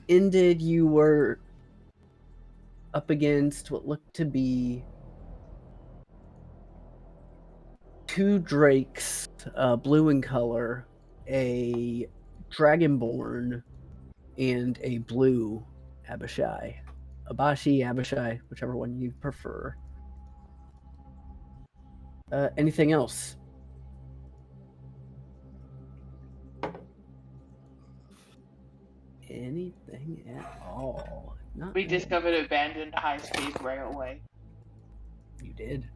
ended, you were up against what looked to be two drakes, blue in color, a dragonborn, and a blue Abishai. Abishai, whichever one you prefer. Anything else? Anything at all? Not We at all. discovered abandoned high-speed railway. You did.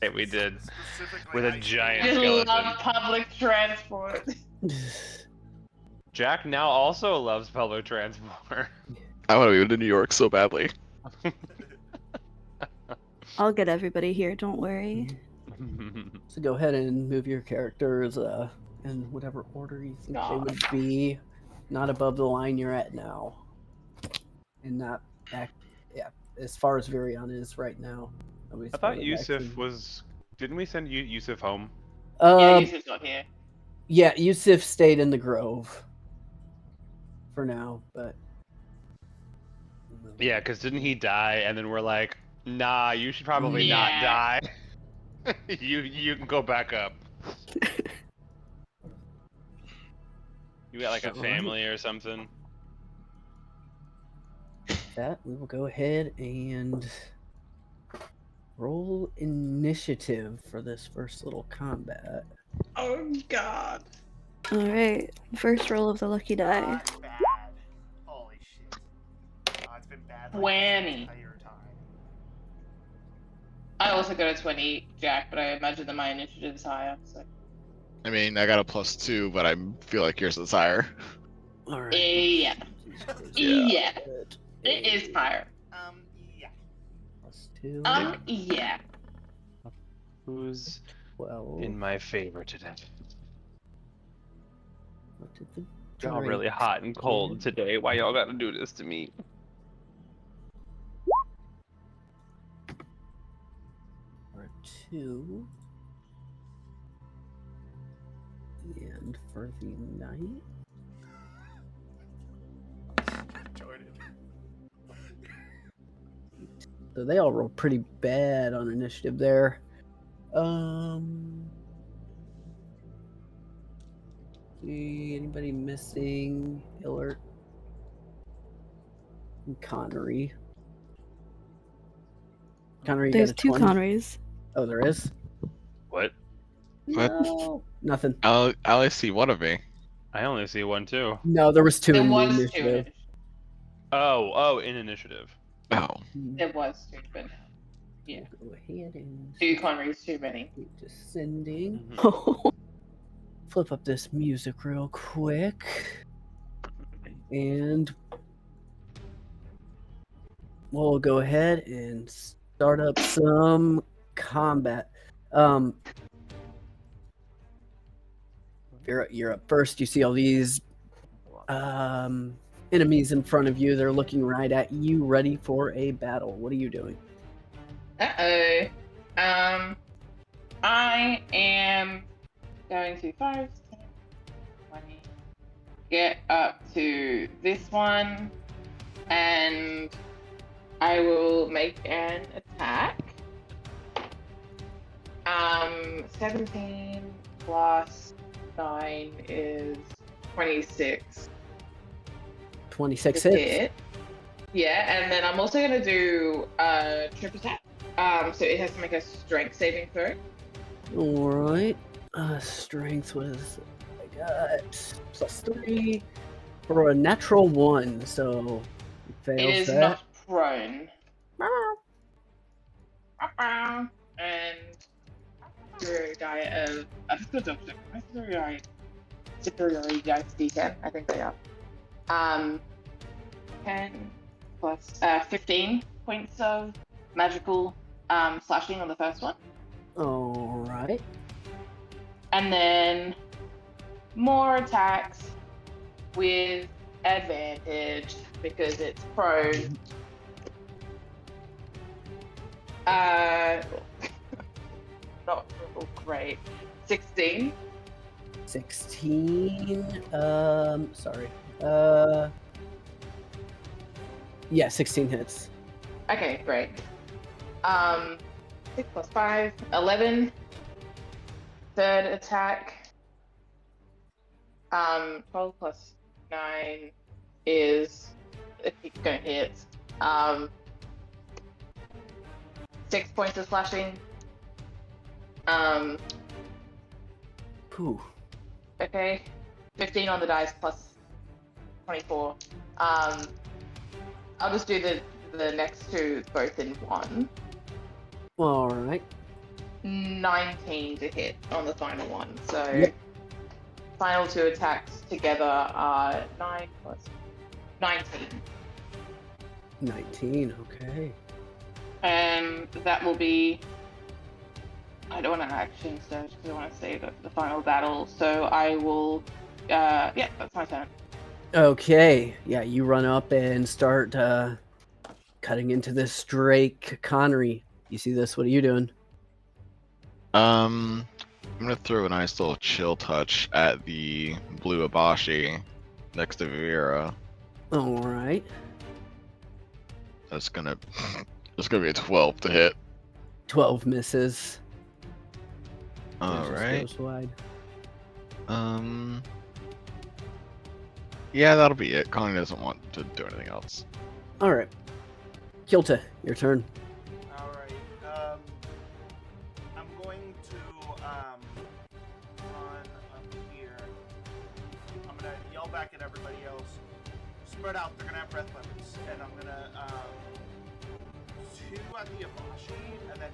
Hey, we did. Specifically, With a I giant I skeleton. love public transport. Jack now also loves public transport. I want to move to New York so badly. I'll get everybody here, don't worry. So go ahead and move your characters in whatever order you think they would be. Not above the line you're at now. And not back, as far as Virion is right now. I thought Yusuf was... Didn't we send Yusuf home? Yeah, Yusuf's not here. Yeah, Yusuf stayed in the Grove. For now, but... Yeah, because didn't he die? And then we're like, nah, you should probably not die. You can go back up. You got like a family or something? That we will go ahead and roll initiative for this first little combat. Oh god. Alright, first roll of the lucky die. bad. Holy shit. It's been bad. Whammy. Entire time. I also got a 20, Jack, but I imagine that my initiative's higher, so... I mean, I got a +2, but I feel like yours is higher. Alright. Yeah. Yeah. It is higher. Yeah. +2. Yeah. Who's 12. in my favor today? What did the Y'all drake really hot and cold do? today. Why y'all gotta do this to me? For 2. And for the knight. Jordan. So they all roll pretty bad on initiative there. See anybody missing? Hillert and Connery. Connery, you There's got a two 20? Connerys. Oh, there is? What? What? No, nothing. I only see one of me. I only see one too. No, there was 2 There in the was 2 initiative. Oh, in initiative. Oh. There was 2, but yeah. We'll go ahead and 2 Connerys too many. keep descending. Oh, Flip up this music real quick. And we'll go ahead and start up some combat. You're up first. You see all these enemies in front of you. They're looking right at you, ready for a battle. What are you doing? Uh-oh. I am going to 5, 10, 20, get up to this one, and I will make an attack. 17 plus 9 is 26. 26 to hits. hit. Yeah, and then I'm also going to do a trip attack. So it has to make a strength saving throw. All right. Strength was I got +3 for a natural 1, so it fails It is that. not prone. And superiority of superiority dice D10. I think they are. 10 plus 15 points of magical slashing on the first one. All right. And then more attacks with advantage because it's prone. Not great. 16. 16. Sorry. Yeah, 16 hits. Okay, great. 6 plus 5, 11. Third attack. 12 plus 9 is, if he's gonna hit, 6 points of slashing. Ooh. Okay, 15 on the dice plus 24. I'll just do the next two both in one. All right. 19 to hit on the final one. So Yep. final two attacks together are 9 plus 19. 19. Okay. That will be. I don't want to action surge because I want to save it for the final battle. So I will. Yeah, that's my turn. Okay. Yeah, you run up and start cutting into this Drake Connery. You see this? What are you doing? I'm gonna throw a nice little chill touch at the blue Abashi next to Vera. All right. That's gonna be a 12 to hit. 12 misses. All It just right. goes wide. Yeah, that'll be it. Connie doesn't want to do anything else. All right. Kilta, your turn. Alright, I'm going to, run up here. I'm gonna yell back at everybody else. Spread out, they're gonna have breath weapons. And I'm gonna, 2 at the Abashi, and then,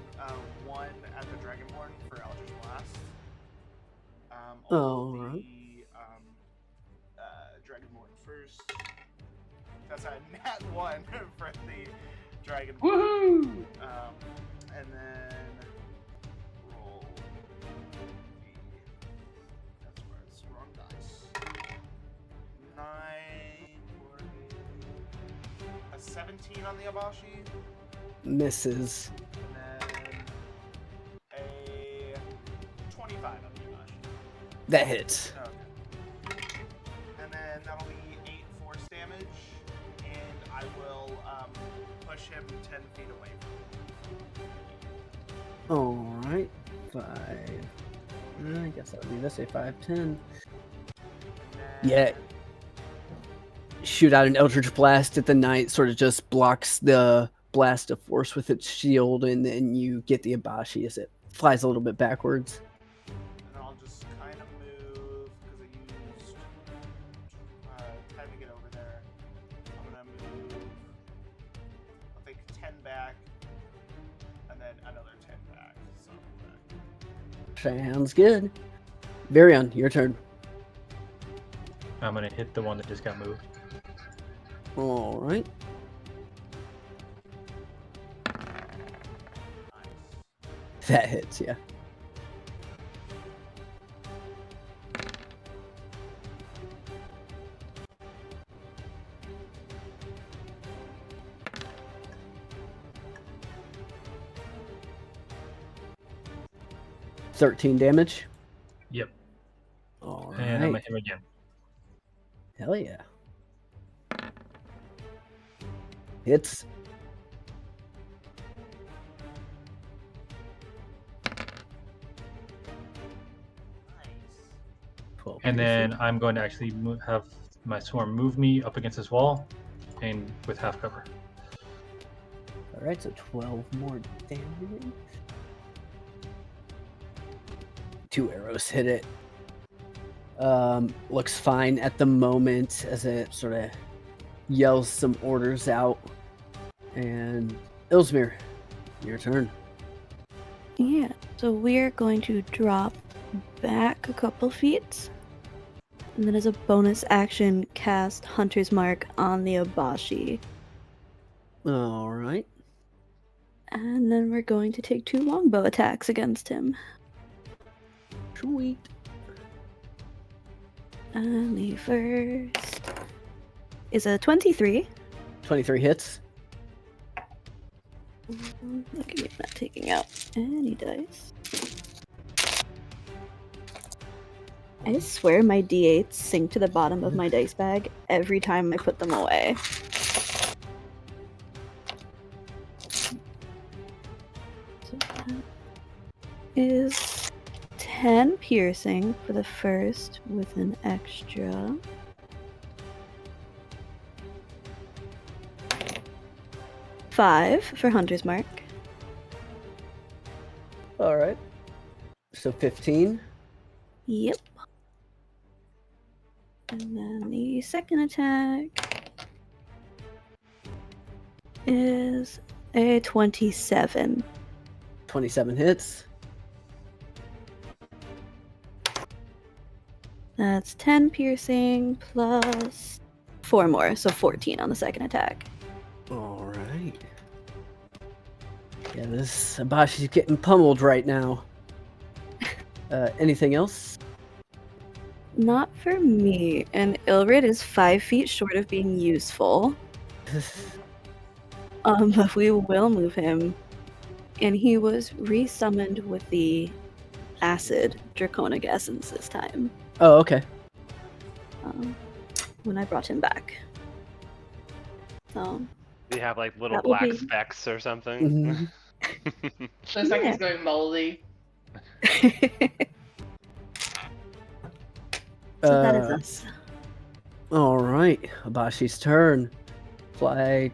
1 at the Dragonborn for Eldritch Blast. Alright. Dragonborn first. That's a nat 1 for the Dragonborn. Woohoo! And then roll the. That's where it's wrong dice. 9 for a 17 on the Abashi, Misses. and then a 25 on the Abashi. That hits. Okay. And then that'll be 8 force damage, and I will push him 10 feet away from him. All right. 5. I guess that would be this. Say 5, 10. Yeah. Shoot out an Eldritch Blast at the knight, sort of just blocks the blast of force with its shield, and then you get the Abashi as it flies a little bit backwards. And I'll just kind of move because I used time to get over there. I'm gonna move, I think 10 back, and then another 10 back. So Sounds good. Varion, your turn. I'm gonna hit the one that just got moved. All right. nice. That hits, yeah. $13 damage. Yep. All And I'm gonna right. hit him again. Hell yeah. Hits. Nice. 12. And then I'm going to actually have my swarm move me up against this wall, and with half cover. All right, so 12 more damage. 2 arrows hit it. Looks fine at the moment as it sort of yells some orders out. And Ilsmir, your turn. Yeah, so we're going to drop back a couple feet. And then as a bonus action, cast Hunter's Mark on the Abashi. All right. And then we're going to take 2 longbow attacks against him. Sweet. And the first is a 23. 23 hits. Look at me not taking out any dice. I swear my d8s sink to the bottom of my dice bag every time I put them away. is 10 piercing for the first with an extra. Five for Hunter's Mark. All right. So 15. Yep. And then the second attack is a 27. 27 hits. That's 10 piercing plus 4 more, so 14 on the second attack. All right. Yeah, this Abashi's getting pummeled right now. Anything else? Not for me. And Ilrid is 5 feet short of being useful. But we will move him. And he was resummoned with the acid draconic essence this time. Oh, okay. When I brought him back. So Do you have like little That will black be- specks or something? Looks like Yeah. he's going moldy. So that is us. All right. Abashi's turn. Fly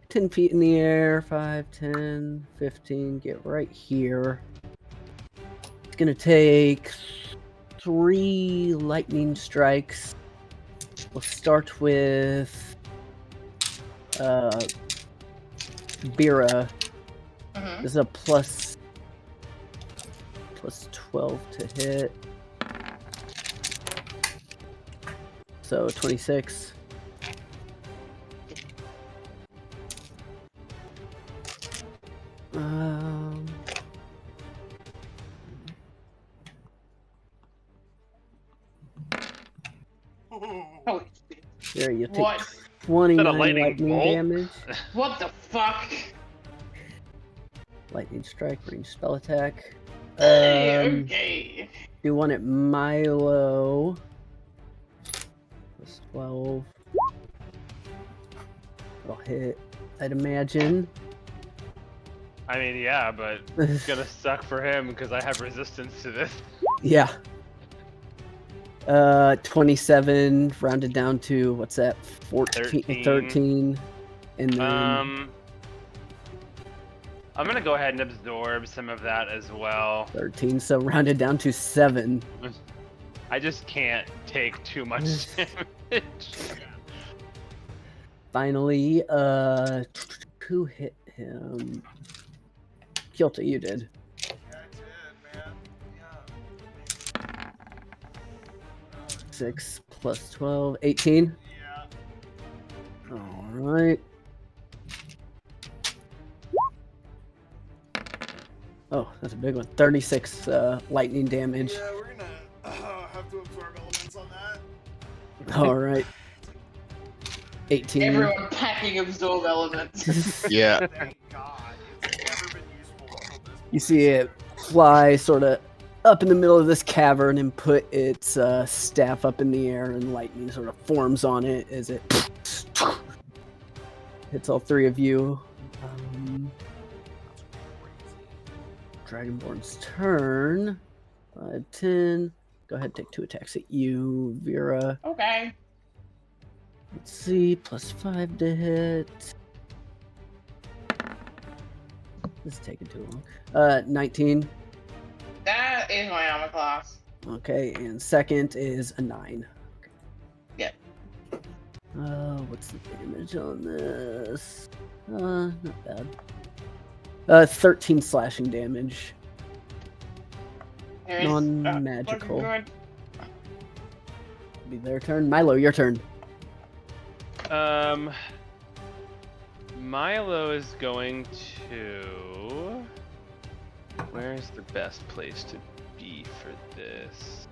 10 feet in the air. 5, 10, 15. Get right here. It's going to take 3 lightning strikes. We'll start with Bira. Mhm. This is a plus 12 to hit. So 26. Holy shit. There you take What? 29 lightning lightning bolt? damage. What the fuck? Lightning strike, range spell attack. Hey, okay. You want it Milo. Plus 12. It'll hit, I'd imagine. I mean, yeah, but it's gonna suck for him because I have resistance to this. Yeah. 27 rounded down to what's that? 14, 13. And then I'm gonna go ahead and absorb some of that as well. 13, so rounded down to 7. I just can't take too much damage. Finally, who hit him? Kilta, you did. Yeah, I did, man. Yeah. 6 plus 12, 18. Yeah. All right. Oh, that's a big one. 36 lightning damage. Yeah, we're gonna have to absorb elements on that. All right. 18. Everyone packing absorb elements. Yeah. Thank God. It's never been useful until this You point. see it fly sort of up in the middle of this cavern and put its staff up in the air, and lightning sort of forms on it as it hits all 3 of you. Dragonborn's turn. 5, 10. Go ahead and take 2 attacks at you, Vera. Okay. Let's see, plus 5 to hit. This is taking too long. 19. That is my armor class. Okay, and second is a 9. Okay. Yep. What's the damage on this? Not bad. 13 slashing damage. There is- Non-magical. fucking Be their turn. Milo, your turn. Milo is going to... Where's the best place to be for this?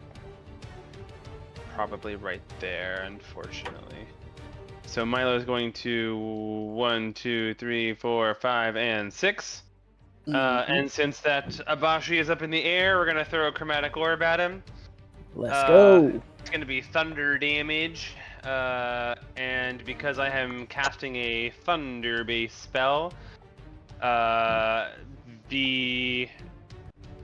Probably right there, unfortunately. So Milo is going to 1, 2, 3, 4, 5, and 6. And since that Abashi is up in the air, we're gonna throw a chromatic orb at him. Let's go. It's gonna be thunder damage, and because I am casting a thunder-based spell, the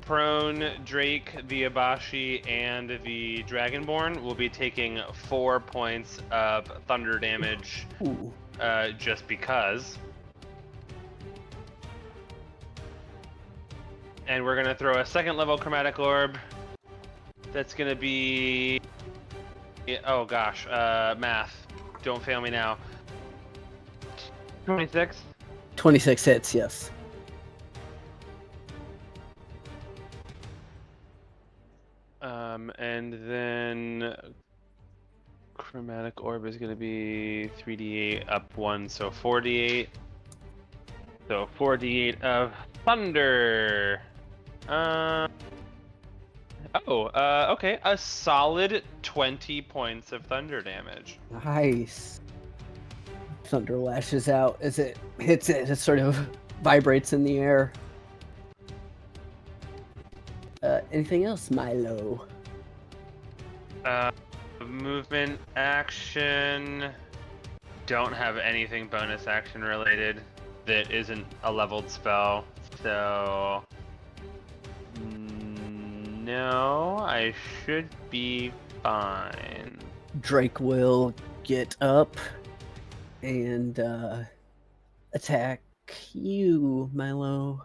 prone Drake, the Abashi, and the Dragonborn will be taking 4 points of thunder damage, Ooh. just because. And we're gonna throw a second level chromatic orb. That's gonna be, oh gosh, math. Don't fail me now. 26. 26 hits, yes. And then chromatic orb is gonna be 3d8 up 1, so 4d8. So 4d8 of thunder. Okay, a solid 20 points of thunder damage. Nice. Thunder lashes out as it hits it. It sort of vibrates in the air. Anything else, Milo? Movement action. Don't have anything bonus action related that isn't a leveled spell, so no, I should be fine. Drake will get up and attack you, Milo.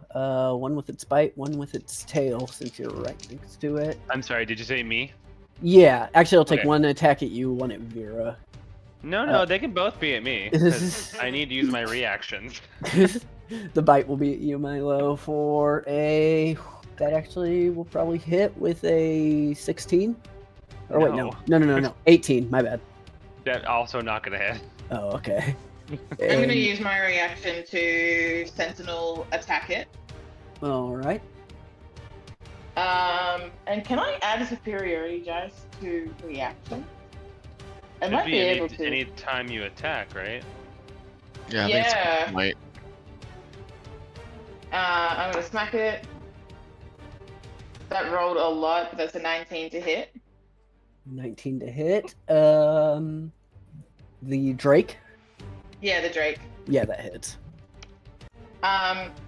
One with its bite, one with its tail, since you're right next to it. I'm sorry, did you say me? Yeah, actually, I'll take Okay. one attack at you, one at Vera. No, they can both be at me, 'cause I need to use my reactions. The bite will be at you, Milo, for a... That actually will probably hit with a 16. Or wait, no. 18, my bad. That also not gonna hit. Oh, okay. I'm going And- to use my reaction to Sentinel attack it. Alright. And can I add superiority dice to reaction? I Should might be able to. any time you attack, right? Yeah, I think Yeah. it's might. I'm going to smack it. That rolled a lot, but that's a 19 to hit. 19 to hit. The Drake? Yeah, the Drake. Yeah, that hits.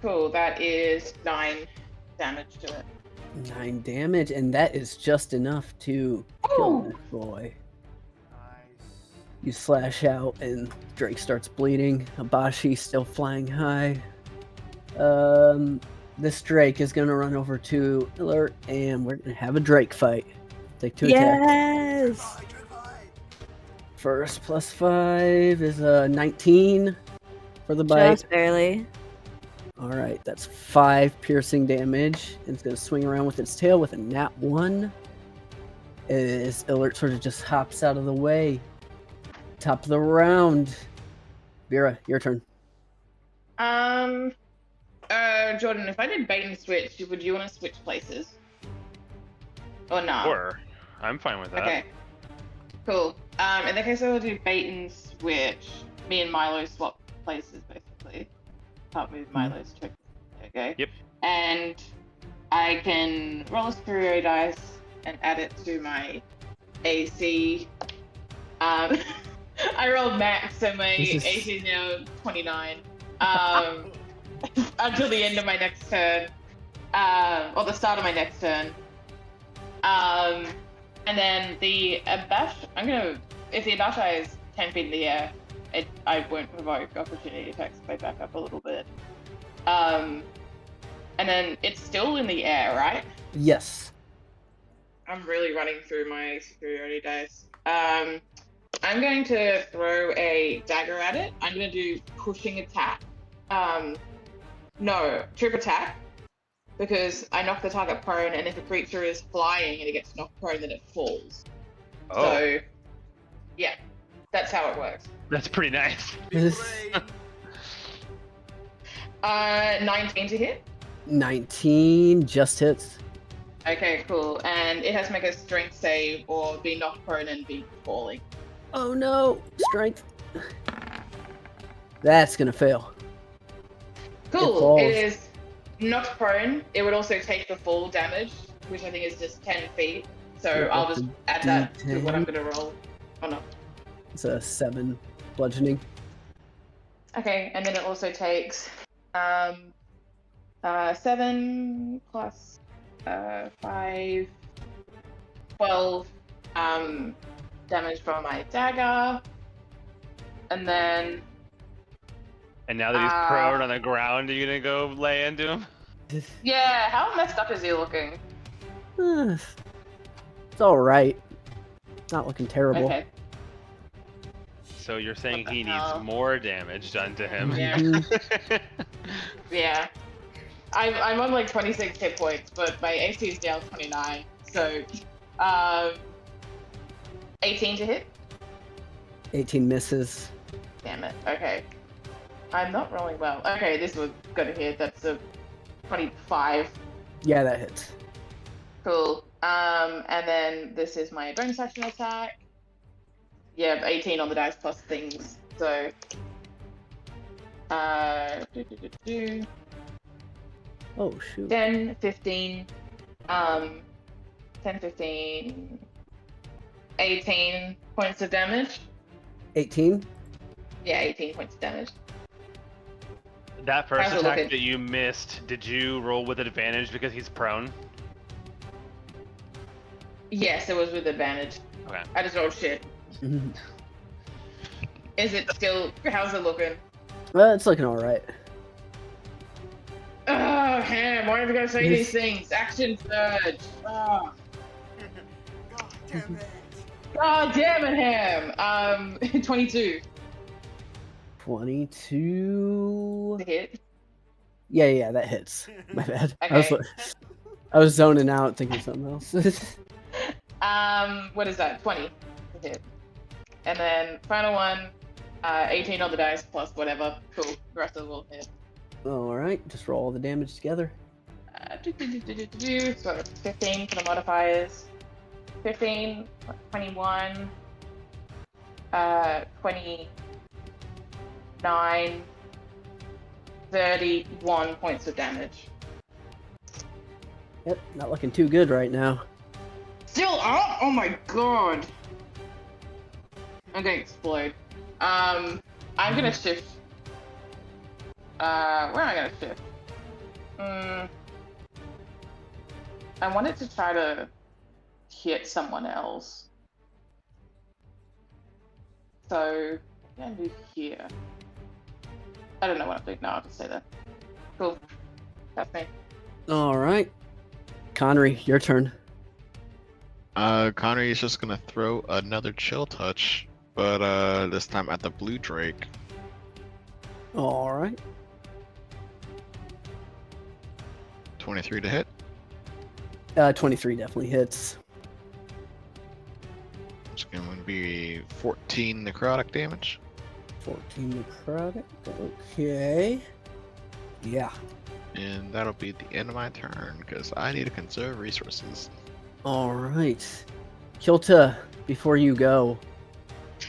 Cool. That is 9 damage to it. 9 damage, and that is just enough to kill this boy. Nice. You slash out, and Drake starts bleeding. Abashi still flying high. This Drake is gonna run over to Alert, and we're gonna have a Drake fight. Take 2 attacks. Yes. First plus 5 is a 19 for the bite. Just barely. Alright, that's 5 piercing damage. And it's going to swing around with its tail with a nat 1. As Alert sort of just hops out of the way. Top of the round. Vera, your turn. Jordan, if I did bait and switch, would you want to switch places? Or not? Sure, I'm fine with that. Okay. Cool. In that case, I will do bait and switch. Me and Milo swap places, basically. Can't move Milo's trick. Okay. Yep. And I can roll a superiority dice and add it to my AC. I rolled max, so my AC is now 29. Until the end of my next turn. Or the start of my next turn. And then the Abash, if the Abash is 10 feet in the air, I won't provoke opportunity attacks if I back up a little bit. And then it's still in the air, right? Yes. I'm really running through my superiority dice. I'm going to throw a dagger at it. I'm going to do pushing attack. No, trip attack. Because I knock the target prone, and if a creature is flying and it gets knocked prone, then it falls. Oh, So, yeah, that's how it works. that's pretty nice. Big brain. 19 to hit. 19 just hits. Okay, cool. And it has to make a strength save or be knocked prone and be falling. Oh no! Strength. That's gonna fail. Cool. falls. It is knocked prone. It would also take the fall damage, which I think is just 10 feet. So Yeah, I'll that's just a add that to what I'm D10. going to roll. Oh no. It's a 7 bludgeoning. Okay, and then it also takes 7 plus 5, 12 damage from my dagger. And then And now that he's prone on the ground, are you gonna go lay into him? yeah, how messed up is he looking? It's all right. Not looking terrible. Okay. So you're saying What the he hell? needs more damage done to him? Yeah. Yeah. I'm on like 26 hit points, but my AC is down 29. So, 18 to hit. 18 misses. Damn it. Okay. I'm not rolling well. Okay, this was gonna hit. That's a 25. Yeah, that hits. Cool. And then this is my bonus action attack. Yeah, 18 on the dice plus things. So, 10, 15, 10, 15, 18 points of damage. 18? Yeah, 18 points of damage. That first How's it attack looking? that you missed, did you roll with advantage because he's prone? Yes, it was with advantage. Okay. I just rolled shit. Is it still? How's it looking? Well, it's looking all right. Oh, Ham, why are we gonna say these things? Action surge. Oh. God damn it. God damn it, Ham. 22 22. to hit. Yeah, that hits. My bad. Okay. I was zoning out thinking something else. What is that? 20 to hit. And then final one, 18 on the dice plus whatever. Cool. The rest of them will hit. All right, just roll all the damage together. So 15 for the modifiers. 15, 21, 29, 31 points of damage. Yep, not looking too good right now. Still up? Oh my god. I'm gonna explode. I'm gonna shift. Where am I gonna shift? I wanted to try to hit someone else. So, I'm gonna move here. I don't know what I'm doing. No, I'll just say that. Cool. That's me. All right, Connery, your turn. Connery is just gonna throw another chill touch, but this time at the blue drake. All right. 23 to hit. 23 definitely hits. It's going to be 14 necrotic damage. 14 necrotic. Okay. Yeah. And that'll be the end of my turn, because I need to conserve resources. All right. Kilta, before you go,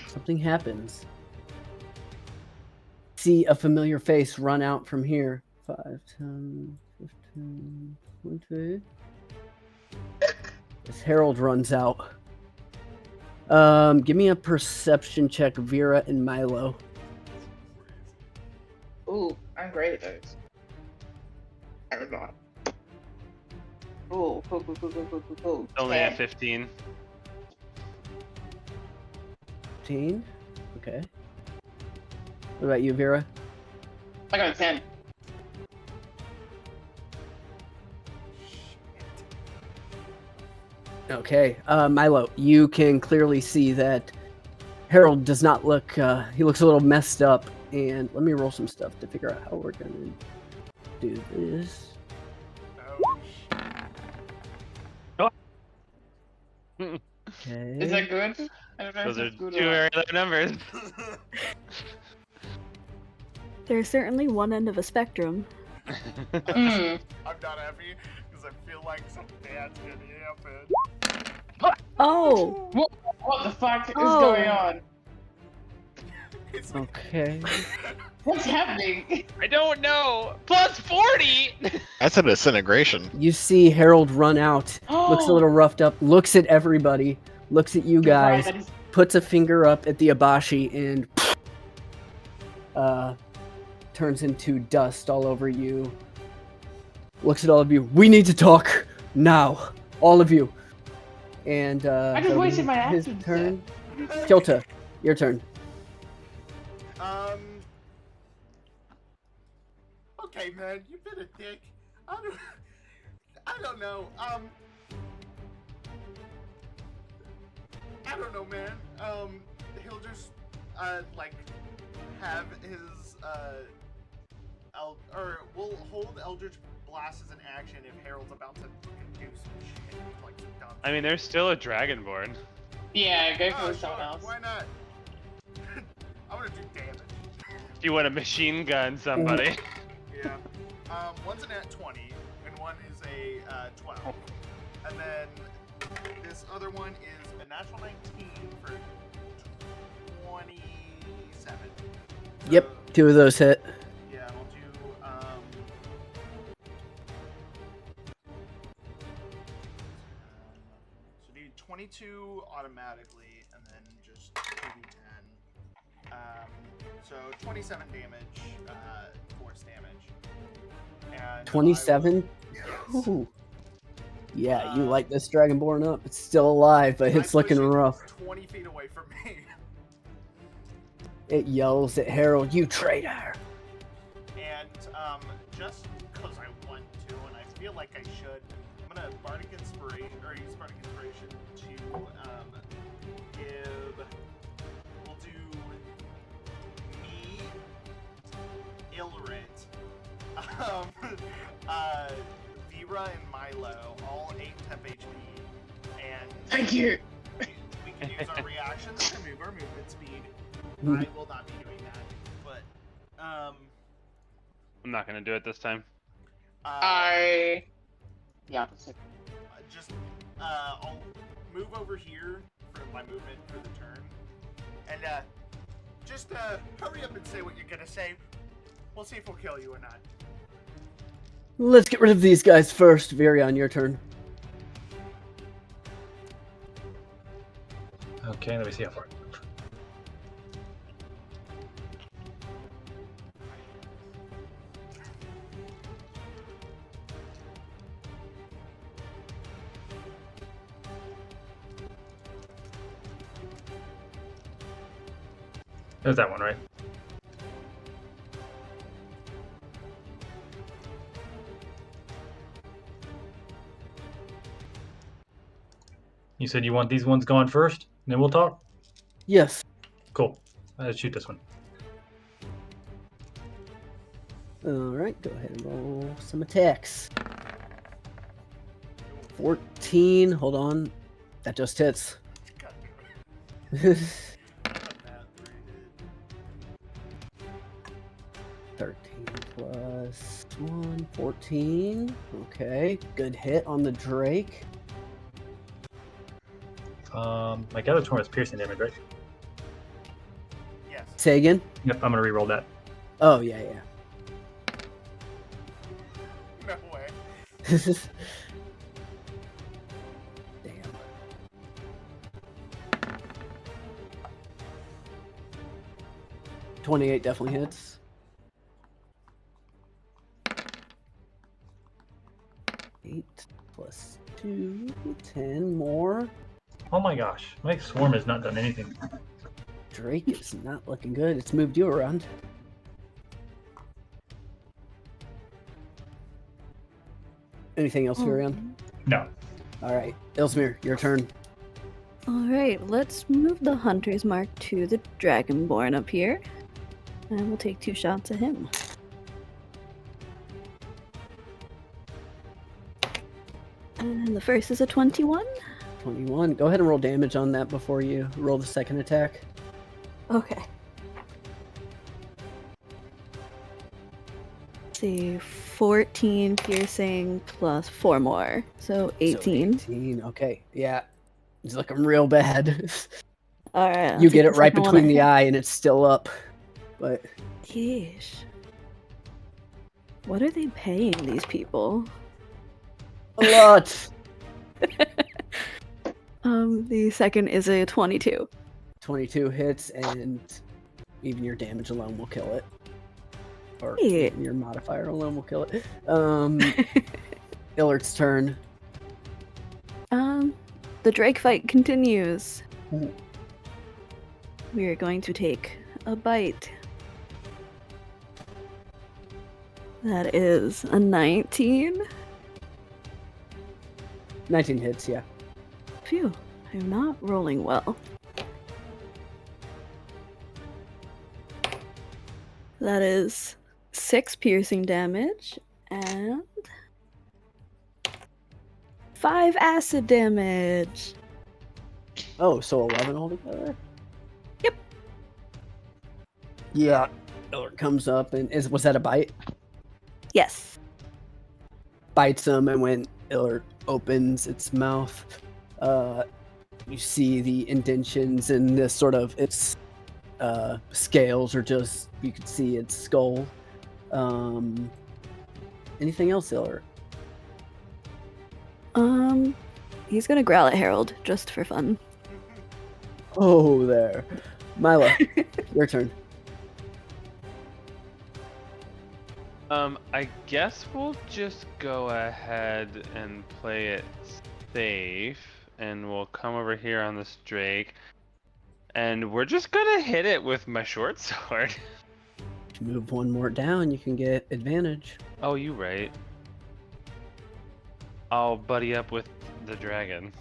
something happens. See a familiar face run out from here. 5, 10, 15, 20. As Harold runs out. Give me a perception check, Vera and Milo. Ooh, I'm great at those. I'm not. Ooh, cool. Only at 15. 15? Okay. What about you, Vera? I got a 10. Okay. Milo, you can clearly see that Harold does not look, he looks a little messed up. And let me roll some stuff to figure out how we're going to do this. Okay. Is that good? I don't know Those if are it's good two or very low numbers. There's certainly one end of a spectrum. not. I'm not happy because I feel like something bad's gonna happen. Oh! What the fuck is Oh. going on? It's like, Okay. What's happening? I don't know. Plus 40. That's a disintegration. You see Harold run out, looks a little roughed up, looks at everybody, looks at you guys, Right, that is- puts a finger up at the Abashi, and turns into dust all over you. looks at all of you. We need to talk now, all of you. And I just that'll be wasted my his action turn. Kilta, your turn. Okay, man, you've been a dick. I don't know. I don't know, man. He'll just like have his or we'll hold Eldritch Blast as an action if Harold's about to do some shit, like some dumb. I mean, there's still a Dragonborn. Yeah, go Oh, for someone sure, else. why not? I'm gonna do damage. If you want to machine gun somebody. Yeah. One's a nat 20, and one is a 12. And then this other one is a natural 19 for 27. Yep, 2 of those hit. Yeah, and I'll do so do 22 automatically, and then just 2d10. So 27 damage, force damage. And 27? Yes. Ooh. Yeah, you light this Dragonborn up. It's still alive, but it's looking rough. 20 feet away from me. It yells at Harold, "You traitor!" And just because I want to, and I feel like I should, I'm gonna Bardic Inspiration, or use Bardic Inspiration to give. We'll do me, Ilrit, Vera, and Milo, all 8 temp HP, and Thank you. we can use our reactions to move our movement speed. I will not be doing that, but I'm not gonna do it this time. The opposite. I'll move over here for my movement for the turn, and just hurry up and say what you're gonna say. We'll see if we'll kill you or not. Let's get rid of these guys first. Virion, your turn. Okay, let me see how far. There's that one, right? You said you want these ones gone first, and then we'll talk? Yes. Cool. Let's shoot this one. Alright, go ahead and roll some attacks. 14, hold on. That just hits. 13 plus 1, 14. Okay, good hit on the Drake. My Galatorn is piercing damage, right? Yes. Say again? Yep, I'm gonna reroll that. Oh, yeah. No way. Damn. $28 definitely hits. 8 plus 2, 10 more. Oh my gosh, my swarm has not done anything. Drake is not looking good. It's moved you around. Anything else, Virion? No. Alright, Ilsmir, your turn. Alright, let's move the Hunter's Mark to the Dragonborn up here. And we'll take 2 shots at him. And the first is a 21. 21. Go ahead and roll damage on that before you roll the second attack. Okay. Let's see, 14 piercing plus 4 more. So 18. So 18, okay. Yeah. It's looking real bad. Alright. You get it right between the eye and it's still up. But Yeesh. What are they paying these people? a lot. The second is a 22. 22 hits, and even your damage alone will kill it. Or Yeah. your modifier alone will kill it. Illert's turn. The Drake fight continues. Mhm. We are going to take a bite. That is a 19. 19 hits, yeah. Phew, I'm not rolling well. That is 6 piercing damage and 5 acid damage. Oh, so 11 altogether? Yep. Yeah. Illert comes up and was that a bite? Yes. Bites him, and when Illert opens its mouth, you see the indentions in this sort of its scales, or just you could see its skull. Anything else, Illert? He's gonna growl at Harold just for fun. Oh, there. Mila, your turn. I guess we'll just go ahead and play it safe, and we'll come over here on this Drake, and we're just gonna hit it with my short sword. If you move one more down, you can get advantage. Oh, you right. I'll buddy up with the dragon.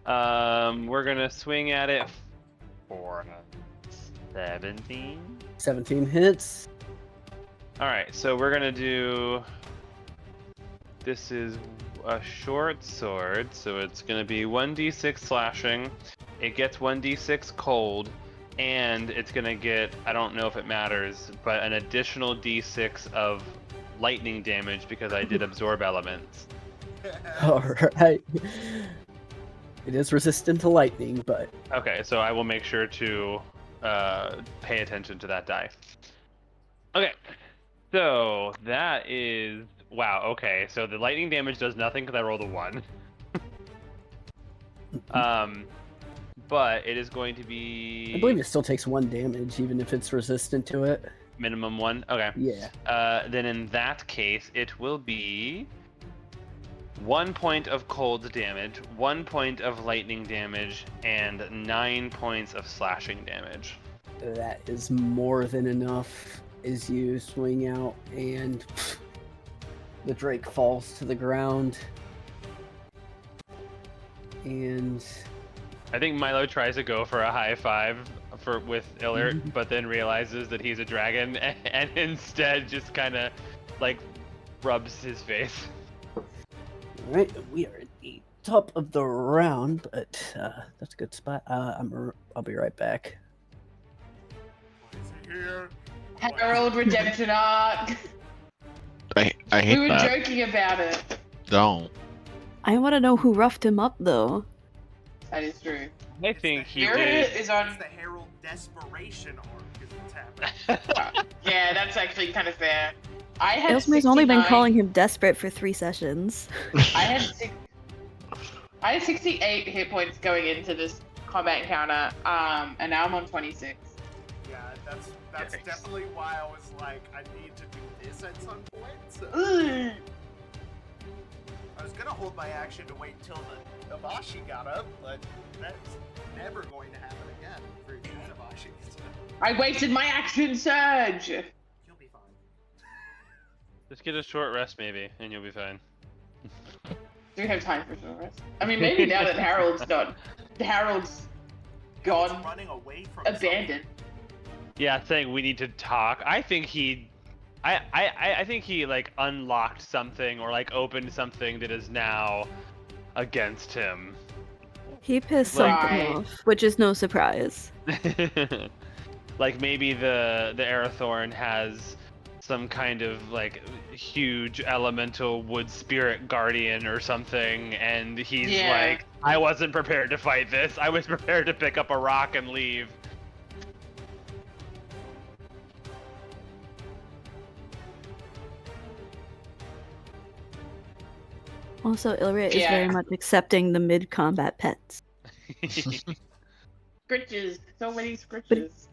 We're gonna swing at it for 17. 17 hits. All right, so we're gonna do. This is a short sword, so it's gonna be 1d6 slashing. It gets 1d6 cold, and it's gonna get, I don't know if it matters, but an additional d6 of lightning damage because I did absorb elements. All right. It is resistant to lightning, but Okay, so I will make sure to pay attention to that die. Okay, so that is, wow, okay, so the lightning damage does nothing because I rolled a 1. But it is going to be... I believe it still takes 1 damage, even if it's resistant to it. Minimum 1? Okay. Yeah. Then in that case, it will be 1 point of cold damage, 1 point of lightning damage, and 9 points of slashing damage. That is more than enough as you swing out and the Drake falls to the ground. And I think Milo tries to go for a high five with Illert, but then realizes that he's a dragon and instead just kind of like rubs his face. Alright, we are at the top of the round, but that's a good spot. I'll be right back. Here. Harold redemption arc. I hate We were that. joking about it. Don't. I want to know who roughed him up, though. That is true. I think he Here did. it is on. It's the Herald desperation arc is what's happening. Yeah, that's actually kind of fair. I had Aylesmir's only been 69 calling him desperate for 3 sessions. I had 68 hit points going into this combat encounter, and now I'm on 26. Yeah, that's Perfect. definitely why I was like, I need to do this at some point. So Ugh. I was gonna hold my action to wait until the Abashi got up, but that's never going to happen again for Abashi. So I wasted my action surge. you'll be fine. Just get a short rest maybe, and you'll be fine. Do we have time for short rest? I mean, maybe now that Harold's gone, It's gone, running away from abandoned. Yeah, saying we need to talk. I think he, I think he like unlocked something or like opened something that is now against him. He pissed Like- something Right. off, which is no surprise. Like maybe the Arathorn has some kind of like huge elemental wood spirit guardian or something, and he's Yeah. like, I wasn't prepared to fight this. I was prepared to pick up a rock and leave. Also, Ilrit is Yeah. very much accepting the mid-combat pets. Scritches, so many scritches.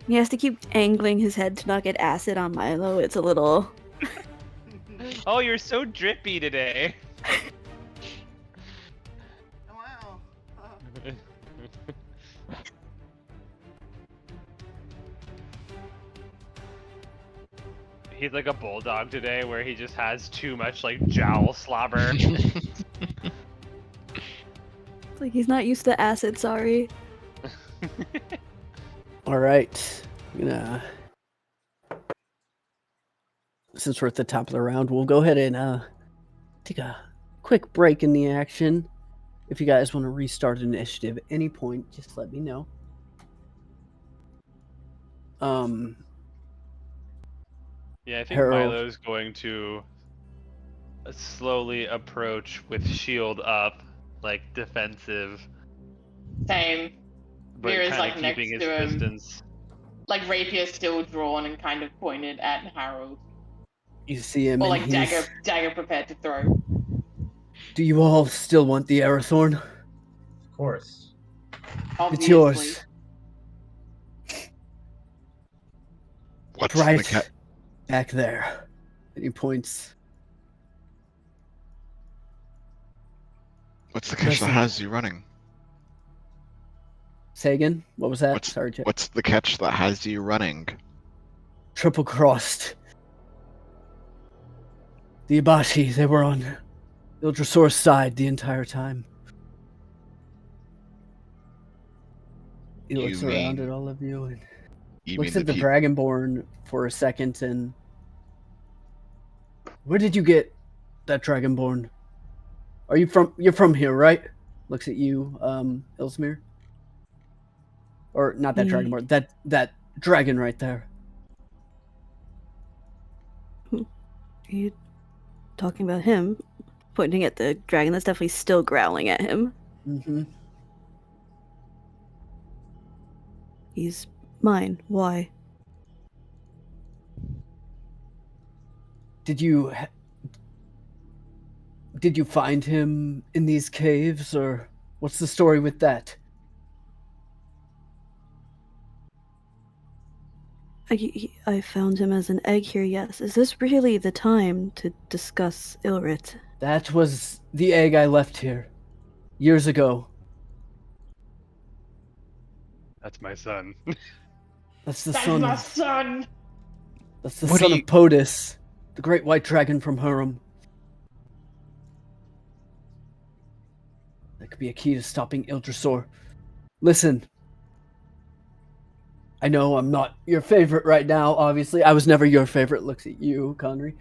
He has to keep angling his head to not get acid on Milo. It's a little. Oh, you're so drippy today. Wow. He's like a bulldog today, where he just has too much like jowl slobber. It's like he's not used to acid, sorry. All right. Since we're at the top of the round, we'll go ahead and take a quick break in the action. If you guys want to restart initiative at any point, just let me know. Yeah, I think Harold. Milo's going to slowly approach with shield up, like defensive, Same. but Mira's kind like of next keeping his to him. distance. Like rapier still drawn and kind of pointed at Harold. You see him, Or and like dagger prepared to throw. Do you all still want the Arathorn? Of course. Obviously. It's yours. What's Right the cat? back there. And he points. What's the catch that Listen. has you running? Say again? What was that? Sorry, Jay. What's the catch that has you running? Triple crossed. The Ibashi, they were on Ildrasor's side the entire time. He You looks around mean- at all of you and You looks mean at the peop- Dragonborn for a second and... Where did you get that Dragonborn? You're from here, right? Looks at you, Ilsmir. Or not that Dragonborn, that dragon right there. Are you talking about him? Pointing at the dragon that's definitely still growling at him. Mm-hmm. He's mine. Why? Did you find him in these caves, or what's the story with that? I found him as an egg here, yes. Is this really the time to discuss Ilrit? That was the egg I left here years ago. That's my son. That's the That's son. my son! That's the What son do of Podus, the great white dragon from Hurum. That could be a key to stopping Ildrasor. Listen. I know I'm not your favorite right now, obviously. I was never your favorite. Looks at you, Conry.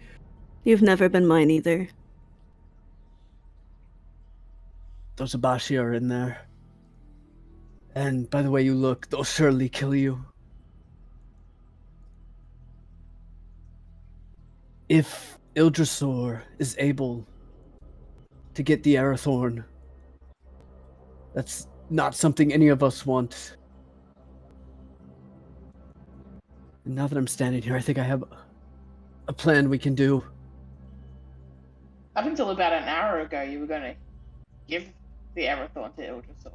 You've never been mine either. Those Abashi are in there. And by the way you look, they'll surely kill you. If Ildrasor is able to get the Arathorn, that's not something any of us want. And now that I'm standing here, I think I have a plan we can do. Up until about an hour ago, you were going to give the Arathorn to Ildrasor.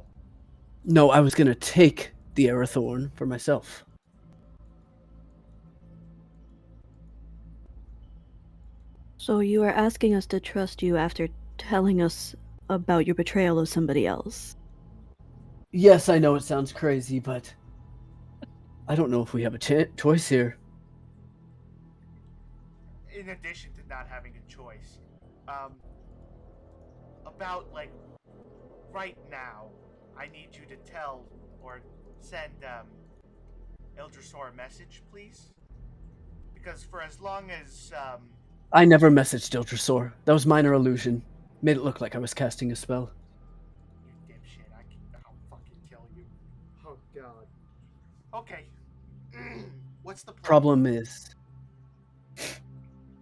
No, I was going to take the Arathorn for myself. So you are asking us to trust you after telling us about your betrayal of somebody else? Yes, I know it sounds crazy, but I don't know if we have a choice here. In addition to not having a choice, about like right now, I need you to tell or send Ildrasor a message, please. Because for as long as I never messaged Ildrasor. That was minor illusion. Made it look like I was casting a spell. you dipshit, I'll fucking kill you. Oh god. Okay. What's the Problem is,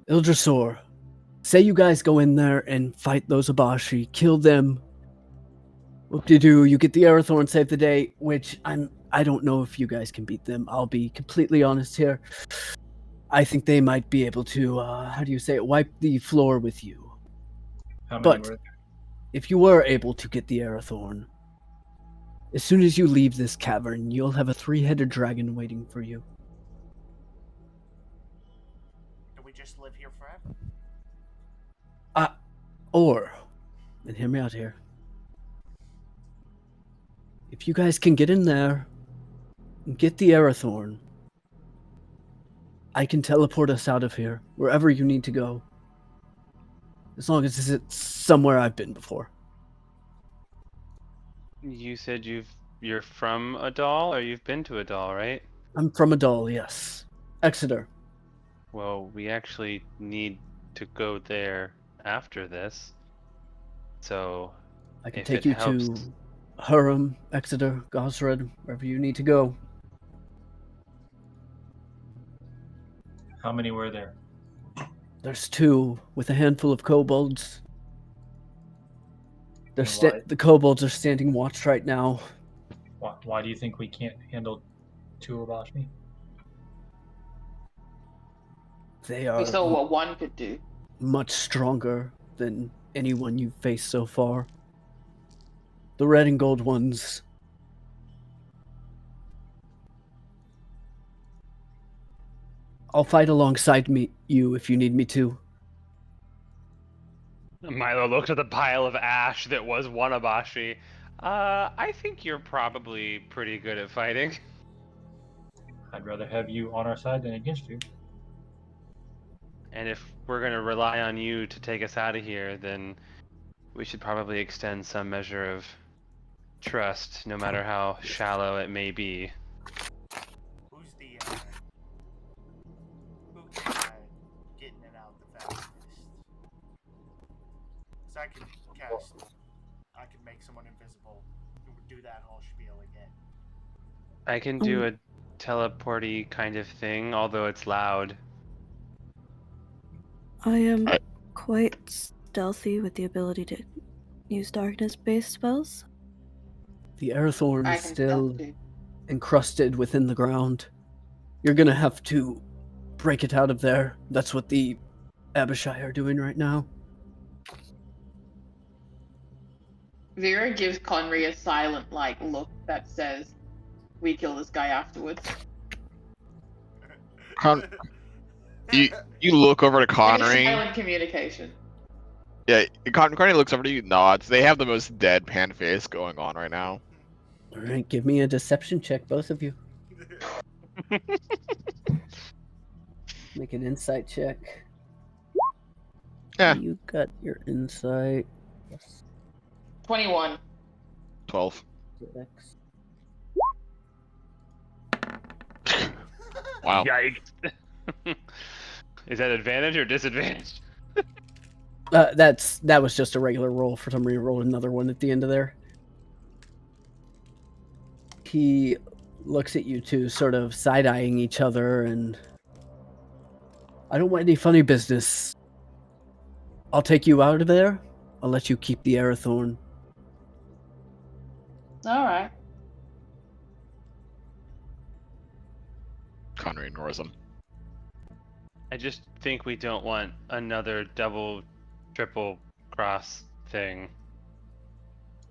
Ildrasor, say you guys go in there and fight those Abashi, kill them. Whoop-de-doo, you get the Arathorn, save the day, which I don't know if you guys can beat them. I'll be completely honest here. I think they might be able to, wipe the floor with you. How many But were there? if you were able to get the Arathorn, As soon as you leave this cavern, you'll have a 3-headed dragon waiting for you. Can we just live here forever? Or, and hear me out here, if you guys can get in there and get the Arathorn, I can teleport us out of here, wherever you need to go. As long as it's somewhere I've been before. You said you're from Adal, or you've been to Adal, right? I'm from Adal, yes. Exeter. Well, we actually need to go there after this. So, I can if take it you helps, to Hurum, Exeter, Gosred, wherever you need to go. How many were there? There's 2 with a handful of kobolds. And why? The kobolds are standing watch right now. Why do you think we can't handle 2 Abashi? They We are saw what one could do. much stronger than anyone you've faced so far. The red and gold ones. I'll fight alongside you if you need me to. Milo looks at the pile of ash that was Wanabashi. I think you're probably pretty good at fighting. I'd rather have you on our side than against you. And if we're gonna rely on you to take us out of here, then we should probably extend some measure of trust, no matter how shallow it may be. Who's the getting it out the fastest? Because I can make someone invisible and do that whole spiel again. I can do a teleporty kind of thing, although it's loud. I am quite stealthy with the ability to use darkness-based spells. The Arathorn I is can still stealth too. encrusted within the ground. You're gonna have to break it out of there. That's what the Abishai are doing right now. Vera gives Conry a silent look that says, "We kill this guy afterwards." You look over to Like a Connery. silent communication. Yeah, Connery looks over to you, nods. They have the most deadpan face going on right now. All right, give me a deception check, both of you. Make an insight check. Yeah. You got your insight. 21. 12. X. Wow. Yikes. Is that advantage or disadvantage? That was just a regular roll. For some reason, rolled another one at the end of there. He looks at you two, sort of side-eyeing each other, and I don't want any funny business. I'll take you out of there. I'll let you keep the Arathorn. All right. Connery ignores him. I just think we don't want another double, triple cross thing.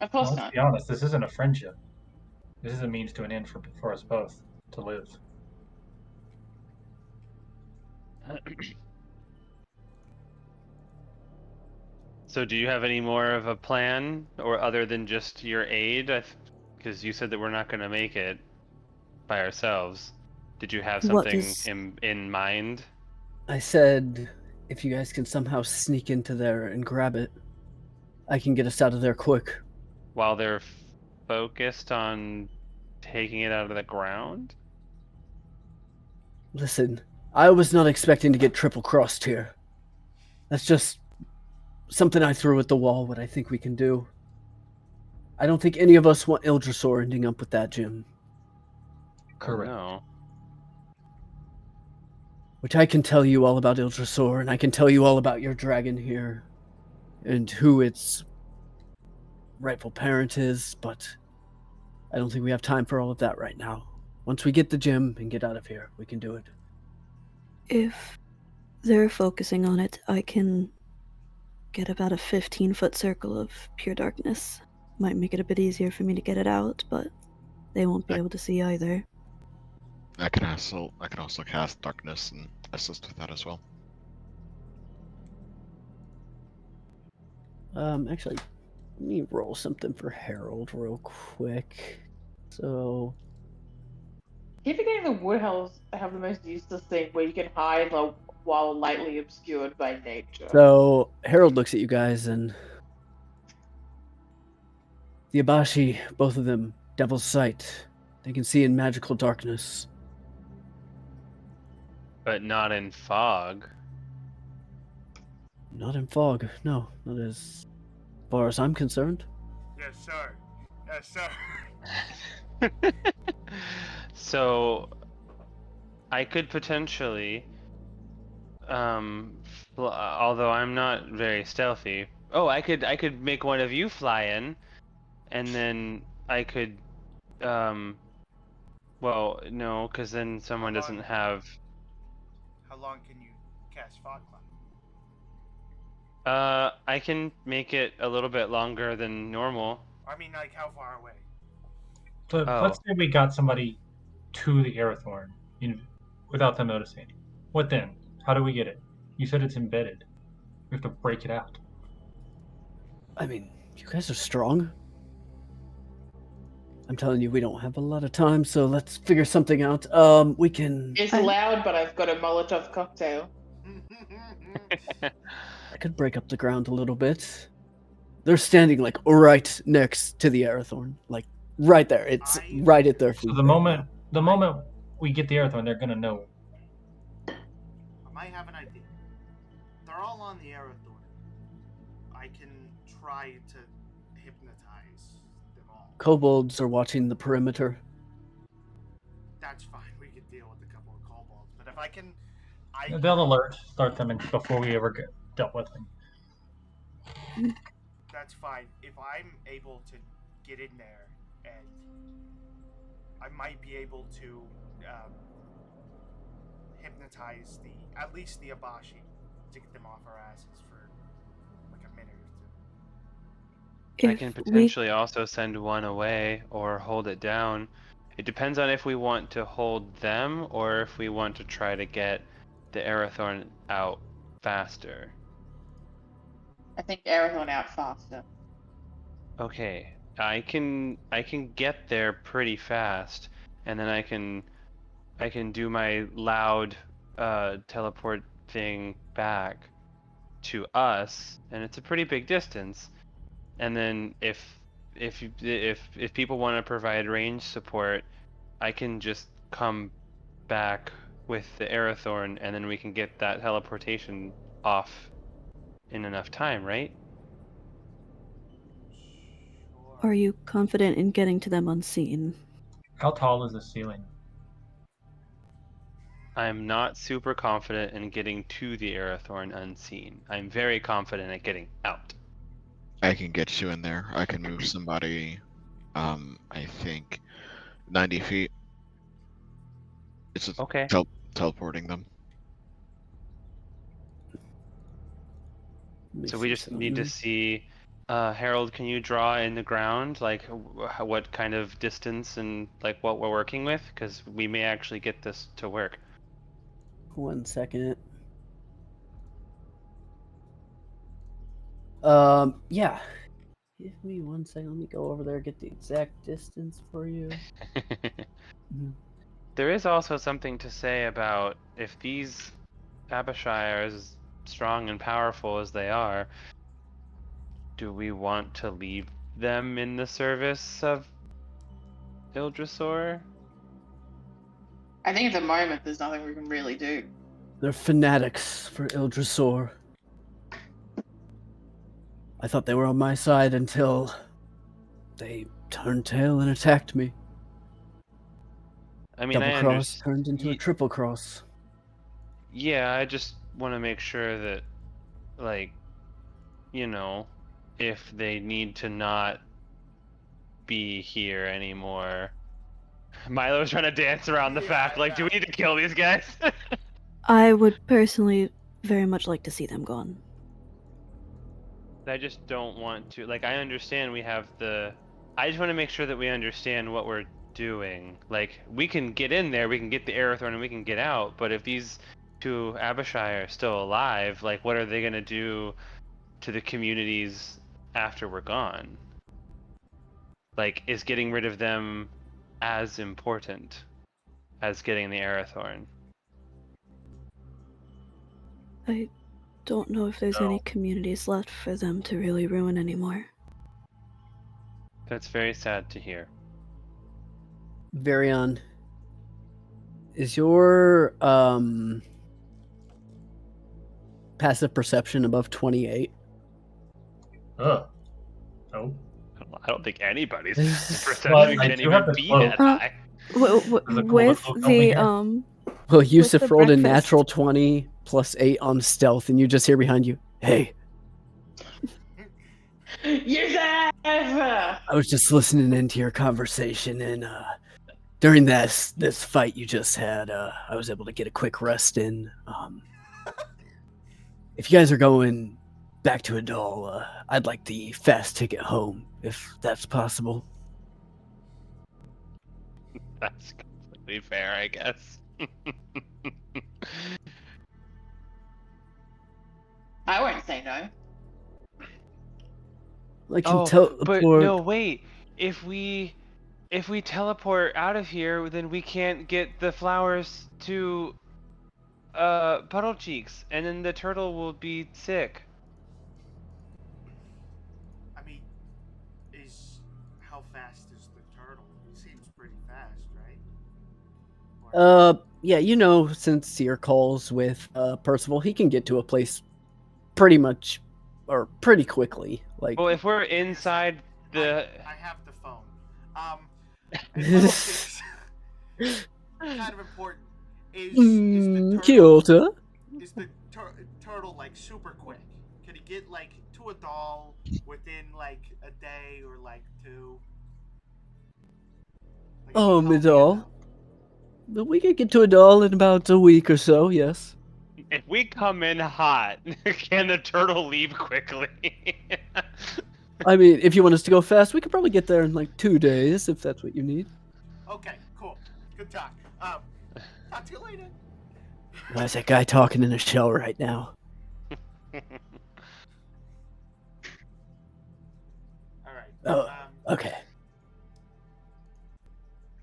Of course Well, not. let's be honest, this isn't a friendship. This is a means to an end for us both to live. So do you have any more of a plan, or other than just your aid? Because you said that we're not going to make it by ourselves. Did you have What something is- in mind? I said, if you guys can somehow sneak into there and grab it, I can get us out of there quick. While they're focused on taking it out of the ground? Listen, I was not expecting to get triple-crossed here. That's just something I threw at the wall, what I think we can do. I don't think any of us want Ildrasor ending up with that gem. Correct. No. Which I can tell you all about Ildrasor, and I can tell you all about your dragon here, and who its rightful parent is, but I don't think we have time for all of that right now. Once we get the gem and get out of here, we can do it. If they're focusing on it, I can get about a 15-foot circle of pure darkness. Might make it a bit easier for me to get it out, but they won't be I- able to see either. I can also cast darkness and assist with that as well. Actually, let me roll something for Harold real quick. So, Keep forgetting the woodhells have the most useless thing where you can hide while lightly obscured by nature. Harold looks at you guys and the Abashi, both of them, Devil's Sight. They can see in magical darkness. But not in fog. Not in fog, no, not as far as I'm concerned. Yes, sir. Yes, sir. So I could potentially, although I'm not very stealthy. Oh, I could make one of you fly in, and then I could, well, no, because then someone How long- doesn't have. How long can you cast fog cloud? I can make it a little bit longer than normal. I mean, like, how far away? So Oh. let's say we got somebody to the Aerithorn without them noticing. What then? How do we get it? You said it's embedded. We have to break it out. I mean, you guys are strong. I'm telling you, we don't have a lot of time, so let's figure something out. We can. It's loud, but I've got a Molotov cocktail. I could break up the ground a little bit. They're standing like right next to the Aerithorn, like right there. It's right at their feet. So the moment we get the Aerithorn, they're gonna know. I might have an idea. They're all on the Aerithorn. I can try to hypnotize them all. Kobolds are watching the perimeter. That's fine. We can deal with a couple of kobolds. But if I can, They'll start them before we ever get dealt with them. That's fine. If I'm able to get in there, and I might be able to hypnotize at least the Abashi to get them off our asses for like a minute or two. I can potentially also send one away or hold it down. It depends on if we want to hold them or if we want to try to get the Aerithorn out faster. I think Aerithorn out faster. Okay, I can get there pretty fast, and then I can do my loud teleport thing back to us, and it's a pretty big distance. And then if people want to provide range support, I can just come back with the Aerithorn, and then we can get that teleportation off in enough time, right? Are you confident in getting to them unseen? How tall is the ceiling? I'm not super confident in getting to the Aerithorn unseen. I'm very confident at getting out. I can get you in there. I can move somebody, I think 90 feet. It's just Okay. teleporting them. So we just need to see. Harold, can you draw in the ground like what kind of distance and like what we're working with? Because we may actually get this to work. 1 second. Yeah. Give me 1 second. Let me go over there, get the exact distance for you. There is also something to say about if these Abishai are as strong and powerful as they are, do we want to leave them in the service of Ildrasor? I think at the moment there's nothing we can really do. They're fanatics for Ildrasor. I thought they were on my side until they turned tail and attacked me. I mean, Double I cross understand. turned into a triple cross. Yeah, I just want to make sure that, like, you know, if they need to not be here anymore. Milo's trying to dance around the fact, like, do we need to kill these guys? I would personally very much like to see them gone. I just don't want to. Like, I understand we have the. I just want to make sure that we understand what we're doing. Like, we can get in there, we can get the Arathorn, and we can get out. But if these two Abishai are still alive, like, what are they gonna do to the communities after we're gone? Like, is getting rid of them as important as getting the Arathorn? I don't know if there's any communities left for them to really ruin anymore. That's very sad to hear. Varion, is your passive perception above 28? Ugh. No. I don't think anybody's Well, perception I can do have even the be cloak. that high. With look over the here. Well, Yusuf the rolled a breakfast. natural 20 plus 8 on stealth, and you just hear behind you, "Hey, Yusuf! I was just listening into your conversation, and during this fight you just had, I was able to get a quick rest in. If you guys are going back to Adal, I'd like the fast ticket home, if that's possible." That's completely fair, I guess. I won't say no. I can Oh, teleport. but no, wait. If we teleport out of here, then we can't get the flowers to Puddle Cheeks, and then the turtle will be sick. I mean, how fast is the turtle? He seems pretty fast, right? Yeah, you know, since your calls with Percival, he can get to a place pretty much, or pretty quickly. Like, Well, if we're inside the. I have the phone. It's kind of important. Is the Kyoto. Is the turtle like super quick? Can he get like to a doll within like a day or like 2? Like, Adal. We could get to Adal in about a week or so, yes. If we come in hot, can the turtle leave quickly? I mean, if you want us to go fast, we could probably get there in like 2 days, if that's what you need. Okay, cool. Good talk. Talk to you later. Why is that guy talking in a shell right now? All right. Oh, okay.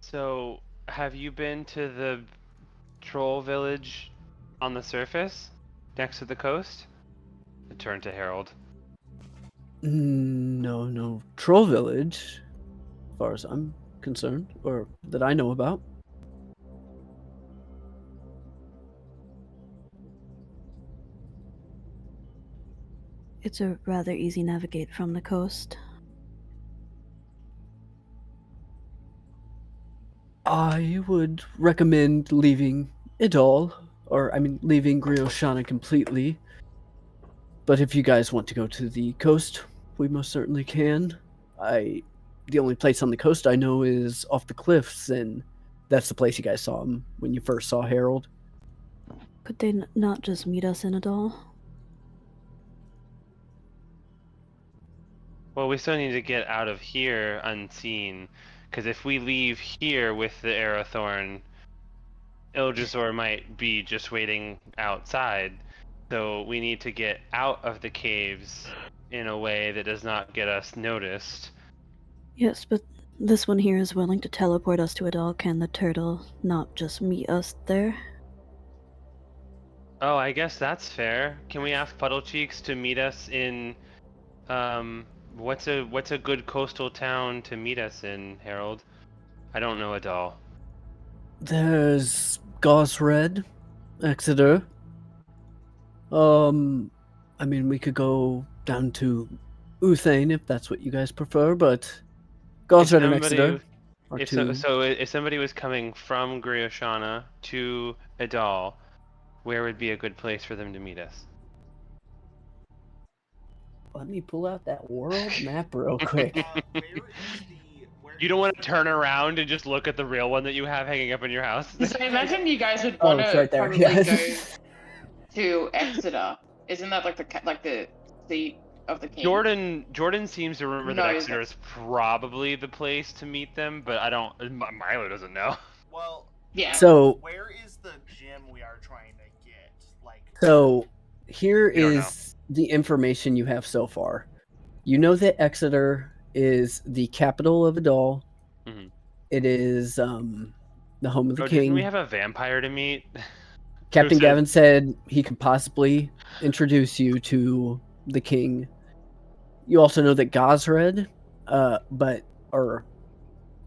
So, have you been to the troll village on the surface, next to the coast? I turn to Harold. No. Troll Village, as far as I'm concerned, or that I know about. It's a rather easy navigate from the coast. I would recommend leaving Idal, or I mean, leaving Grioshana completely. But if you guys want to go to the coast, we most certainly can. The only place on the coast I know is off the cliffs, and that's the place you guys saw him when you first saw Harold. Could they not just meet us in Adal? Well, we still need to get out of here unseen, because if we leave here with the Arathorn, Ildrasor might be just waiting outside. So we need to get out of the caves in a way that does not get us noticed. Yes, but this one here is willing to teleport us to Adal. Can the turtle not just meet us there? Oh, I guess that's fair. Can we ask Puddle Cheeks to meet us in what's a good coastal town to meet us in, Harold? I don't know Adal. There's Gosred, Exeter. I mean, we could go down to Uthane if that's what you guys prefer, but Gosred and Exeter are two. So if somebody was coming from Grioshana to Adal, where would be a good place for them to meet us? Let me pull out that world map real quick. You don't want to turn around and just look at the real one that you have hanging up in your house? So I imagine you guys would Oh, want it's to right there, probably yeah. go to Exeter. Isn't that like the seat of the king. Jordan seems to remember that knows Exeter is probably the place to meet them, but I don't. Milo doesn't know. Well, Yeah. So where is the gym we are trying to get? Like, So here You don't is the information you have so far. You know that Exeter is the capital of Adal. Mhm. It is the home of the Oh, king. didn't we have a vampire to meet? Captain Who said- Gavin said he could possibly introduce you to the king. You also know that Gosred,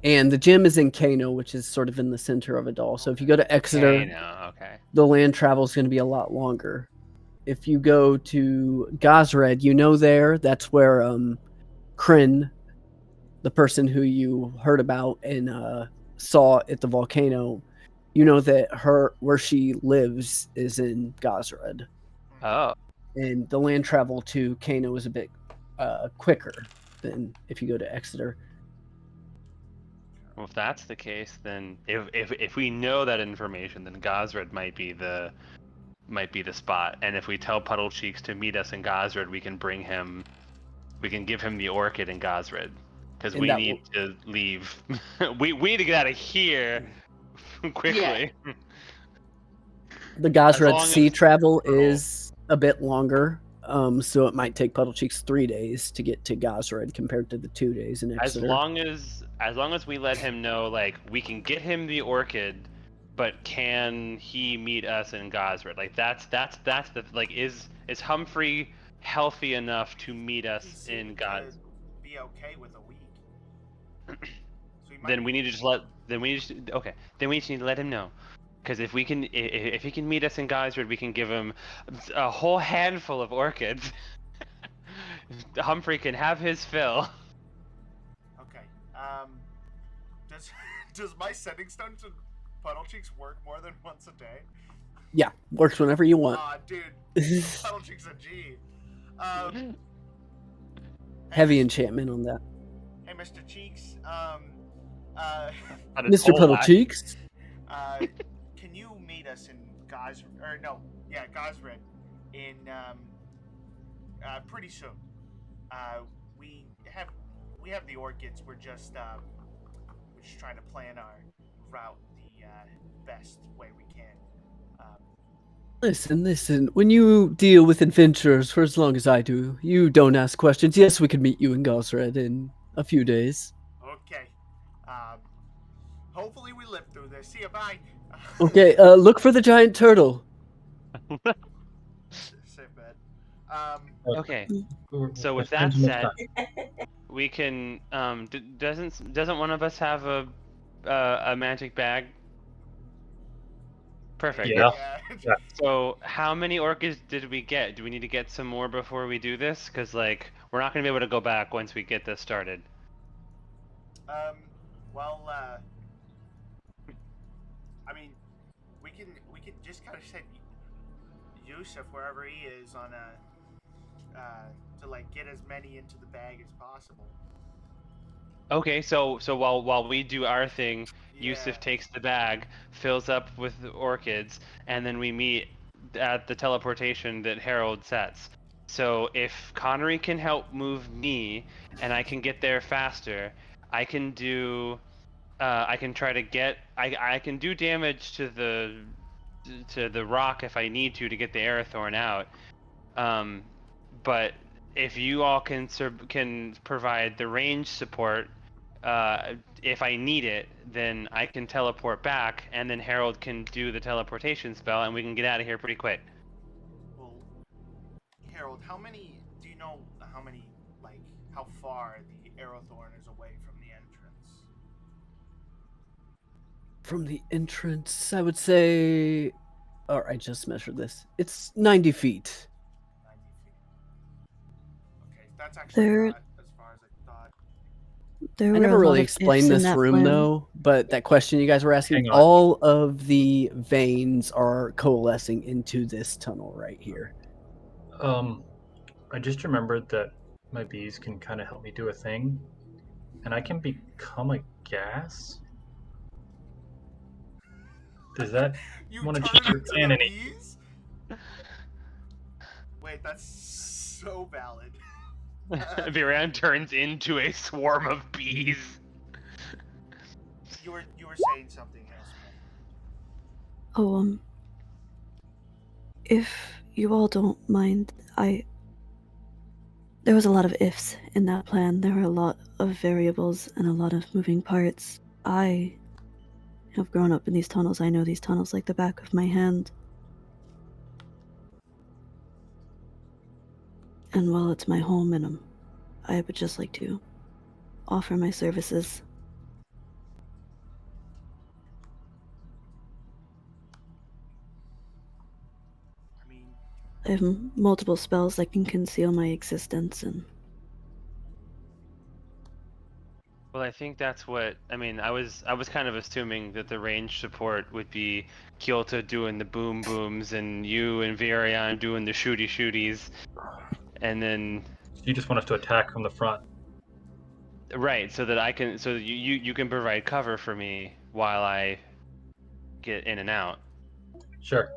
and the gym is in Kano, which is sort of in the center of Adal. So if you go to Exeter, Okay, no, okay. the land travel is going to be a lot longer. If you go to Gosred, you know that's where Kryn, the person who you heard about and saw at the volcano, you know that where she lives is in Gosred. Oh, And the land travel to Kano is a bit quicker than if you go to Exeter. well, if that's the case, then if we know that information, then Gosred might be the spot. And if we tell Puddle Cheeks to meet us in Gosred, we can give him the orchid in Gosred, because And we that need to leave. we need to get out of here quickly. The Gosred long sea as- travel is a bit longer, so it might take Puddle Cheeks 3 days to get to Gosred compared to the 2 days in As Exeter. long as we let him know, like, we can get him the orchid, but can he meet us in Gosred? Like, that's the, like, is Humphrey healthy enough to meet he us in seemed Gosred? to be okay with a week. So he might Then be- we need to just let. Then we just okay. Then we just need to let him know, because if we can, if he can meet us in Gosred, we can give him a whole handful of orchids. Humphrey can have his fill. Okay. Does my sending stone to Puddle Cheeks work more than once a day? Yeah, works whenever you want. Aw, dude, Puddle Cheeks a G. Hey, Heavy Mr. enchantment on that. Hey, Mr. Cheeks. On his Mr. whole Puddle life. Cheeks? Can you meet us in Gosred in pretty soon? We have the orchids. We're just trying to plan our route the best way we can. Listen. When you deal with adventurers for as long as I do, you don't ask questions. Yes, we could meet you in Gosred in a few days. Okay. Hopefully we live through this. See you. Bye. Okay, look for the giant turtle. Safe bet. Okay. We're So with spending that too much said, time. we can. Doesn't one of us have a magic bag? Perfect. Yeah. Yeah. So how many orchids did we get? Do we need to get some more before we do this? Because, like, we're not gonna be able to go back once we get this started. Well, I mean, we can just kind of send Yusuf wherever he is on to like get as many into the bag as possible. Okay, so while we do our thing, Yeah. Yusuf takes the bag, fills up with orchids, and then we meet at the teleportation that Harold sets. So if Connery can help move me and I can get there faster, I can do I can try to get I can do damage to the rock if I need to get the Arathorn out. But if you all can provide the range support, if I need it, then I can teleport back, and then Harold can do the teleportation spell, and we can get out of here pretty quick. Well, Harold, do you know how far the Arathorn is away from the entrance? From the entrance, I would say. Oh, I just measured this. It's 90 feet. 90 feet. Okay, that's actually not as far as I thought. There I were never a lot really of explained ifs in this that room, plan. though, but that question you guys were asking, Hang on. all of the veins are coalescing into this tunnel right here. I just remembered that my bees can kind of help me do a thing, and I can become a gas. Does that You want to turn change your into plan the any? bees? Wait, that's so valid. Viran turns into a swarm of bees. You were saying something, Elsmere. Oh, if you all don't mind, there was a lot of ifs in that plan. There were a lot of variables and a lot of moving parts. I have grown up in these tunnels. I know these tunnels like the back of my hand. And while it's my home and I would just like to offer my services. I mean, I have multiple spells that can conceal my existence, and Well, I think that's what I mean. I was kind of assuming that the range support would be Kyoto doing the boom booms and you and Varian doing the shooty shooties, and then You just want us to attack from the front. right, so that you can provide cover for me while I get in and out. Sure.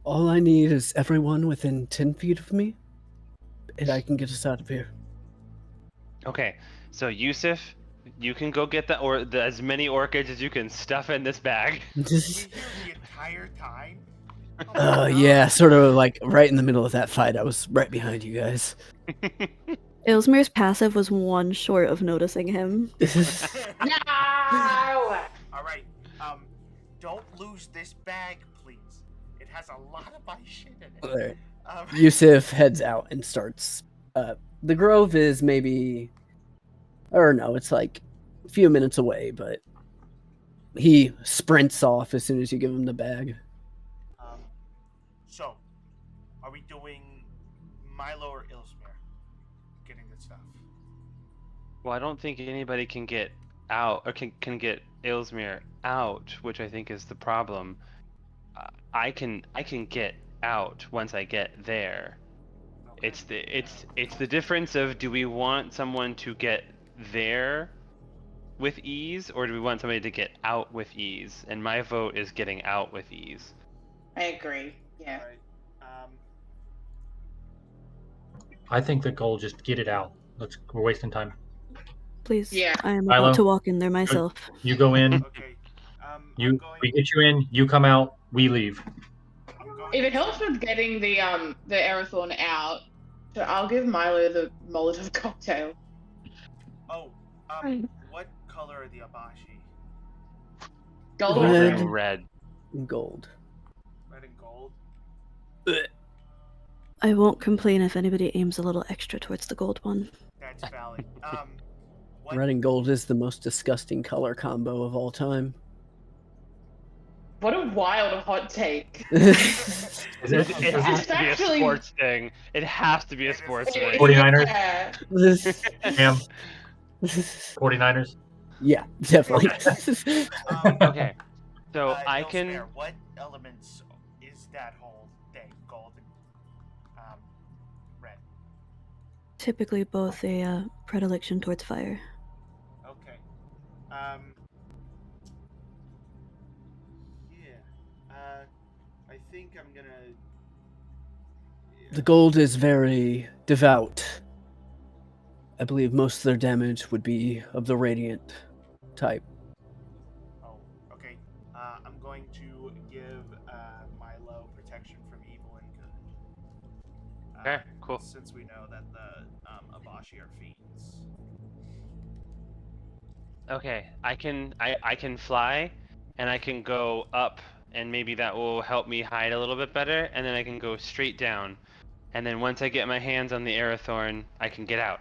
All I need is everyone within 10 feet of me, and I can get us out of here. Okay, so Yusuf, you can go get as many orchids as you can stuff in this bag. were you here the entire time? Oh my Yeah, God. sort of like right in the middle of that fight. I was right behind you guys. Ilsmir's passive was one short of noticing him. No! All right. Don't lose this bag, please. It has a lot of my shit in it. Alright. Um, Yusuf heads out and starts. The grove is maybe, or no, it's like a few minutes away, but he sprints off as soon as you give him the bag. So, are we doing Milo or Ilsmere getting the stuff? Well, I don't think anybody can get out or can get Ilsmere out, which I think is the problem. I can get out once I get there. Okay. It's the difference of, do we want someone to get there with ease, or do we want somebody to get out with ease? And my vote is getting out with ease. I agree. Yeah. All right. I think the goal just get it out. We're wasting time. Please, Yeah. I am Milo? about to walk in there myself. You go in. Okay. We get you in. You come out. We leave. I'm going If it to- helps with getting the Aerothorn out, so I'll give Milo the Molotov cocktail. Oh, what color are the Abashi? Gold. Red. Red. Gold. Red and gold. I won't complain if anybody aims a little extra towards the gold one. That's valid. What? Red and gold is the most disgusting color combo of all time. What a wild hot take. It has to be a actually- sports thing. It has to be a It is. sports thing. 49ers? Yeah. Cam? 49ers? Yeah, definitely. Okay, so I can. Ilsmere, what elements is that whole thing? Gold and red. Typically both a predilection towards fire. Okay. Yeah. I think I'm gonna. The gold is very devout. I believe most of their damage would be of the radiant type. Oh, okay. I'm going to give Milo protection from evil and good. Okay, cool. Since we know that the Abashi are fiends. Okay, I can fly, and I can go up, and maybe that will help me hide a little bit better, and then I can go straight down, and then once I get my hands on the Aerothorn, I can get out.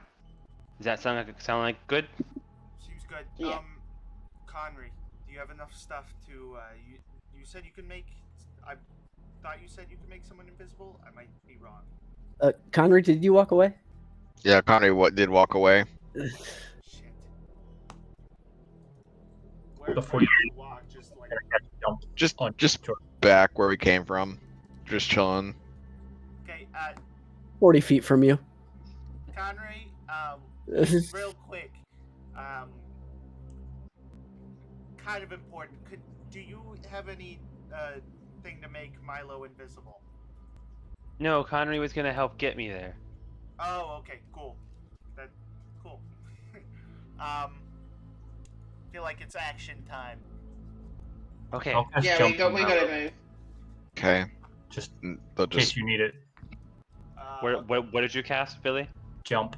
Does that sound like good? Seems good. Yeah. Conry, do you have enough stuff to? You said you can make. I thought you said you could make someone invisible. I might be wrong. Conry, did you walk away? Yeah, Connery did walk away. Shit. Where Before do you- you walk? Just like. Jump Just on just Jordan. back where we came from. Just chilling. Okay. 40 feet from you. Conry. Real quick. Kind of important. Do you have any thing to make Milo invisible? No, Connery was gonna help get me there. Oh, okay, cool. Cool. Feel like it's action time. Okay. I'll cast Yeah, jump we on gotta Milo, move. Okay. just They'll in case just you need it. What did you cast, Billy? Jump.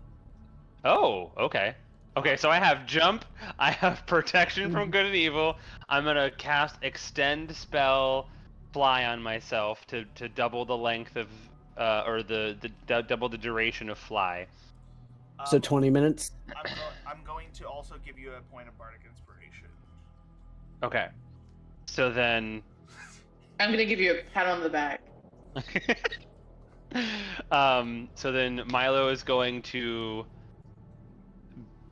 Oh, okay. Okay, so I have jump, I have protection from good and evil. I'm gonna cast extend spell fly on myself to double the length of or double the duration of fly. So 20 minutes. I'm going to also give you a point of bardic inspiration. Okay. So then I'm gonna give you a pat on the back. so then Milo is going to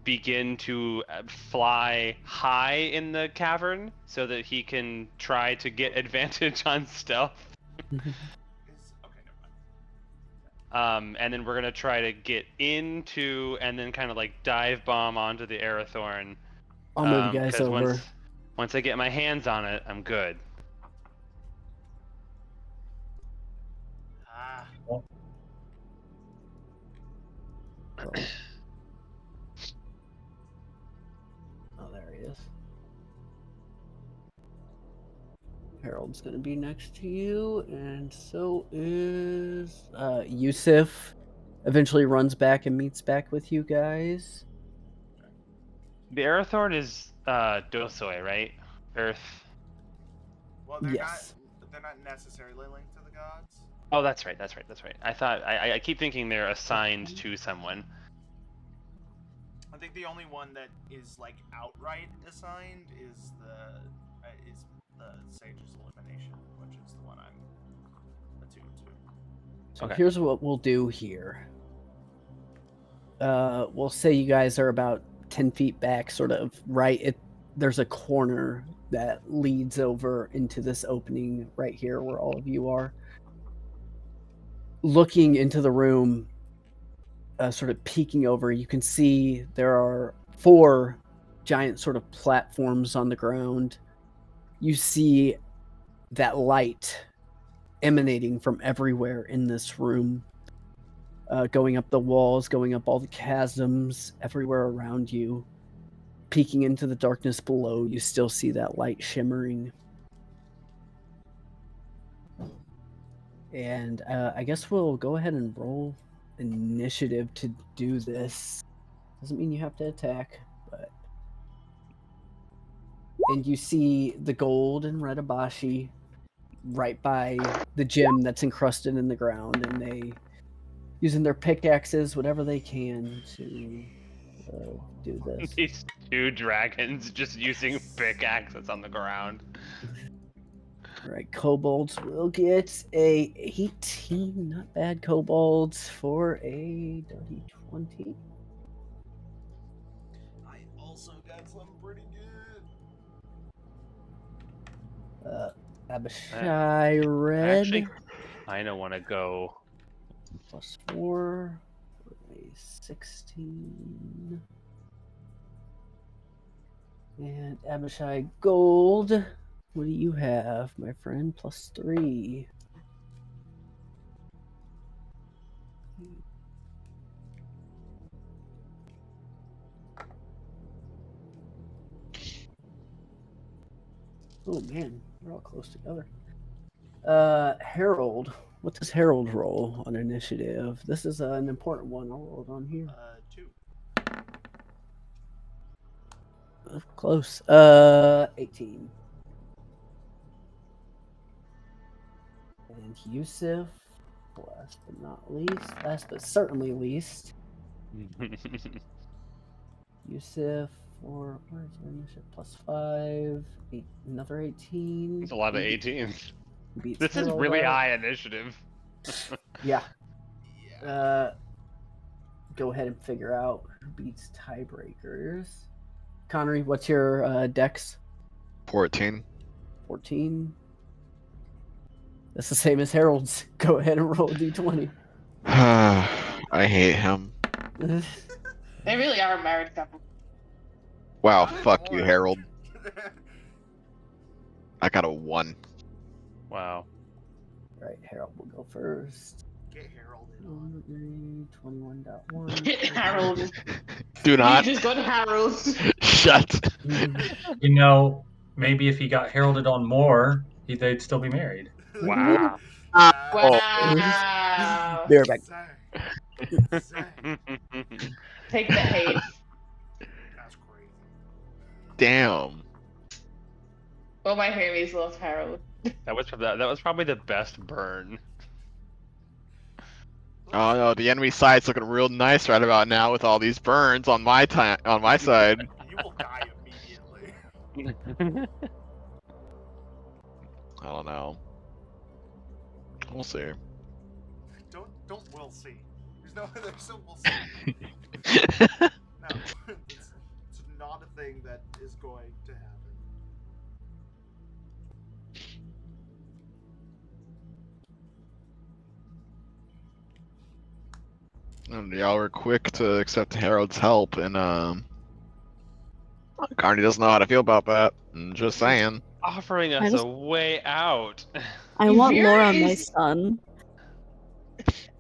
begin to fly high in the cavern so that he can try to get advantage on stealth. Okay, never mind. And then we're gonna try to get into and then kind of like dive bomb onto the Arathorn. I'll move you guys Because over. once I get my hands on it, I'm good. Ah. Oh, there he is. Harold's gonna be next to you, and so is Yusuf. Eventually runs back and meets back with you guys. The Arathorn is Dosoi, right? Earth. Well, they're Yes. not necessarily linked to the gods. Oh, that's right. I thought I keep thinking they're assigned to someone. I think the only one that is like outright assigned is the Sage's Elimination, which is the one I'm attuned to. So Okay. here's what we'll do here. We'll say you guys are about 10 feet back, sort of right. There's a corner that leads over into this opening right here where all of you are. Looking into the room, sort of peeking over, you can see there are 4 giant sort of platforms on the ground. You see that light emanating from everywhere in this room, going up the walls, going up all the chasms, everywhere around you. Peeking into the darkness below, you still see that light shimmering. And I guess we'll go ahead and roll initiative to do this. Doesn't mean you have to attack, but... And you see the gold and red abashi right by the gem that's encrusted in the ground, and they using their pickaxes, whatever they can, to do this. These 2 dragons just using pickaxes on the ground. All right, kobolds will get a 18. Not bad, kobolds, for a dirty 20. I also got some pretty good. Abishai red. Actually, I don't want to go. +4 for a 16. And Abishai gold. What do you have, my friend? +3. Oh man, we're all close together. Harold. What does Harold roll on initiative? This is an important one. I'll roll it on here. 2. Close. 18. And Yusuf, last but not least, last but certainly least, Yusuf for where's your initiative? +5, another 18. It's a lot of 18s. Beats This is Harold really out. high initiative. Yeah. Go ahead and figure out who beats tiebreakers. Connery, what's your dex? 14. 14. That's the same as Harold's. Go ahead and roll a d20. I hate him. They really are a married couple. Wow, Good fuck you, lord. Harold. I got a 1. Wow. Right, Harold will go first. Get heralded on. 21.1. Get Harold. Do You not. just got Harold. Shut. You know, maybe if he got heralded on more, they'd still be married. Wow. Wow. Bear back. Zang. Take the hate. That's crazy. Damn. All my homies love Harold. That was probably the best burn. Oh no, the enemy side's looking real nice right about now with all these burns on my side. You will die immediately. I don't know. We'll see. Don't we'll see. There's no we'll see. No. It's not a thing that is going to happen. And y'all were quick to accept Harold's help, and Carney doesn't know how to feel about that. I'm just saying. Offering us a way out. I want Vera Laura, my is- son.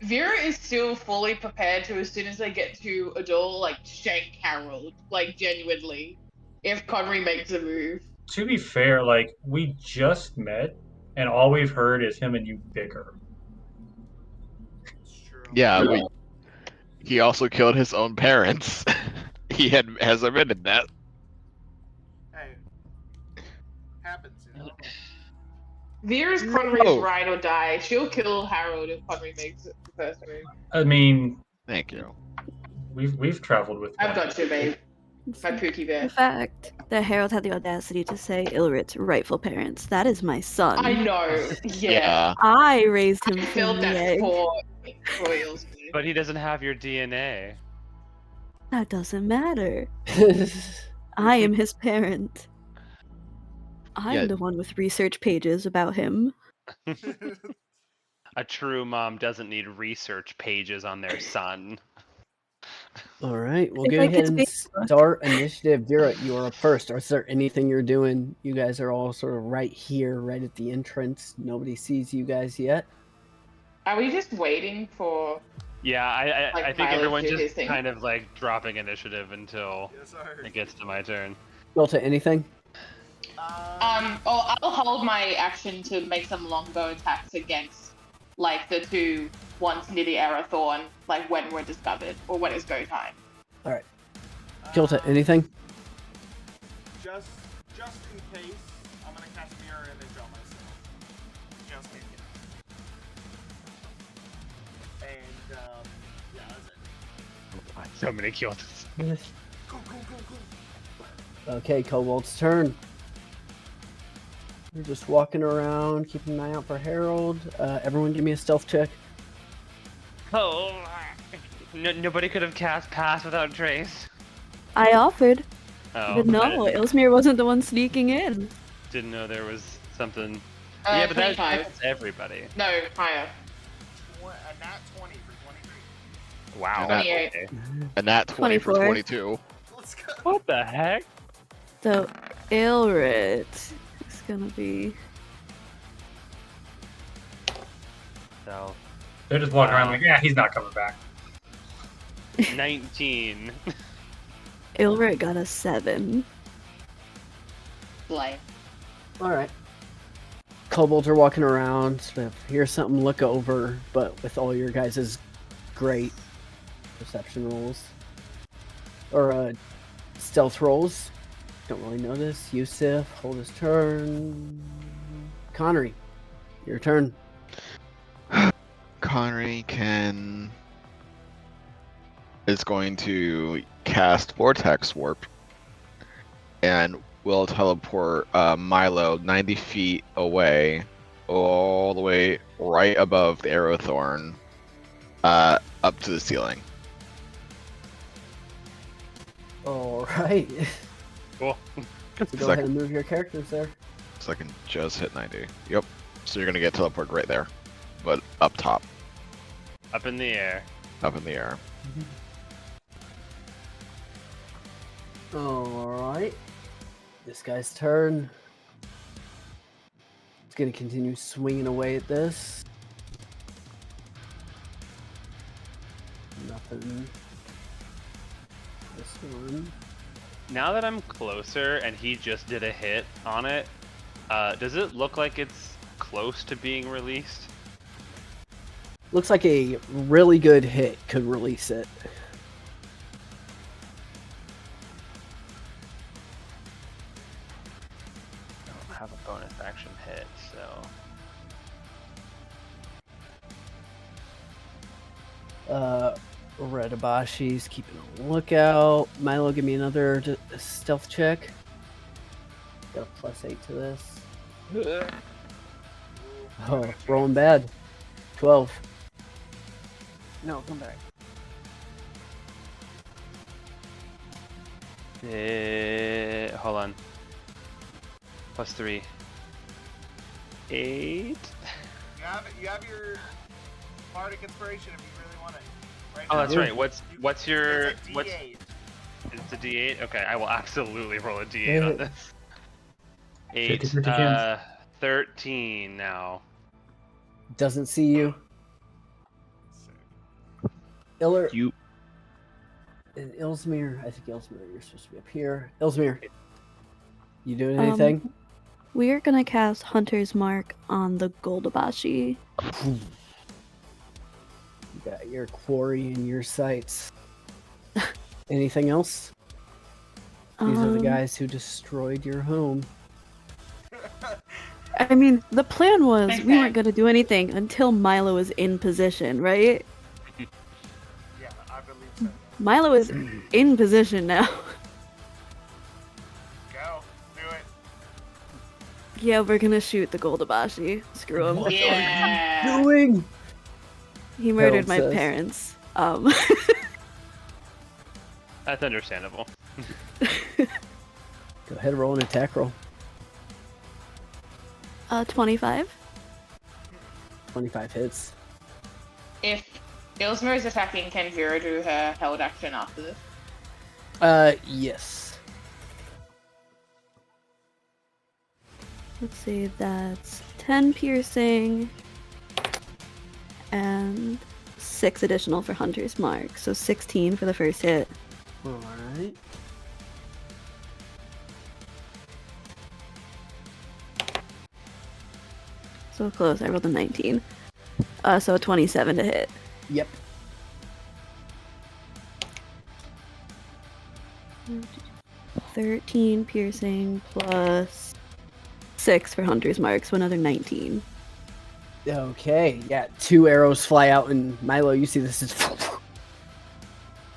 Vera is still fully prepared to, as soon as they get to a door, like, shank Harold. Like, genuinely. If Connery makes a move. To be fair, like, we just met, and all we've heard is him and you bicker. It's true. Yeah, but he also killed his own parents. He has admitted that. Hey. Happens, you know? Vera's Connery's No. ride or die. She'll kill Harold if Connery makes the first move. I mean, Thank you. we've traveled with. I've got you, babe. My Pookie Bear. The fact that Harold had the audacity to say Ilrit's rightful parents, that is my son. I know. Yeah. I raised him I from felt the that egg. for Royals. But he doesn't have your DNA. That doesn't matter. I am his parent. I'm Yeah. the one with research pages about him. A true mom doesn't need research pages on their son. All right, we'll It's go like ahead it's and Facebook. start initiative. Vera, you are up first. Is there anything you're doing? You guys are all sort of right here, right at the entrance. Nobody sees you guys yet. Are we just waiting for? Yeah, I think Milo everyone's do his just thing. kind of like dropping initiative until Yes, sir. it gets to my turn. Delta, anything? I'll hold my action to make some longbow attacks against, like, the two ones near the Arathorn, like when we're discovered or when it's go time. All right. Delta, anything? Just in case, I'm gonna cast Mirror Image on myself. Just in case. And, yeah, that's it. So many kills. Go. Okay, Kobold's turn. We're just walking around, keeping an eye out for Harold. Everyone give me a stealth check. Oh, nobody could have cast Pass without Trace. I offered, Oh, but no, I Ilsmere wasn't the one sneaking in. didn't know there was something. Uh, Yeah, but 25. that's everybody. No, higher. A nat 20 for 23. Wow. 28. Okay. And that 20 for 24. 22. Let's go. What the heck? So, Ilrit is gonna be. So, They're just walking around like, yeah, he's not coming back. 19. Ilrit got a 7. Slay. All right. Kobolds are walking around. Sort of hear something, look over, but with all your guys' great perception rolls or stealth rolls, don't really notice. Yusuf, hold his turn. Connery, your turn. Connery is going to cast Vortex Warp and will teleport Milo 90 feet away, all the way right above the Aerothorn, up to the ceiling. All right. Cool. So go ahead and move your characters there. So I can just hit 90. Yep. So you're going to get teleported right there, but up top, Up in the air. up in the air. All right. This guy's turn. It's going to continue swinging away at this. And this one. Now that I'm closer and he just did a hit on it, does it look like it's close to being released? Looks like a really good hit could release it. I don't have a bonus action hit, so. Redabashi's keeping a lookout. Milo, give me another stealth check. Got a +8 to this. Oh, rolling bad. 12. No, come back. Hold on. +3. 8. You have your bardic inspiration if you really want it. Right Oh, now. that's right. What's your It's a what's D8. it's a D8? Okay, I will absolutely roll a D8 on this. 8. 50-50 chance. 13 now. Doesn't see you. Sick. Iller You and Ilsmere. I think Ilsmere, you're supposed to be up here. Ilsmere, you doing anything? We are gonna cast Hunter's Mark on the Goldabashi. You got your quarry in your sights. Anything else? These are the guys who destroyed your home. I mean, the plan was we Okay. weren't gonna do anything until Milo was in position, right? Yeah, I believe so. Milo is in position now. Go. Do it. Yeah, we're gonna shoot the Goldabashi. Screw him. What Yeah. are you doing? He murdered Harold my says. parents. That's understandable. Go ahead, roll an attack roll. 25. 25 hits. If Ilsmer is attacking, can Vera do her held action after this? Yes. Let's see, that's 10 piercing and 6 additional for Hunter's Mark. So 16 for the first hit. All right. So close. I rolled a 19. So 27 to hit. Yep. 13 piercing plus 6 for Hunter's Mark, so another 19. Okay. Yeah. 2 arrows fly out, and Milo, you see this is,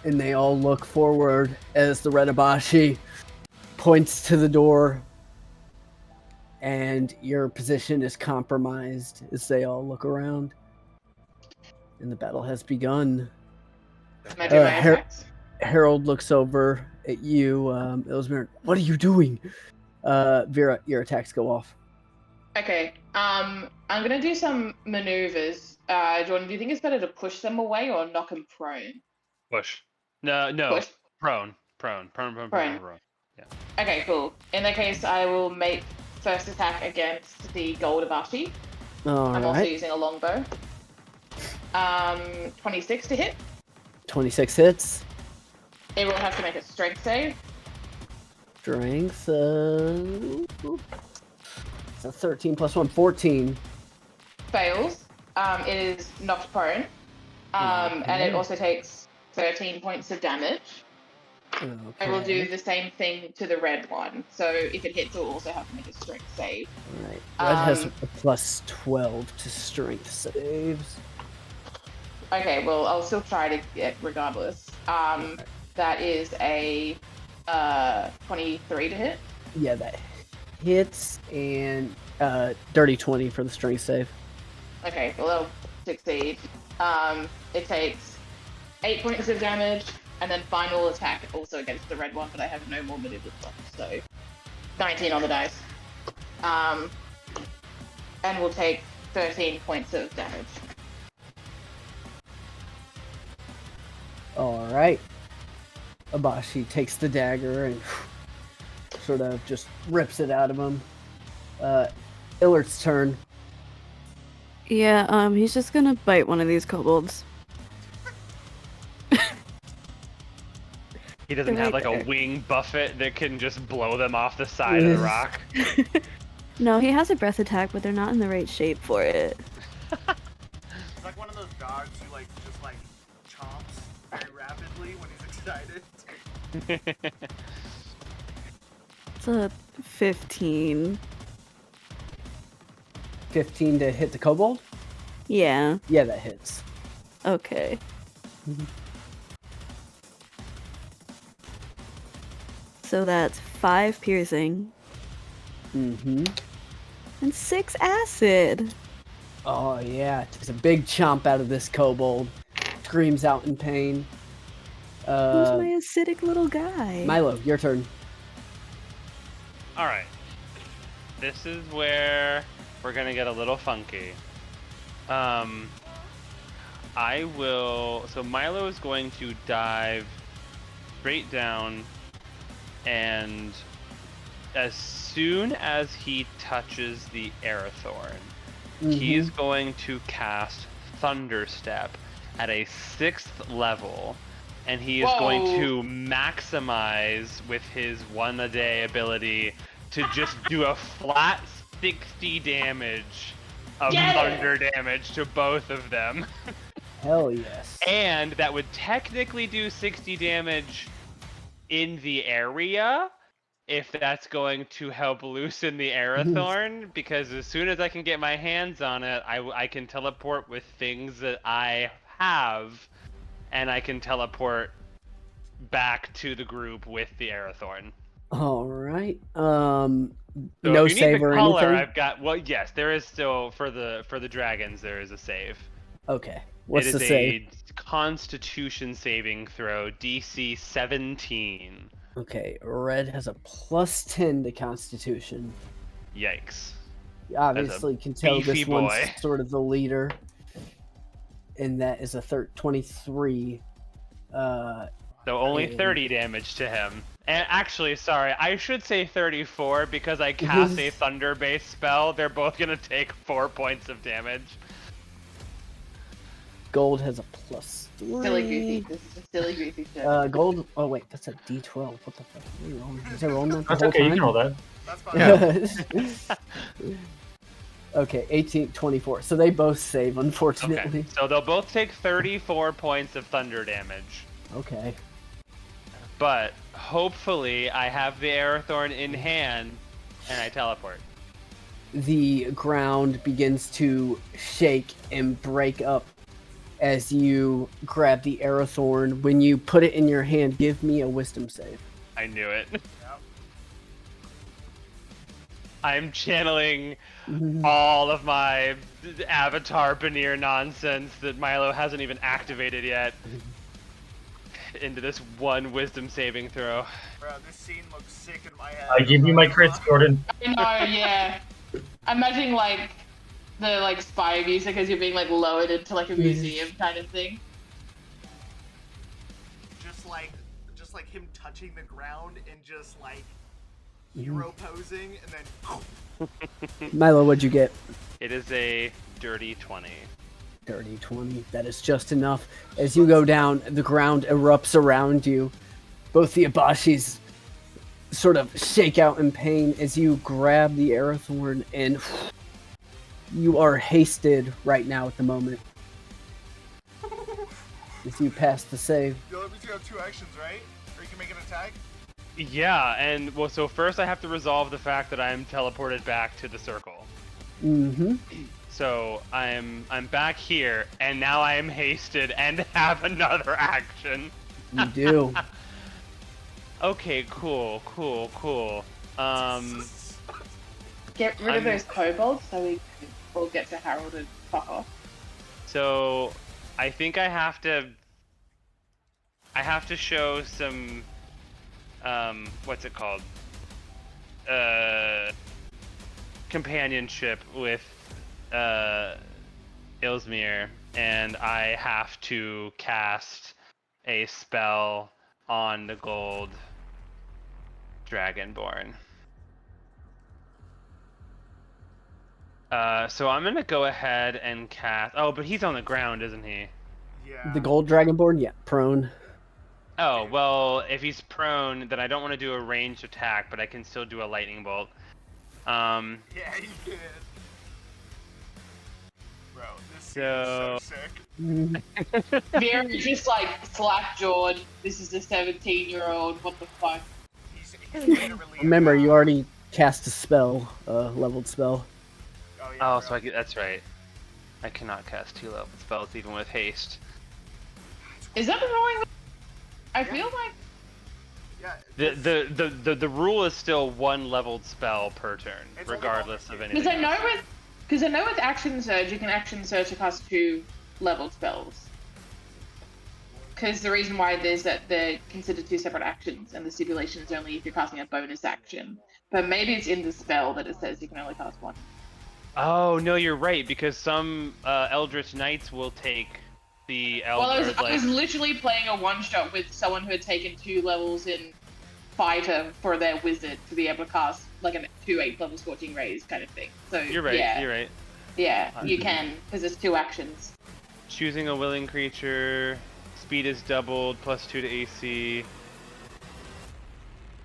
and they all look forward as the Redabashi points to the door, and your position is compromised as they all look around, and the battle has begun. Can I do my Har- attacks? Harold looks over at you, Ilsmere. What are you doing? Vera, your attacks go off. Okay. I'm gonna do some maneuvers. Jordan, do you think it's better to push them away or knock them prone? Push. No. Push. Prone. Prone. Prone. Okay, cool. In that case, I will make first attack against the Goldabashi. All I'm also right. using a longbow. 26 to hit. 26 hits. It will have to make a strength save. Strength. So 13 plus 1, 14. Fails. It is knocked prone. And it also takes 13 points of damage. Okay. I will do the same thing to the red one. So if it hits, it will also have to make a strength save. All right. Red has Um, a plus 12 to strength saves. Okay, well, I'll still try to get regardless. That is a 23 to hit. Yeah, that hits, and dirty 20 for the strength save. Okay, well, that'll succeed. It takes 8 points of damage, and then final attack also against the red one, but I have no more maneuvers left, so 19 on the dice. And we'll take 13 points of damage. All right. Abashi takes the dagger and sort of just rips it out of him. Illert's turn. Yeah, he's just gonna bite one of these kobolds. He doesn't They're have right like there. a wing buffet that can just blow them off the side of the rock. No, he has a breath attack, but they're not in the right shape for it. It's like one of those dogs who like just like chomps very rapidly when he's excited. It's a 15. 15 to hit the kobold? Yeah. Yeah, that hits. Okay. So that's 5 piercing Mm-hmm. and 6 acid. Oh, yeah. Takes a big chomp out of this kobold. Screams out in pain. Who's my acidic little guy? Milo, your turn. All right. This is where we're gonna get a little funky. I will. So Milo is going to dive straight down, and as soon as he touches the Aerothorn, he is going to cast Thunderstep at a 6th level, and he is going to maximize with his 1-a-day ability to just do a flat 60 damage of thunder damage to both of them. Hell yes. And that would technically do 60 damage in the area, if that's going to help loosen the Aerothorn, because as soon as I can get my hands on it, I can teleport with things that I have, and I can teleport back to the group with the Aerothorn. All right. So No if you save need the or color, anything? I've got. Well, yes, there is still for the dragons. There is a save. Okay. What's it the is save? a Constitution saving throw, DC 17. Okay. Red has a +10 to Constitution. Yikes. You obviously can tell this beefy one's boy. sort of the leader. And that is a 23. So only 30 damage to him. And actually, sorry, I should say 34 because I cast a thunder-based spell. They're both gonna take 4 points of damage. Gold has a +3. Silly goofy. This is a silly goofy shit. Gold. Oh wait, that's a D12. What the fuck? Are you rolling? Is I rolling that the That's whole okay, you time? can roll that. That's fine. Yeah. Okay, 18, 24. So they both save, unfortunately. Okay, so they'll both take 34 points of thunder damage. Okay. But hopefully I have the Aerothorn in hand and I teleport. The ground begins to shake and break up as you grab the Aerothorn. When you put it in your hand, give me a wisdom save. I knew it. Yep. I'm channeling all of my Avatar Banir nonsense that Milo hasn't even activated yet into this one wisdom saving throw. Bro, this scene looks sick in my head. I give you my crits, Jordan. I know, yeah. I'm imagining like the like spy music as you're being like lowered into like a museum kind of thing. Just like him touching the ground and just like hero posing and then Milo, what'd you get? It is a dirty 20. Dirty 20. That is just enough. As you go down, the ground erupts around you. Both the Abashis sort of shake out in pain as you grab the Aerothorn, and you are hasted right now at the moment. If you pass the save. you'll have 2 actions, right? Or you can make an attack? Yeah, and well, so first I have to resolve the fact that I'm teleported back to the circle. Mm-hmm. So I'm back here, and now I am hasted and have another action. You do. Okay, cool. Get rid of those kobolds so we can all get to Harold and fuck off. So I think I have to show some what's it called? Companionship with Ilsmir, and I have to cast a spell on the gold Dragonborn. So I'm gonna go ahead and cast. Oh, but he's on the ground, isn't he? Yeah. The gold dragonborn? Yeah, prone. Oh, well, if he's prone, then I don't want to do a ranged attack, but I can still do a lightning bolt. Yeah, you did. Bro, this scene is so sick. Vera just like slack-jawed. This is a 17-year-old. What the fuck? He's literally. Remember, you already cast a spell, leveled spell. Oh, yeah, Oh, bro. so that's right. I cannot cast 2-level spells even with haste. Is that annoying? I feel like Yeah. The rule is still 1 leveled spell per turn, It's only regardless of one- anything. because I know with action surge you can action surge to cast 2 leveled spells. Because the reason why is that they're considered 2 separate actions, and the stipulation is only if you're casting a bonus action. But maybe it's in the spell that it says you can only cast 1. Oh no, you're right, because some Eldritch Knights will take the Well, I was like. literally playing a one-shot with someone who had taken 2 levels in Fighter for their wizard to be able to cast like a 2 8-level Scorching Rays kind of thing. So You're right. Yeah, You're right. yeah, you can because it's 2 actions. Choosing a willing creature, speed is doubled, +2 to AC,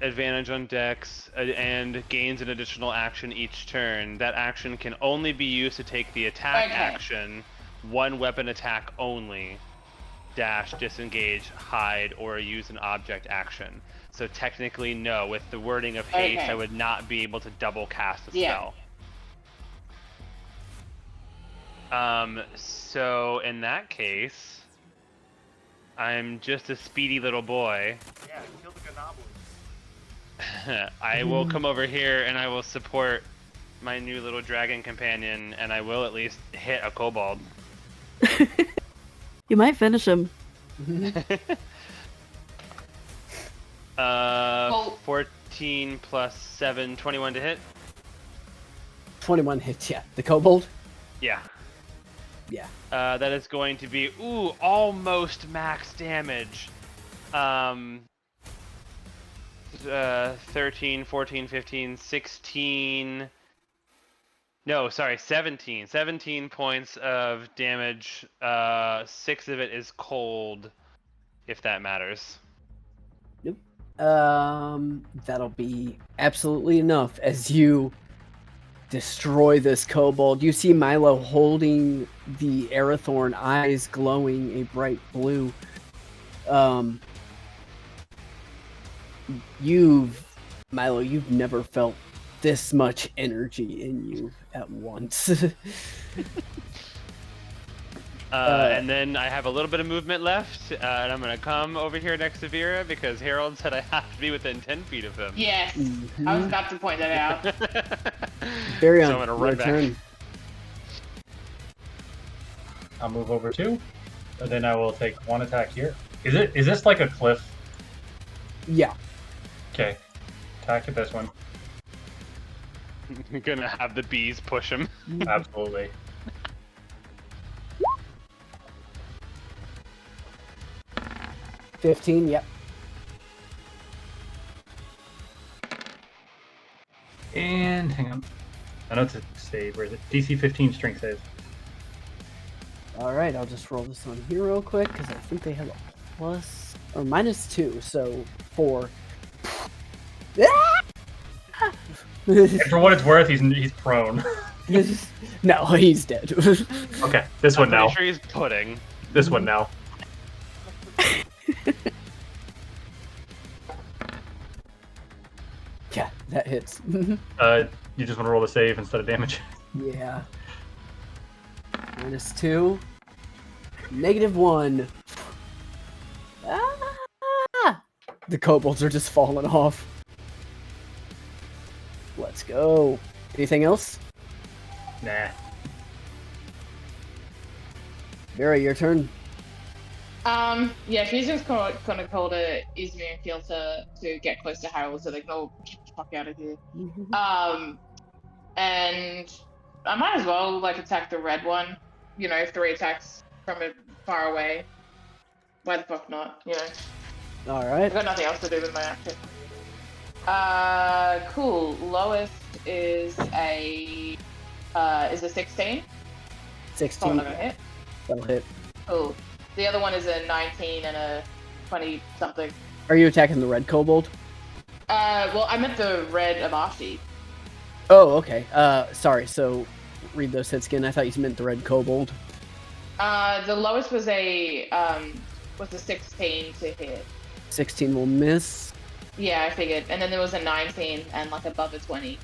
advantage on dex, and gains an additional action each turn. That action can only be used to take the attack action, 1 weapon attack only, dash, disengage, hide, or use an object action. So technically, no, with the wording of haste, Okay. I would not be able to double cast a Yeah. spell. So in that case, I'm just a speedy little boy. Yeah, kill the Gnoblins. I will come over here and I will support my new little dragon companion, and I will at least hit a kobold. You might finish him. 14 plus 7, 21 to hit? 21 hits, yeah. The kobold? Yeah. Yeah. That is going to be, almost max damage. 13, 14, 15, 16... No, sorry, 17. 17 points of damage. 6 of it is cold, if that matters. Nope. That'll be absolutely enough as you destroy this kobold. You see Milo holding the Arathorn, eyes glowing a bright blue. You've never felt this much energy in you at once. And then I have a little bit of movement left, and I'm going to come over here next to Vera because Harold said I have to be within 10 feet of him. Yes, I was about to point that out. Very So I'm gonna run your back. turn. I'll move over 2, and then I will take 1 attack here. Is this like a cliff? Yeah. Okay. Attack at this one. I'm going to have the bees push him. Absolutely. $15, yep. And hang on. I know it's a save. Where is it? DC 15 strength save. Alright, I'll just roll this on here real quick because I think they have a plus or -2, so 4. And for what it's worth, he's prone. No, he's dead. Okay, this one I'm now. pretty sure he's pudding. This one now. Yeah, that hits. You just want to roll the save instead of damage. Yeah. -2. -1. Ah! The kobolds are just falling off. Let's go. Anything else? Nah. Vera, your turn. Yeah, she's just gonna call to Izmir and Fielta to get close to Harold so they can all get the fuck out of here. And I might as well like attack the red one. 3 attacks from it far away. Why the fuck not? Alright. I've got nothing else to do with my action. Cool. Lowest is a 16. 16. Not gonna hit. That'll hit. Cool. The other one is a 19 and a 20 something. Are you attacking the red kobold? Well, I meant the red Abashi. Oh, okay. Sorry. So, read those hits again. I thought you meant the red kobold. The lowest was a 16 to hit. 16 will miss. Yeah, I figured. And then there was a 19 and like above a 20.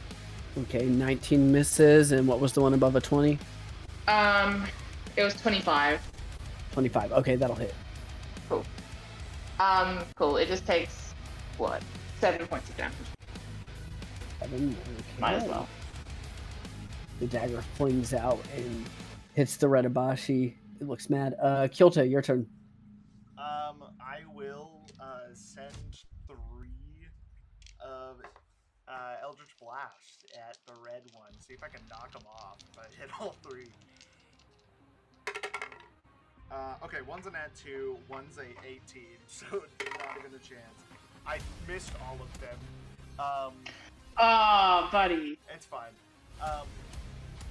Okay, 19 misses. And what was the one above a 20? It was 25. 25. Okay, that'll hit. Cool. Cool. It just takes what? 7 points of damage. 7. Okay. Might as well. The dagger flings out and hits the red Abashi. It looks mad. Kilta, your turn. I will send 3 of Eldritch Blast at the red one. See if I can knock them off if I hit all 3. Okay, one's an at 2, one's a 18, so not even a chance. I missed all of them. Oh, buddy. It's fine.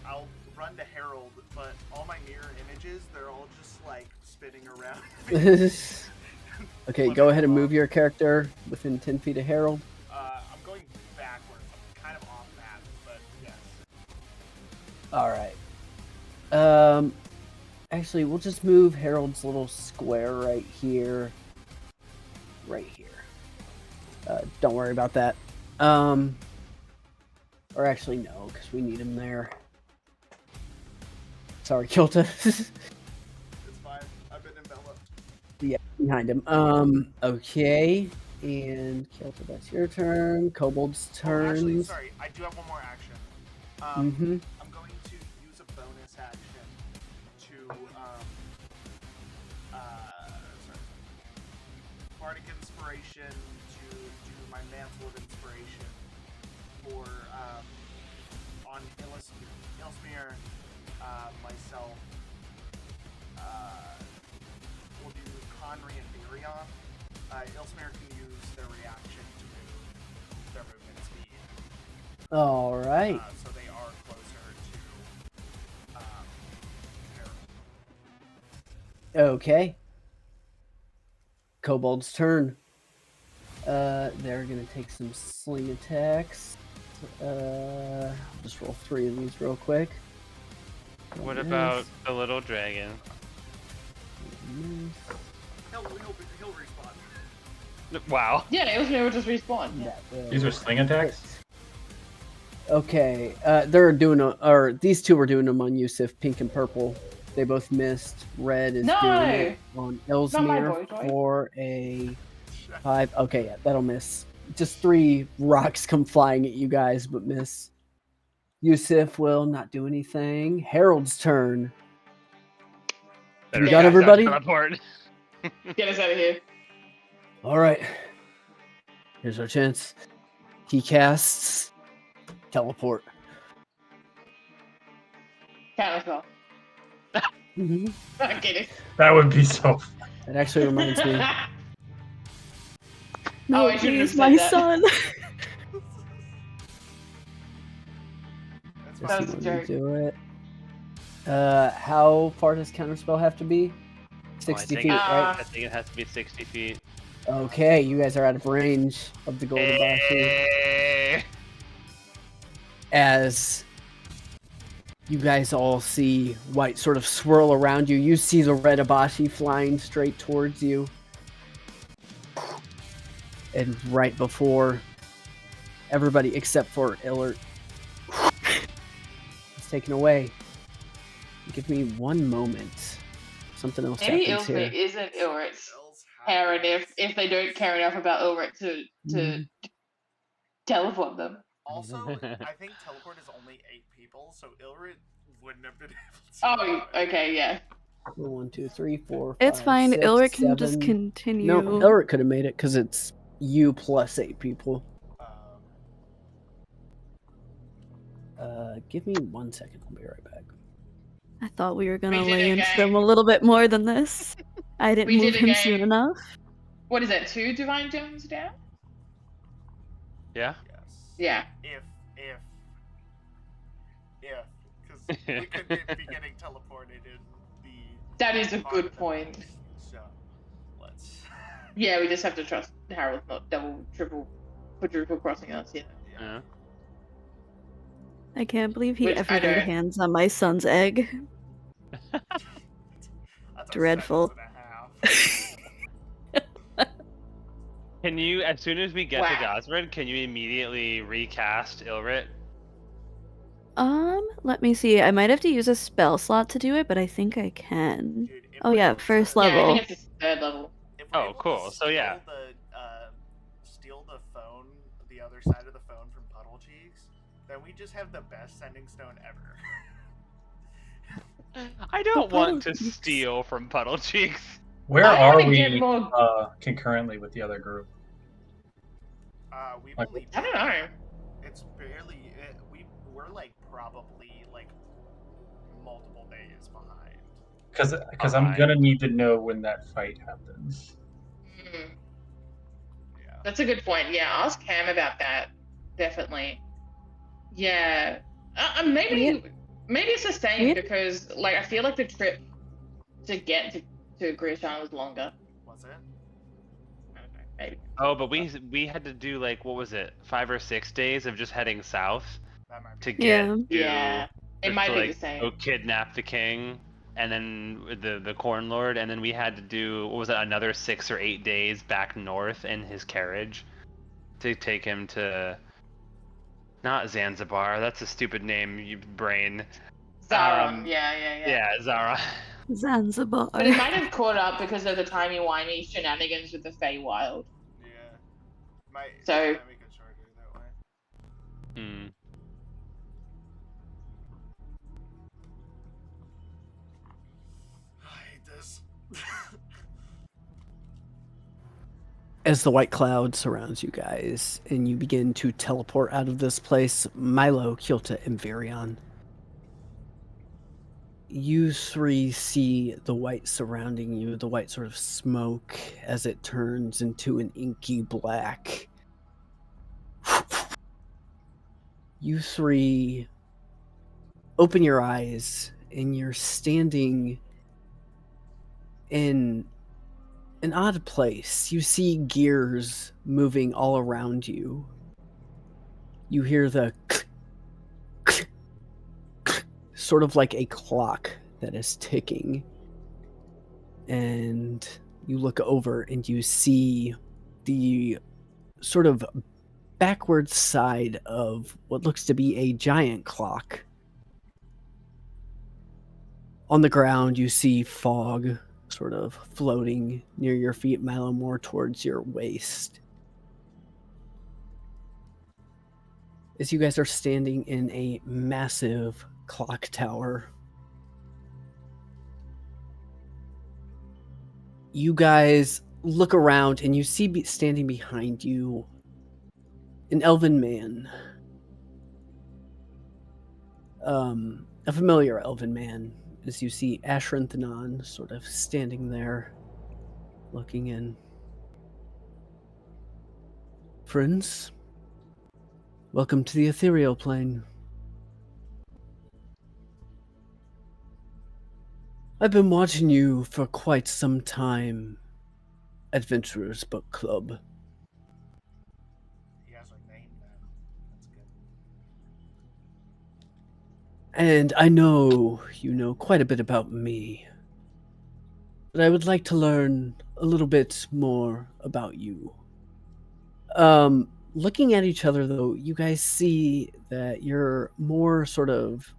I'll run to Herald, but all my mirror images, they're all just like spinning around. Okay, go ahead and move your character within 10 feet of Herald. I'm going backwards. I'm kind of off map, but yes. Alright. Actually, we'll just move Herald's little square right here. Right here. Don't worry about that. Or actually, no, because we need him there. Sorry, Kilta. It's fine. I've been enveloped. Yeah, behind him. Okay. And Kilta, that's your turn. Kobold's turn. Oh, actually, sorry. I do have one more action. I'm going to use a bonus action to, Bardic Inspiration to do my Mantle of Inspiration for, on Ilsmere, myself, we'll do Conry and Virion. Ilsmere can use their reaction to move their movement speed. Alright. So they are closer to Harold. Okay. Kobold's turn. They're gonna take some sling attacks. Just roll 3 of these real quick. What about the little dragon? He'll respawn. Wow. Yeah, it was just respawn. Yeah. These are sling attacks? Okay, they're doing these two were doing them on Yusuf, pink and purple. They both missed. Red is doing it on Ellesmere for a 5. Okay, yeah, that'll miss. Just 3 rocks come flying at you guys, but miss. Yusuf will not do anything. Harold's turn. You got everybody? Teleport. Get us out of here. All right. Here's our chance. He casts teleport. Counterspell. I'm kidding. That would be so fun. That actually reminds me. No, I shouldn't have please, said my that. son. That was a Let me joke. do it. How far does counterspell have to be? 60 feet, right? I think it has to be 60 feet. Okay, you guys are out of range of the golden Bashi. Hey. As you guys all see white sort of swirl around you, you see the red Abashi flying straight towards you. And right before everybody except for Illert is taken away. Give me one moment. Something else Maybe happens here. Ilsmere isn't Ilrit's parent if they don't care enough about Ilrit to teleport them. Also, I think teleport is only 8 people, so Ilrit wouldn't have been able to. Oh, okay, yeah. 1, 2, 3, 4, 5, It's fine. 6, Ilric can 7. just continue. No, Illrit could have made it because it's you plus 8 people. Give me 1 second. I'll be right back. I thought we were gonna We did lay it, into gang. them a little bit more than this. I didn't We move did it, him gang. soon enough. What is that, 2 Divine Gems down? Yeah. Yes. Yeah. If, because we could be getting teleported in the. That is a good point. So, let's. Yeah, we just have to trust Harold's not double, triple, quadruple crossing us, you know. Yeah. I can't believe he Which ever I laid don't. hands on my son's egg. That's a Dreadful. sentence and a half. Can you, as soon as we get to Wow. Gosford, can you immediately recast Ilrit? Let me see. I might have to use a spell slot to do it, but I think I can. Dude, if Oh we're yeah, able first to, Yeah, I level. think it's a 3rd level. if we're Oh, able cool. to So, yeah. steal the phone, the other side of the phone from Puddle Cheeks, then we just have the best sending stone ever. I don't want to Puddle Cheeks. steal from Puddle Cheeks. Where I are wanna get we more- concurrently with the other group? We've Like- only I don't know. It's barely. We're like probably like multiple days behind. Because I'm gonna need to know when that fight happens. Mm, Yeah. that's a good point. Yeah, ask Cam about that. Definitely. Yeah. Maybe it's the same We- because like I feel like the trip to get to Grisham was longer. Was it? I don't know. Maybe. Oh, but we had to do like, what was it, 5 or 6 days of just heading south That might to be. get Yeah. Yeah. It to might be like the same. go kidnap the king, and then the corn lord, and then we had to do, what was it, another 6 or 8 days back north in his carriage to take him to, not Zanzibar, that's a stupid name, you brain. Zara. Yeah. Yeah, Zara. Zanzibar. But it might have caught up because of the timey-wimey shenanigans with the Feywild. Yeah. Might So- might make it shorter that way. Hmm. I hate this. As the white cloud surrounds you guys and you begin to teleport out of this place, Milo, Kilta, and Virion, you three see the white surrounding you, the white sort of smoke as it turns into an inky black. You three open your eyes and you're standing in an odd place. You see gears moving all around you. You hear the sort of like a clock that is ticking. And you look over and you see the sort of backward side of what looks to be a giant clock. On the ground, you see fog sort of floating near your feet, Milo, more towards your waist. As you guys are standing in a massive clock tower, you guys look around and you see standing behind you an elven man. A familiar elven man, as you see Ashrantanan sort of standing there, looking in. Friends, welcome to the ethereal plane. I've been watching you for quite some time, Adventurers Book Club. You guys are named them. That's good. And I know you know quite a bit about me. But I would like to learn a little bit more about you. Looking at each other, though, you guys see that you're more sort of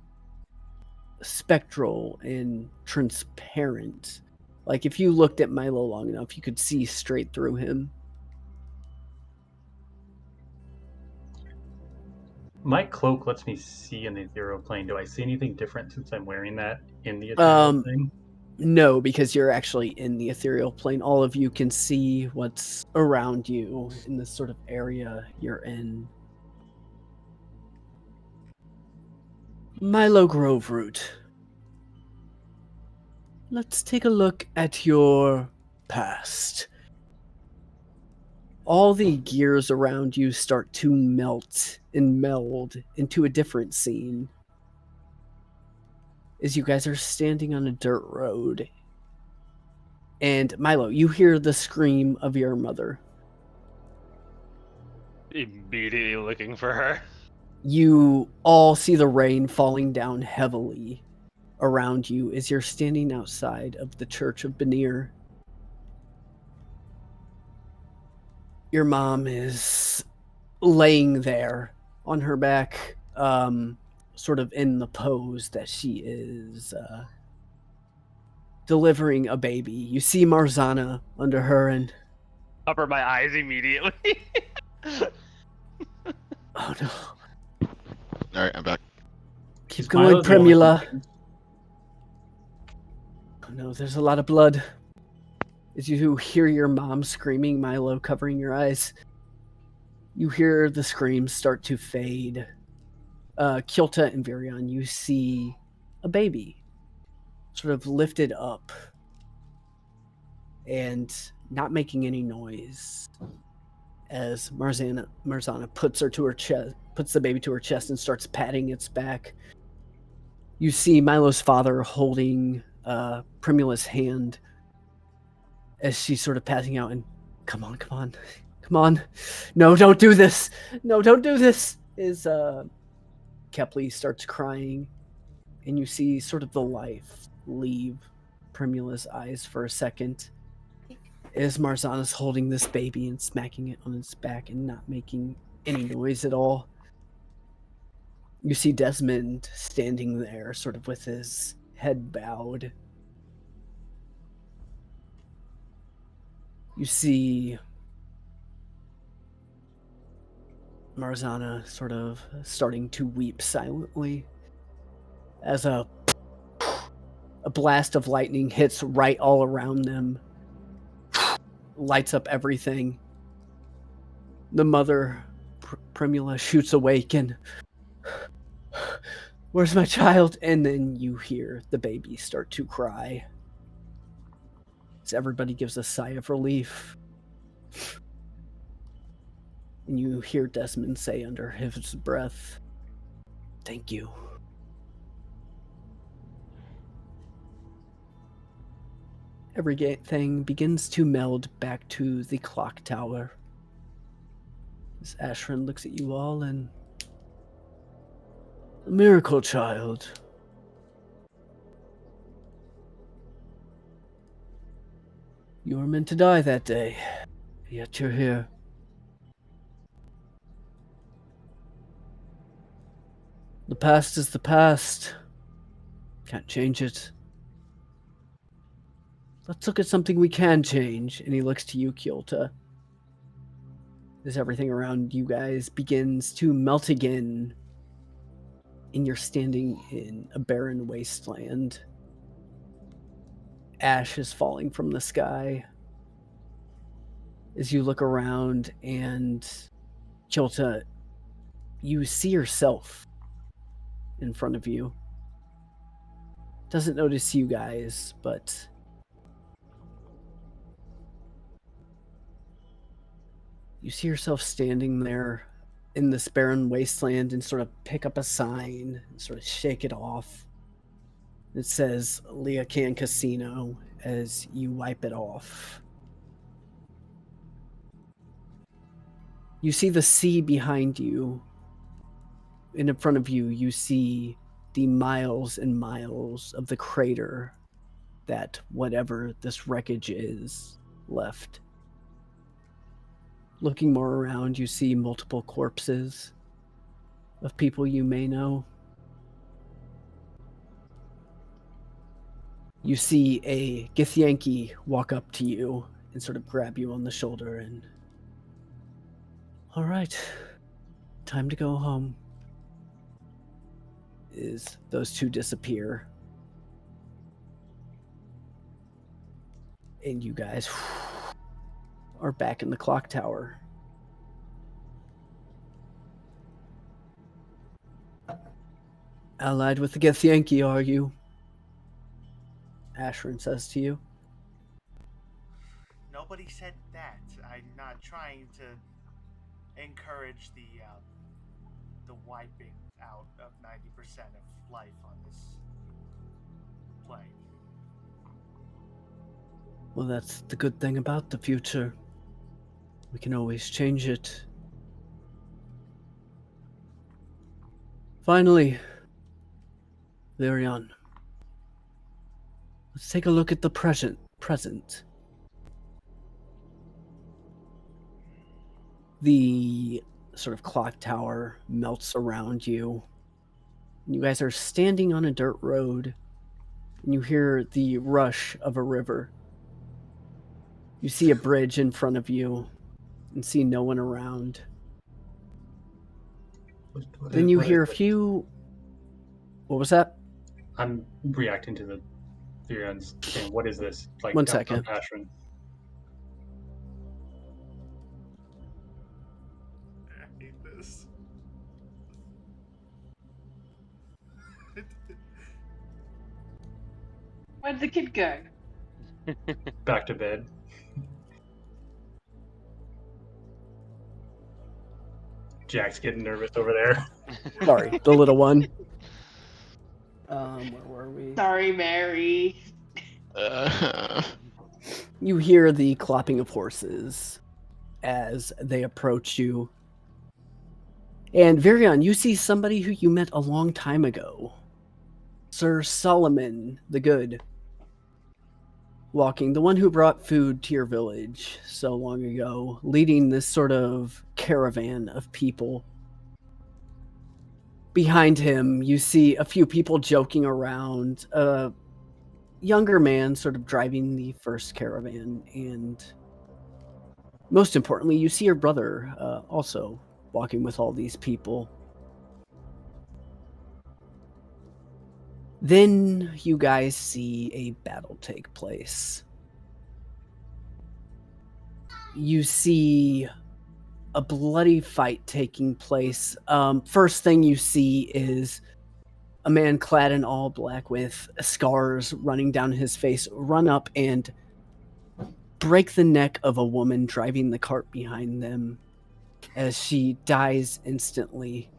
spectral and transparent. Like if you looked at Milo long enough, you could see straight through him. My cloak lets me see in the ethereal plane. Do I see anything different since I'm wearing that in the ethereal plane? No, because you're actually in the ethereal plane. All of you can see what's around you in this sort of area you're in. Milo Groveroot. Let's take a look at your past. All the gears around you start to melt and meld into a different scene. As you guys are standing on a dirt road And Milo, you hear the scream of your mother. Immediately looking for her. You all see the rain falling down heavily around you as you're standing outside of the Church of Benir. Your mom is laying there on her back, sort of in the pose that she is delivering a baby. You see Marzana under her, and Cover my eyes immediately. oh no. All right, I'm back. Keep Is going, Milo the only Primula. one? Oh no, there's a lot of blood. As you hear your mom screaming, Milo covering your eyes, you hear the screams start to fade. Kilta and Virion, you see a baby sort of lifted up and not making any noise as Marzana puts the baby to her chest and starts patting its back. You see Milo's father holding Primula's hand as she's sort of passing out and, come on. No, don't do this. No, don't do this. As Kepley starts crying, and you see sort of the life leave Primula's eyes for a second as Marzana's holding this baby and smacking it on its back and not making any noise at all. You see Desmond standing there, sort of with his head bowed. You see Marzana sort of starting to weep silently as a blast of lightning hits right all around them, lights up everything. The mother, Primula, shoots awake and, where's my child? And then you hear the baby start to cry. As everybody gives a sigh of relief. And you hear Desmond say under his breath, thank you. Everything begins to meld back to the clock tower. As Ashrin looks at you all and, a miracle child. You were meant to die that day, yet you're here. The past is the past. Can't change it. Let's look at something we can change. And he looks to you, Kyota. As everything around you guys begins to melt again, and you're standing in a barren wasteland. Ash is falling from the sky. As you look around, and Kyota, you see yourself in front of you. Doesn't notice you guys, but you see yourself standing there in this barren wasteland and sort of pick up a sign and sort of shake it off. It says Liacan Casino as you wipe it off. You see the sea behind you, and in front of you, you see the miles and miles of the crater that whatever this wreckage is left. Looking more around, you see multiple corpses of people you may know. You see a Githyanki walk up to you and sort of grab you on the shoulder and, all right, time to go home. As those two disappear. And you guys are back in the clock tower. Allied with the Githyanki, are you? Ashrin says to you. Nobody said that. I'm not trying to encourage the wiping out of 90% of life on this plane. Well, that's the good thing about the future. We can always change it. Finally, Virion, let's take a look at the present. The sort of clock tower melts around you. You guys are standing on a dirt road, and you hear the rush of a river. You see a bridge in front of you, and see no one around. Then you hear a few... What was that? I'm reacting to the Virion's saying, "What is this?" Like, One out of second. compassion. I hate this. Where'd the kid go? Back to bed. Jack's getting nervous over there. Sorry, the little one. Where were we? Sorry, Mary. You hear the clopping of horses as they approach you. And Virion, you see somebody who you met a long time ago. Sir Solomon the Good. Walking, the one who brought food to your village so long ago, leading this sort of caravan of people. Behind him, you see a few people joking around, a younger man sort of driving the first caravan, and most importantly, you see your brother also walking with all these people. Then you guys see a battle take place. You see a bloody fight taking place. First thing you see is a man clad in all black with scars running down his face run up and break the neck of a woman driving the cart behind them as she dies instantly.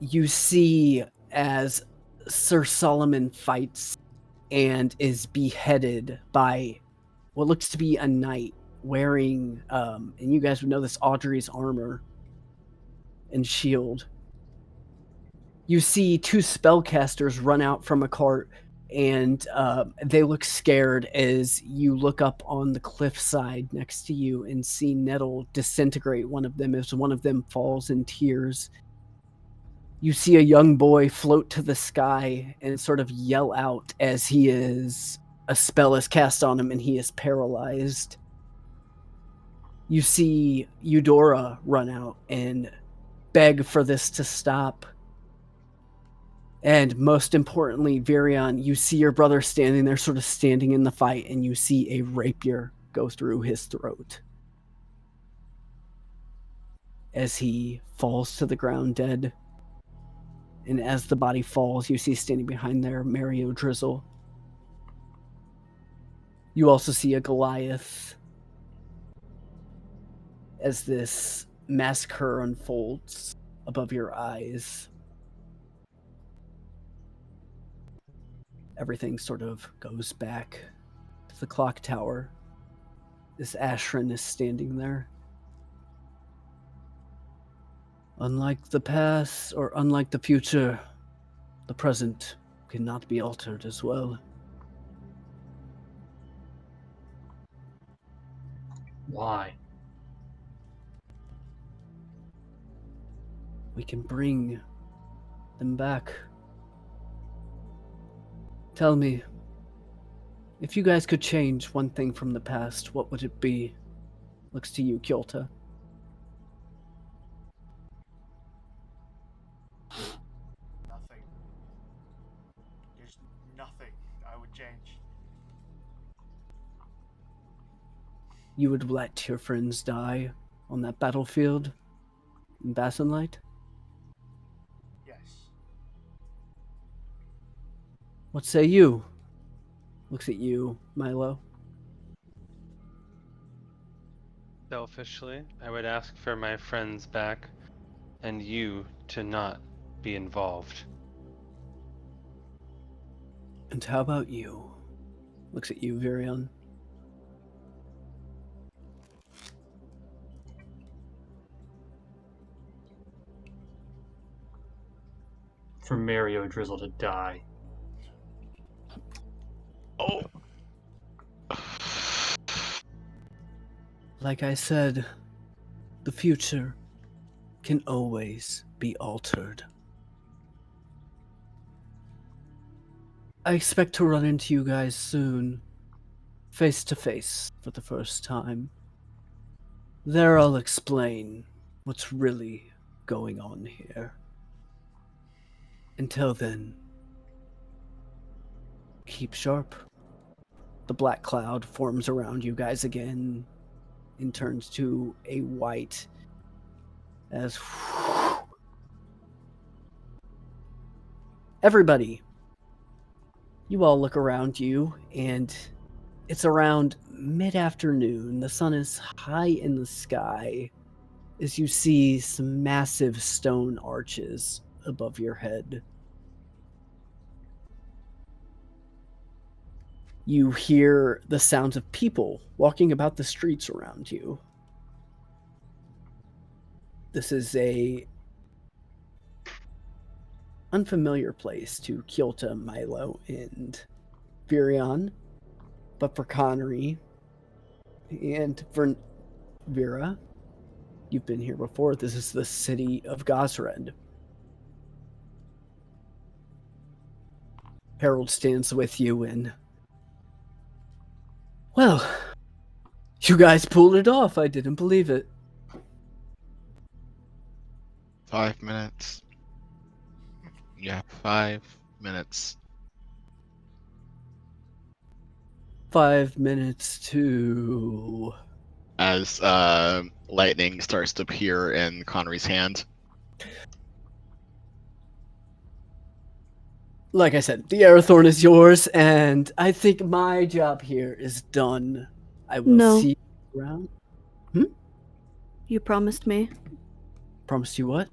You see as Sir Solomon fights and is beheaded by what looks to be a knight wearing, and you guys would know this, Audrey's armor and shield. You see two spellcasters run out from a cart, and they look scared as you look up on the cliffside next to you and see Nettle disintegrate one of them as one of them falls in tears. You see a young boy float to the sky and sort of yell out as a spell is cast on him and he is paralyzed. You see Eudora run out and beg for this to stop. And most importantly, Virion, you see your brother standing there, sort of standing in the fight, and you see a rapier go through his throat as he falls to the ground dead. And as the body falls, you see standing behind there Mario Drizzle. You also see a Goliath as this massacre unfolds above your eyes. Everything sort of goes back to the clock tower. This Ashran is standing there. Unlike the past, or unlike the future, the present cannot be altered as well. Why? We can bring them back. Tell me, if you guys could change one thing from the past, what would it be? Looks to you, Kyolta. Nothing. There's nothing I would change. You would let your friends die on that battlefield in Bassenlight? Yes. What say you? Looks at you, Milo. Selfishly, I would ask for my friends back and you to not be involved. And how about you? Looks at you, Virion. For Mario Drizzle to die. Oh. Like I said, the future can always be altered. I expect to run into you guys soon, face to face for the first time. There I'll explain what's really going on here. Until then, keep sharp. The black cloud forms around you guys again and turns to a white as everybody, you all look around you, and it's around mid-afternoon. The sun is high in the sky as you see some massive stone arches above your head. You hear the sounds of people walking about the streets around you. This is a unfamiliar place to Kyoto, Milo, and Virion, but for Connery and for Vera, you've been here before. This is the city of SalloraDnd. Harold stands with you, and well, you guys pulled it off. I didn't believe it. 5 minutes. Yeah, 5 minutes. 5 minutes to... As lightning starts to appear in Connery's hand. Like I said, the Aerothorn is yours, and I think my job here is done. I will No. see you around. You promised me Promised you what?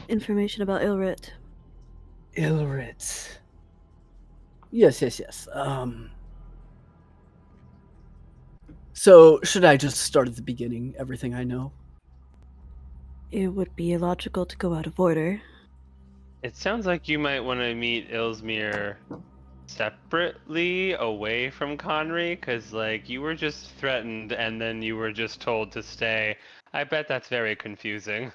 information about Ilrit. Ilrit. Yes. So, should I just start at the beginning, everything I know? It would be illogical to go out of order. It sounds like you might want to meet Ilsmere separately away from Connery, because, like, you were just threatened and then you were just told to stay. I bet that's very confusing.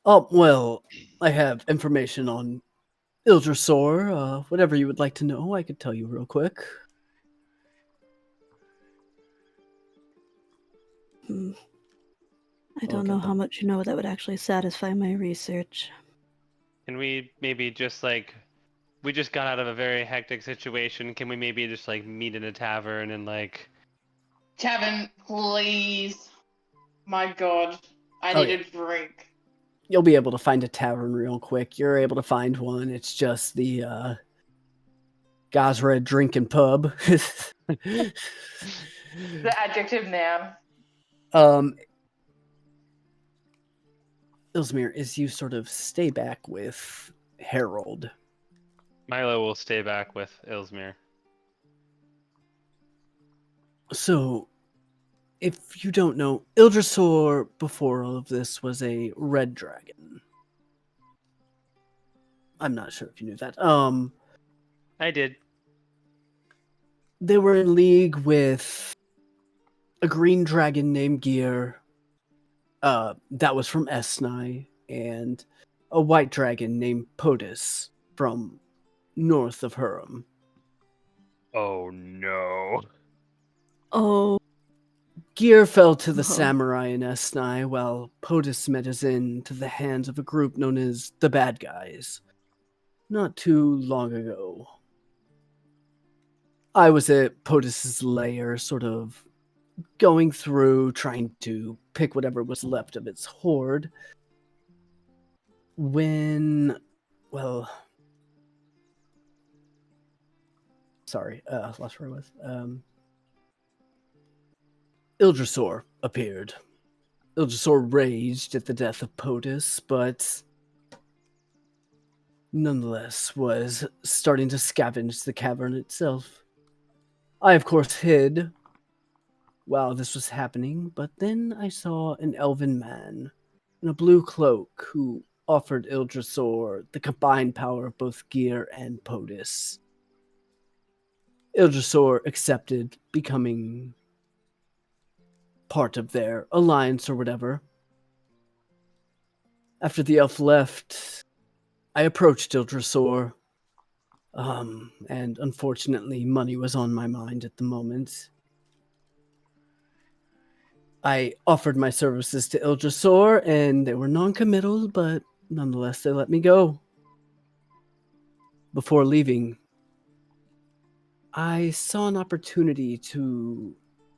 Oh, well, I have information on Ildrasor. Whatever you would like to know, I could tell you real quick. I don't know how much you know that would actually satisfy my research. Can we maybe just, like, we just got out of a very hectic situation. Can we maybe just, like, meet in a tavern and, like... Tavern, please. My god. I need a drink. You'll be able to find a tavern real quick. You're able to find one. It's just the Gosred Drinking Pub. The adjective noun. Ilsmere, as you sort of stay back with Harold. Milo will stay back with Ilsmere. So, if you don't know, Ildrasor before all of this was a red dragon. I'm not sure if you knew that. I did. They were in league with a green dragon named Gear. That was from Esnai, and a white dragon named Potus from north of Hurum. Oh no. Oh. Gear fell to the samurai in Esnai, while Potus met his end to the hands of a group known as the Bad Guys. Not too long ago. I was at Potus's lair, sort of going through, trying to pick whatever was left of its hoard. When, well, sorry, lost where I was. Ildrasor appeared. Ildrasor raged at the death of Potus, but nonetheless was starting to scavenge the cavern itself. I, of course, hid while this was happening, but then I saw an elven man in a blue cloak who offered Ildrasor the combined power of both Gear and POTUS. Ildrasor accepted, becoming part of their alliance or whatever. After the elf left, I approached Ildrasor, and unfortunately money was on my mind at the moment. I offered my services to Ildrasor, and they were non-committal, but nonetheless they let me go. Before leaving, I saw an opportunity to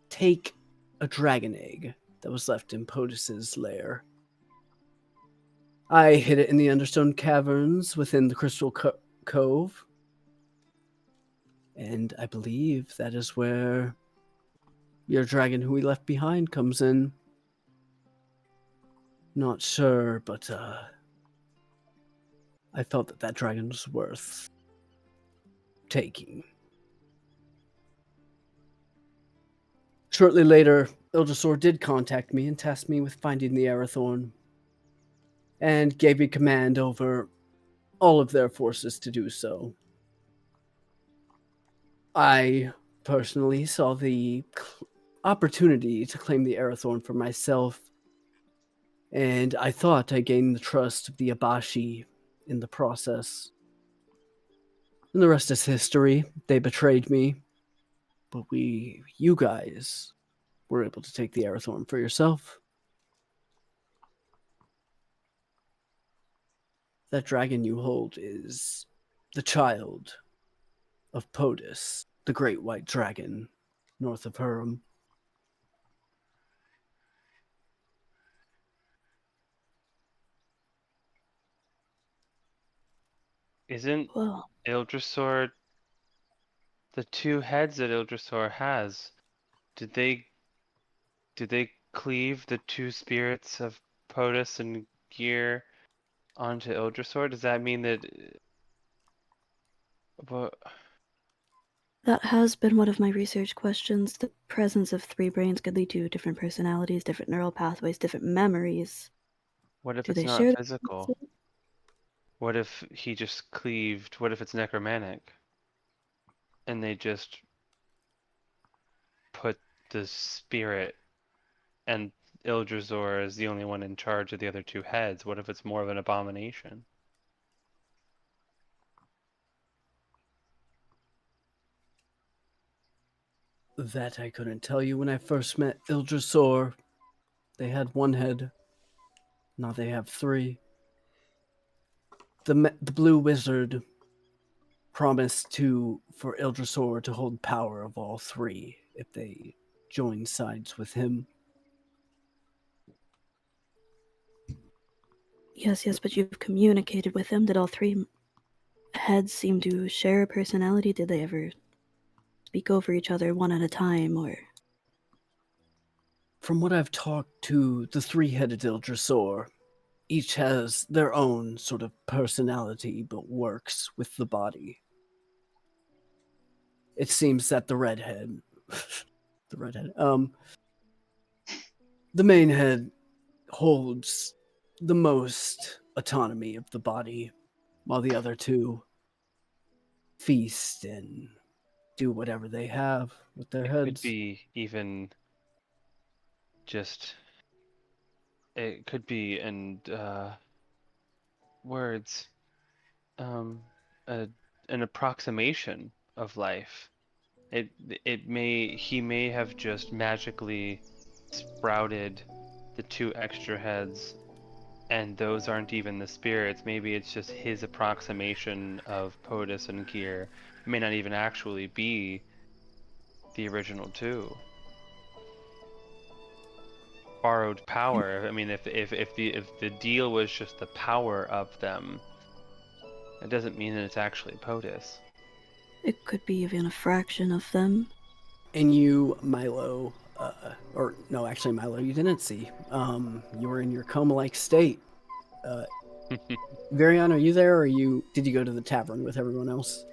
take a dragon egg that was left in POTUS's lair. I hid it in the understone caverns within the Crystal Cove, and I believe that is where your dragon who we left behind comes in. Not sure, but I felt that that dragon was worth taking. Shortly later, Ildrasor did contact me and tasked me with finding the Arathorn, and gave me command over all of their forces to do so. I personally saw the opportunity to claim the Arathorn for myself, and I thought I gained the trust of the Abashi in the process. And the rest is history. They betrayed me, but you guys, were able to take the Arathorn for yourself. That dragon you hold is the child of POTUS, the great white dragon, north of Hurum. Isn't Well, Ildrasor the two heads that Ildrasor has? Did they cleave the two spirits of POTUS and Gear onto Ildrasor? Does that mean that? But that has been one of my research questions. The presence of three brains could lead to different personalities, different neural pathways, different memories. what if Do it's they not share physical? What if he just cleaved? What if it's necromantic? And they just put the spirit, and Ildrasor is the only one in charge of the other two heads. What if it's more of an abomination? That I couldn't tell you. When I first met Ildrasor, they had one head. Now they have three. The blue wizard promised for Ildrasor to hold power of all three if they joined sides with him. Yes, but you've communicated with them. Did all three heads seem to share a personality? Did they ever speak over each other one at a time, or? From what I've talked to the three-headed Ildrasor, each has their own sort of personality, but works with the body. It seems that the redhead, the main head holds the most autonomy of the body, while the other two feast and do whatever they have with their It heads. could be even just. It could be words, an approximation of life. He may have just magically sprouted the two extra heads, and those aren't even the spirits. Maybe it's just his approximation of POTUS and Gear. It may not even actually be the original two. Borrowed power. I mean, if the deal was just the power of them, it doesn't mean that it's actually POTUS. It could be even a fraction of them. And you, Milo, or no, actually, Milo, you didn't see. You were in your coma-like state. Varian, are you there, or did you go to the tavern with everyone else?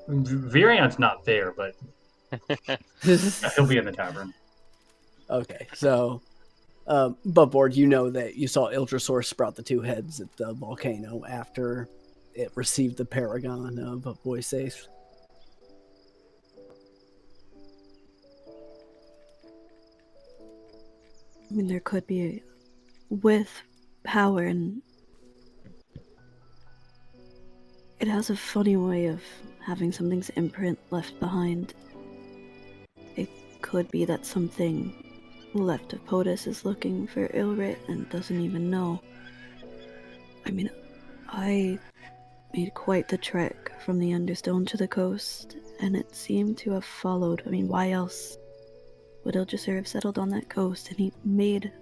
Virian's not there, but he'll be in the tavern. Okay, so above board, you know that you saw Ildrasaur sprout the two heads at the volcano after it received the paragon of voice safe. I mean, there could be with power, and it has a funny way of having something's imprint left behind. It could be that something left of POTUS is looking for Ilrit and doesn't even know. I mean, I made quite the trek from the Understone to the coast, and it seemed to have followed. I mean, why else would Ildrasur have settled on that coast? And he made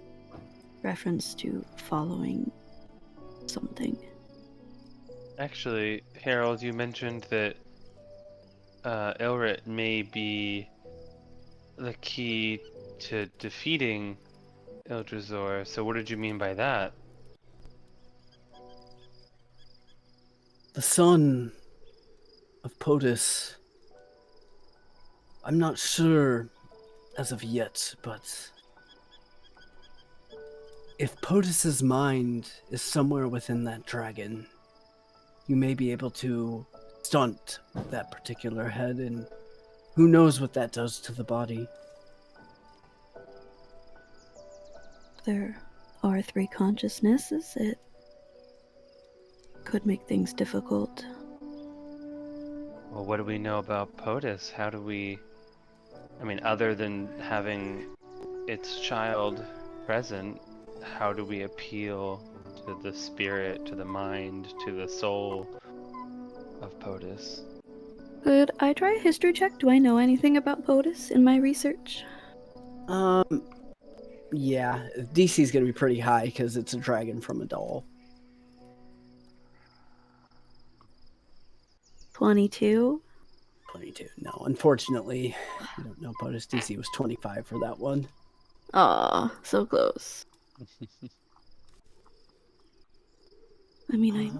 reference to following something. Actually, Harold, you mentioned that Elrit may be the key to defeating Ildrasor. So what did you mean by that? The son of POTUS. I'm not sure as of yet, but if POTUS's mind is somewhere within that dragon, you may be able to stunt that particular head, and who knows what that does to the body. There are three consciousnesses. It could make things difficult. Well, what do we know about POTUS? How do we... I mean, other than having its child present, how do we appeal to the spirit, to the mind, to the soul of POTUS? Could I try a history check? Do I know anything about POTUS in my research? Yeah, DC's gonna be pretty high because it's a dragon from a doll. 22. 22. No, unfortunately, you don't know POTUS. DC was 25 for that one. Aw, so close. I mean, I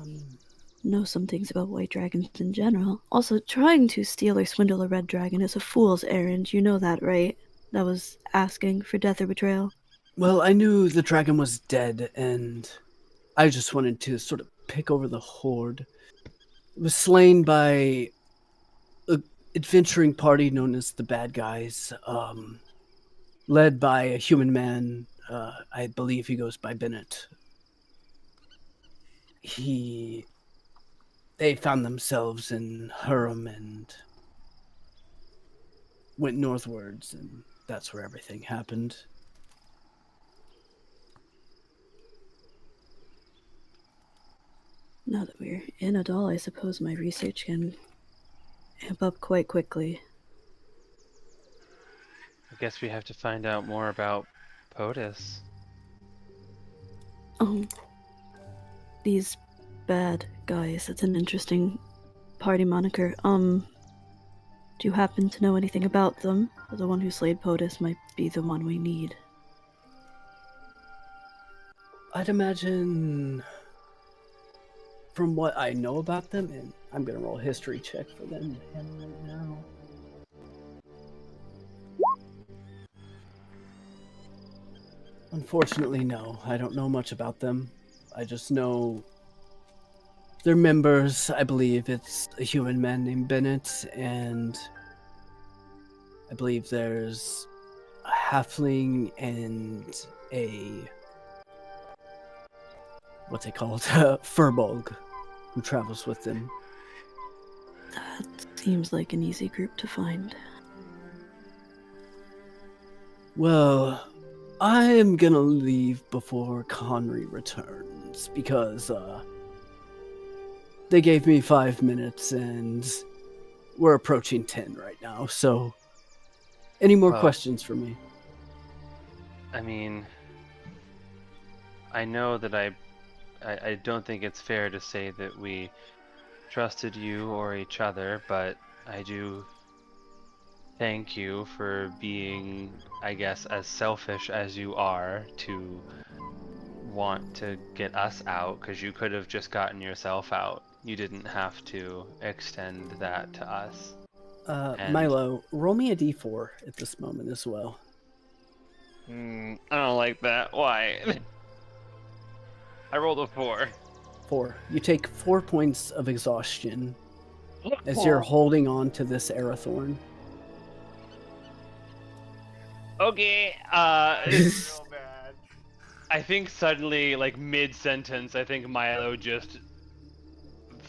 know some things about white dragons in general. Also, trying to steal or swindle a red dragon is a fool's errand. You know that, right? That was asking for death or betrayal. Well, I knew the dragon was dead, and I just wanted to sort of pick over the horde. It was slain by an adventuring party known as the Bad Guys, led by a human man. I believe he goes by Bennett. They found themselves in Hurum and went northwards, and that's where everything happened. Now that we're in Adal, I suppose my research can amp up quite quickly. I guess we have to find out more about POTUS. These bad guys, that's an interesting party moniker. Do you happen to know anything about them? The one who slayed POTUS might be the one we need. I'd imagine, from what I know about them, and I'm going to roll a history check for them right now. Unfortunately, no. I don't know much about them. I just know their members. I believe it's a human man named Bennett, and I believe there's a halfling and a... what's it called? Furbolg, who travels with them. That seems like an easy group to find. Well, I'm gonna leave before Conry returns because they gave me 5 minutes and we're approaching 10 right now. So, any more questions for me? I mean, I know that I don't think it's fair to say that we trusted you or each other, but I do thank you for being, I guess, as selfish as you are to want to get us out, because you could have just gotten yourself out. You didn't have to extend that to us. And- Milo, roll me a d4 at this moment as well. I don't like that. Why? I rolled a 4. 4. You take 4 points of exhaustion as you're holding on to this Arathorn. Okay. It's real bad. I think suddenly, like mid-sentence, I think Milo just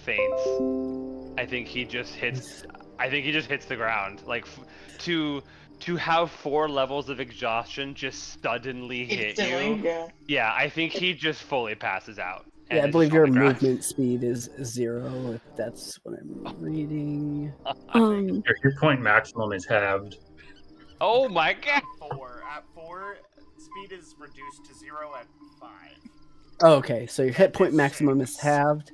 faints. I think he just hits the ground. Like to have 4 levels of exhaustion just suddenly hit you. Yeah. Yeah, I think he just fully passes out. Yeah, I and is believe just your on the ground. movement speed is 0, if that's what I'm reading. Your hit point maximum is halved. Oh my god! 4. At 4, speed is reduced to 0 at 5. Okay, so your hit point It's maximum is 6. halved.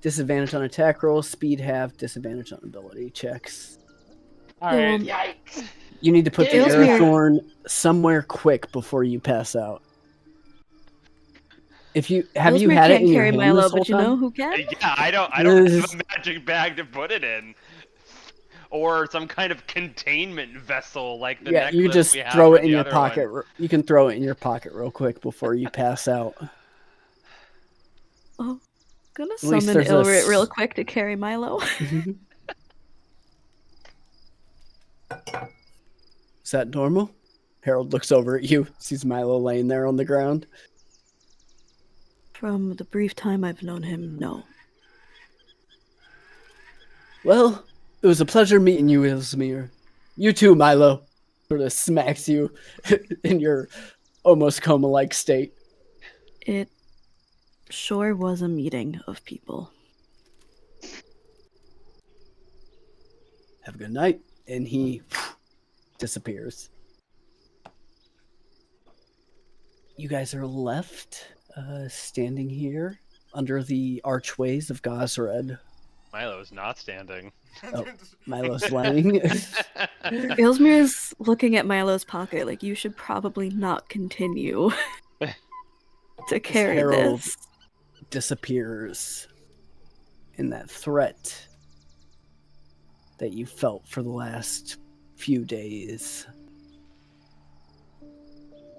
Disadvantage on attack rolls, speed halved, disadvantage on ability checks. Alright. Yikes. You need to put the Aylesmere. Arathorn somewhere quick before you pass out. Have you had Ellesmere it can't in your carry hand Milo, this whole but you know time? who can? Yeah, I don't have a magic bag to put it in. Or some kind of containment vessel like the Yeah, necklace you just we have throw for it in the your other pocket. one. You can throw it in your pocket real quick before you pass out. Oh, gonna At least summon there's a Ilrit real s- quick to carry Milo. Is that normal? Harold looks over at you, sees Milo laying there on the ground. From the brief time I've known him, no. Well, it was a pleasure meeting you, Ellesmere. You too, Milo. Sort of smacks you in your almost coma-like state. It sure was a meeting of people. Have a good night. And he disappears. You guys are left standing here under the archways of Gosred. Milo is not standing. Oh, Milo's laying. Ilsmir's looking at Milo's pocket like you should probably not continue to carry Harold this. disappears. And that threat that you felt for the last few days.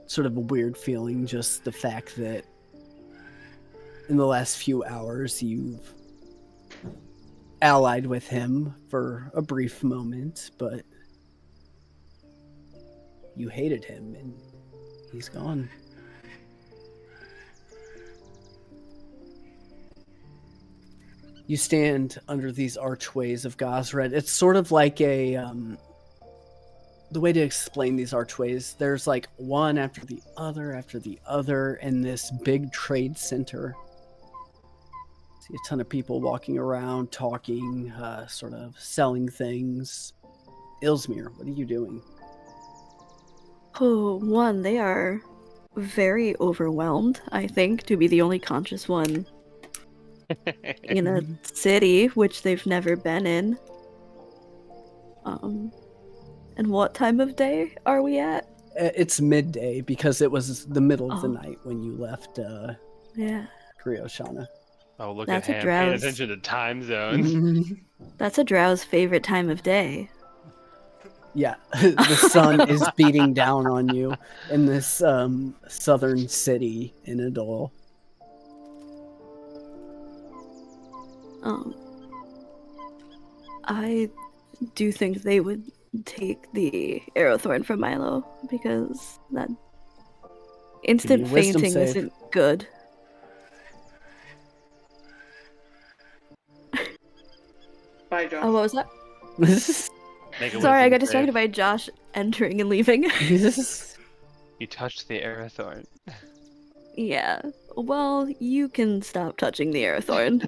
Sort of a weird feeling, just the fact that in the last few hours you've allied with him for a brief moment, but you hated him and he's gone. You stand under these archways of Gosred. It's sort of like a the way to explain these archways, there's like one after the other in this big trade center. See a ton of people walking around, talking, sort of selling things. Ellesmere, what are you doing? Oh, one, they are very overwhelmed, I think, to be the only conscious one in a city which they've never been in. And what time of day are we at? It's midday because it was the middle of the Oh. night when you left Yeah, Grioshana. Oh, look That's a at him paying drowse. attention to time zones. that's a drow's favorite time of day. Yeah, the sun is beating down on you in this southern city in Adol. I do think they would take the Aerothorn from Milo because that instant Give me a wisdom fainting save. isn't good. Bye, Josh. Oh, what was that? Make a Sorry, I wisdom got distracted save. by Josh entering and leaving. You touched the Arathorn. Yeah. Well, you can stop touching the Aerothorn.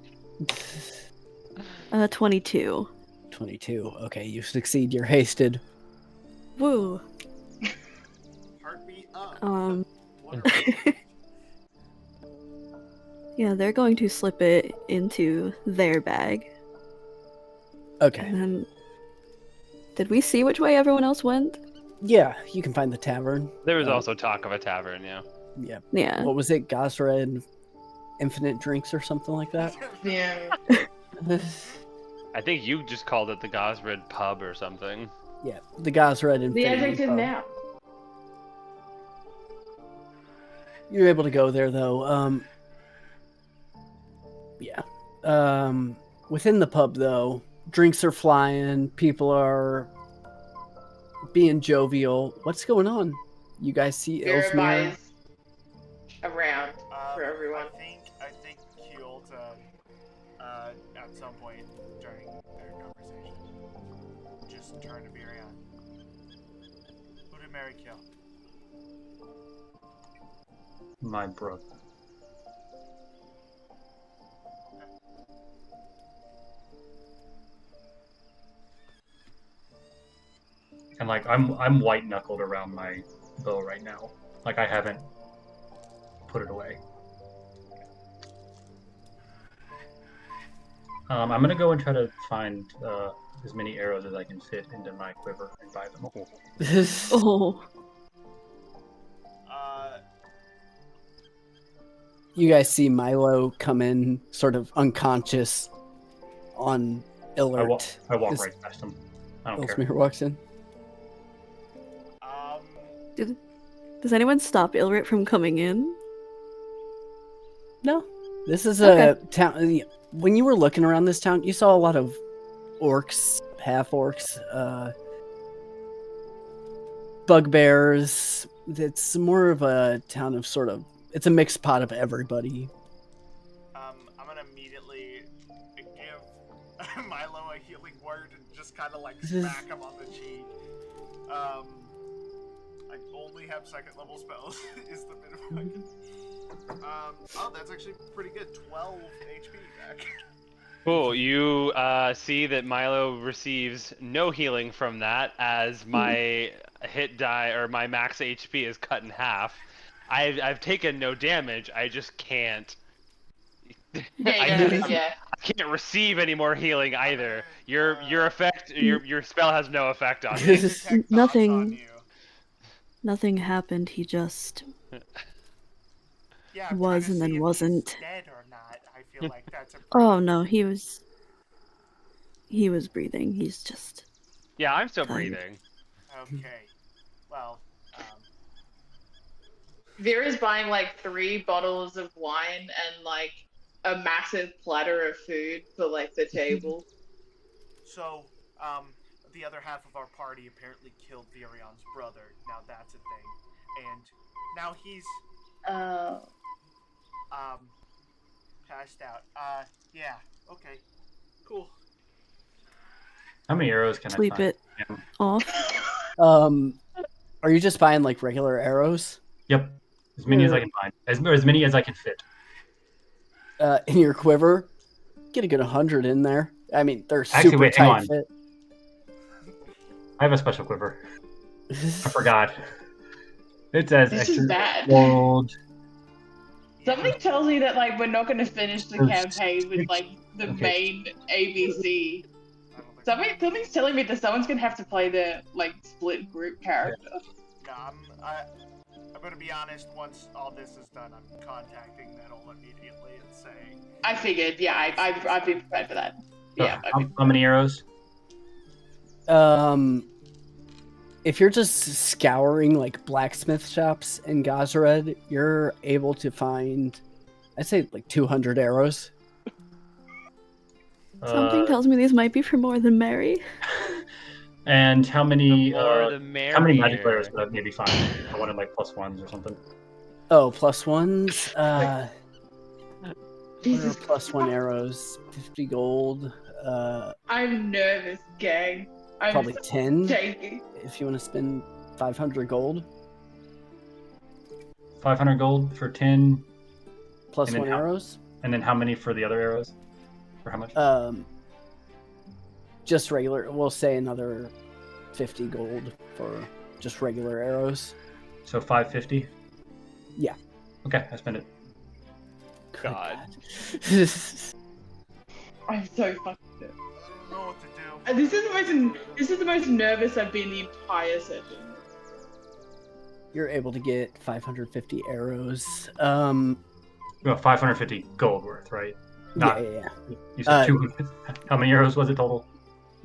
22. 22. Okay, you succeed. You're hasted. Woo. Heartbeat up. Um, yeah, they're going to slip it into their bag. Okay. And then, did we see which way everyone else went? Yeah, you can find the tavern. There was Oh. also talk of a tavern, yeah. Yeah. Yeah. What was it? Gosred Infinite Drinks or something like that? Yeah. I think you just called it the Gosred Pub or something. Yeah, the Gosred Infinity The adjective Pub. now. You're able to go there though. Yeah. Within the pub though, drinks are flying, people are being jovial. What's going on? You guys see Mirabai Ilsmere? is around for everyone. I think healed at some point during their conversation. Just turn to Virion. Who did Mary kill? My brother. And like I'm white knuckled around my bow right now. Like I haven't put it away. I'm gonna go and try to find as many arrows as I can fit into my quiver and buy them all. Oh. You guys see Milo come in, sort of unconscious, on alert. I walk as right past him. I don't care. Ilsmere walks in. Does anyone stop Ilrit from coming in? No, this is Okay. a town. When you were looking around this town, you saw a lot of orcs, half orcs, bugbears. It's more of a town of sort of. It's a mixed pot of everybody. I'm gonna immediately give Milo a healing word and just kind of like smack him on the cheek. I only have second level spells. Is the minimum I can. Oh, that's actually pretty good. 12 HP back. Cool. You see that Milo receives no healing from that, as my hit die or my max HP is cut in half. I've taken no damage. I just can't. I can't receive any more healing either. Your spell has no effect on me. Nothing happened. He just Yeah, was and then wasn't. Dead or not? I feel like that's a. Oh no, he was breathing. He's just. Yeah, I'm still tired. breathing. Okay. Well. Vera's buying like 3 bottles of wine and like a massive platter of food for like the table. So, the other half of our party apparently killed Virion's brother. Now that's a thing, and now he's passed out. Yeah. Okay. Cool. How many arrows can Sleep I find? it off. Are you just buying like regular arrows? Yep. As many as I can find. As many as I can fit. In your quiver, get a good 100 in there. I mean, they're Actually, super wait, hang tight on. fit. I have a special quiver. I forgot. It says This extra is bad. gold. Something tells me that like we're not going to finish the campaign with like the main ABC. Something's telling me that someone's going to have to play the like split group character. No, I'm gonna be honest. Once all this is done, I'm contacting Metal immediately and saying. I figured. Yeah, I'd be prepared for that. Yeah. How many arrows? If you're just scouring like blacksmith shops in Gazred, you're able to find, I'd say like 200 arrows. Something tells me these might be for more than Mary. And how many The how many magic arrows could I maybe find? I wanted like +1s or something. Oh, +1s. What are +1 arrows? 50 gold. I'm nervous, gang. I'm Probably 10. shaky. If you want to spend 500 gold. 500 gold for 10. +1 arrows. And then how many for the other arrows? For how much? Just regular. We'll say another 50 gold for just regular arrows. So 550? Yeah. Okay, I spend it. God. I'm so fucking nervous. I don't know what to do. This is the most nervous I've been the entire session. you're able to get 550 arrows. 550 gold worth, right? Not, yeah. You said 200. How many arrows was it total?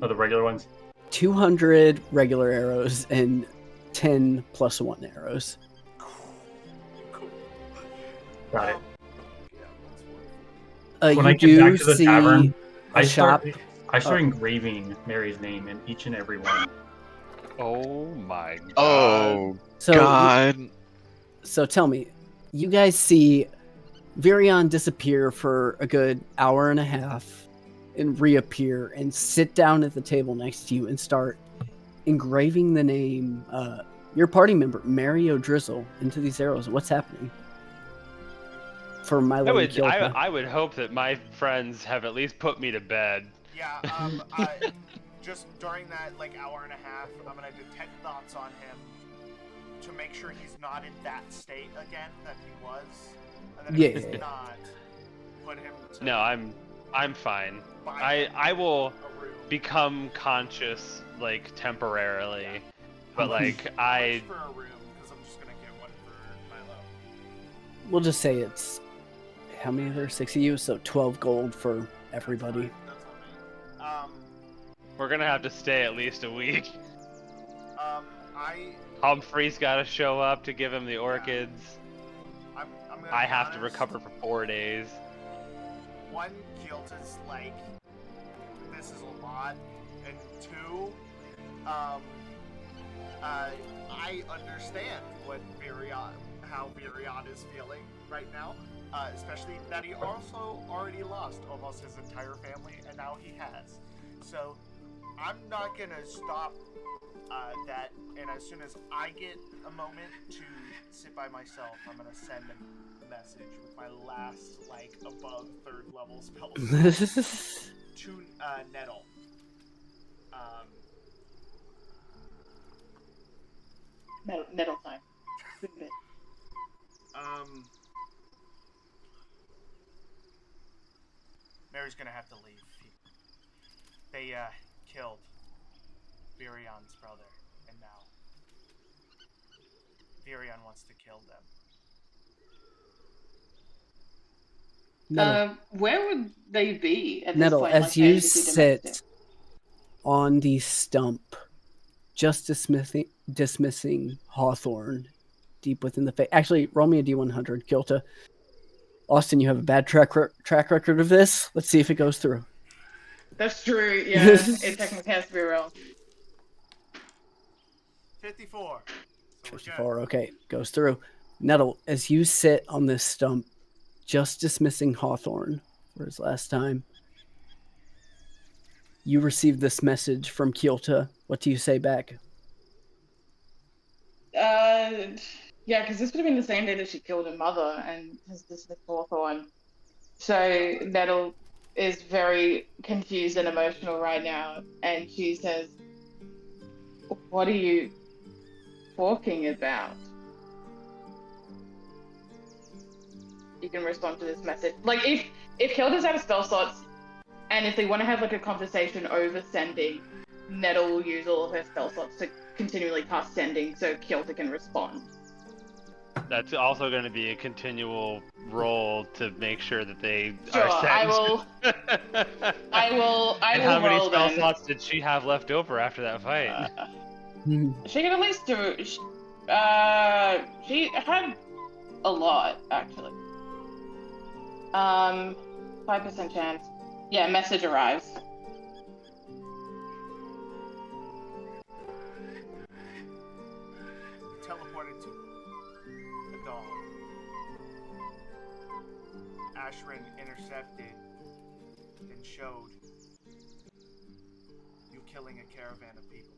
Oh, the regular ones? 200 regular arrows and 10 plus 1 arrows. Cool. Got it. Yeah, that's When You I get back to the see tavern, a I shop. start engraving Mary's name in each and every one. Oh my god. Oh So, God! So tell me, you guys see Virion disappear for a good hour and a half and reappear and sit down at the table next to you and start engraving the name, your party member, Mario Drizzle, into these arrows. What's happening? For Milo and Kilta. I would hope that my friends have at least put me to bed. Yeah, just during that like hour and a half, I'm gonna detect thoughts on him to make sure he's not in that state again that he was. And then if he's not, put him to No, I'm fine. buy him I will a room. become conscious like temporarily. Yeah. But How much- like how I much for a room, because I'm just gonna get one for Milo. We'll just say it's, how many are there? 6 of you? So 12 gold for everybody. That's on me. we're gonna have to stay at least a week. I Humphrey's gotta show up to give him the orchids. I'm gonna I be have to honest. recover for 4 days. One, Kilta's like, this is a lot, and two, I understand how Virion is feeling right now, especially that he also already lost almost his entire family, and now he has. So I'm not gonna stop that, and as soon as I get a moment to sit by myself, I'm gonna send a message with my last, like, above 3rd level spell to Nettle. Nettle time. Good bit. Mary's gonna have to leave. They killed Virion's brother, and now Virion wants to kill them. Nettle, Where would they be at this Nettle, point? as Like, you basically sit domestic? on the stump, just dismissing Hawthorne deep within the face. Actually, roll me a D100, Kilta. Austin, you have a bad track record of this. Let's see if it goes through. That's true. Yeah, it technically has to be real. 54. So we're good. 54, okay, goes through. Nettle, as you sit on this stump, just dismissing Hawthorne for his last time, you receive this message from Kilta. What do you say back? Yeah, because this would have been the same day that she killed her mother, and this is the fourth one. So Nettle is very confused and emotional right now, and she says, "What are you talking about?" You can respond to this message. Like, if Kilda's out of spell slots, and if they want to have like a conversation over sending, Nettle will use all of her spell slots to continually cast sending, so Kilda can respond. That's also going to be a continual roll to make sure that they Sure, are sent. I will And how many roll spell then. slots did she have left over after that fight? She can at least do. She had a lot actually. 5% chance. Yeah, message arrives. Teleported to the dawn. Ashrin intercepted and showed you killing a caravan of people.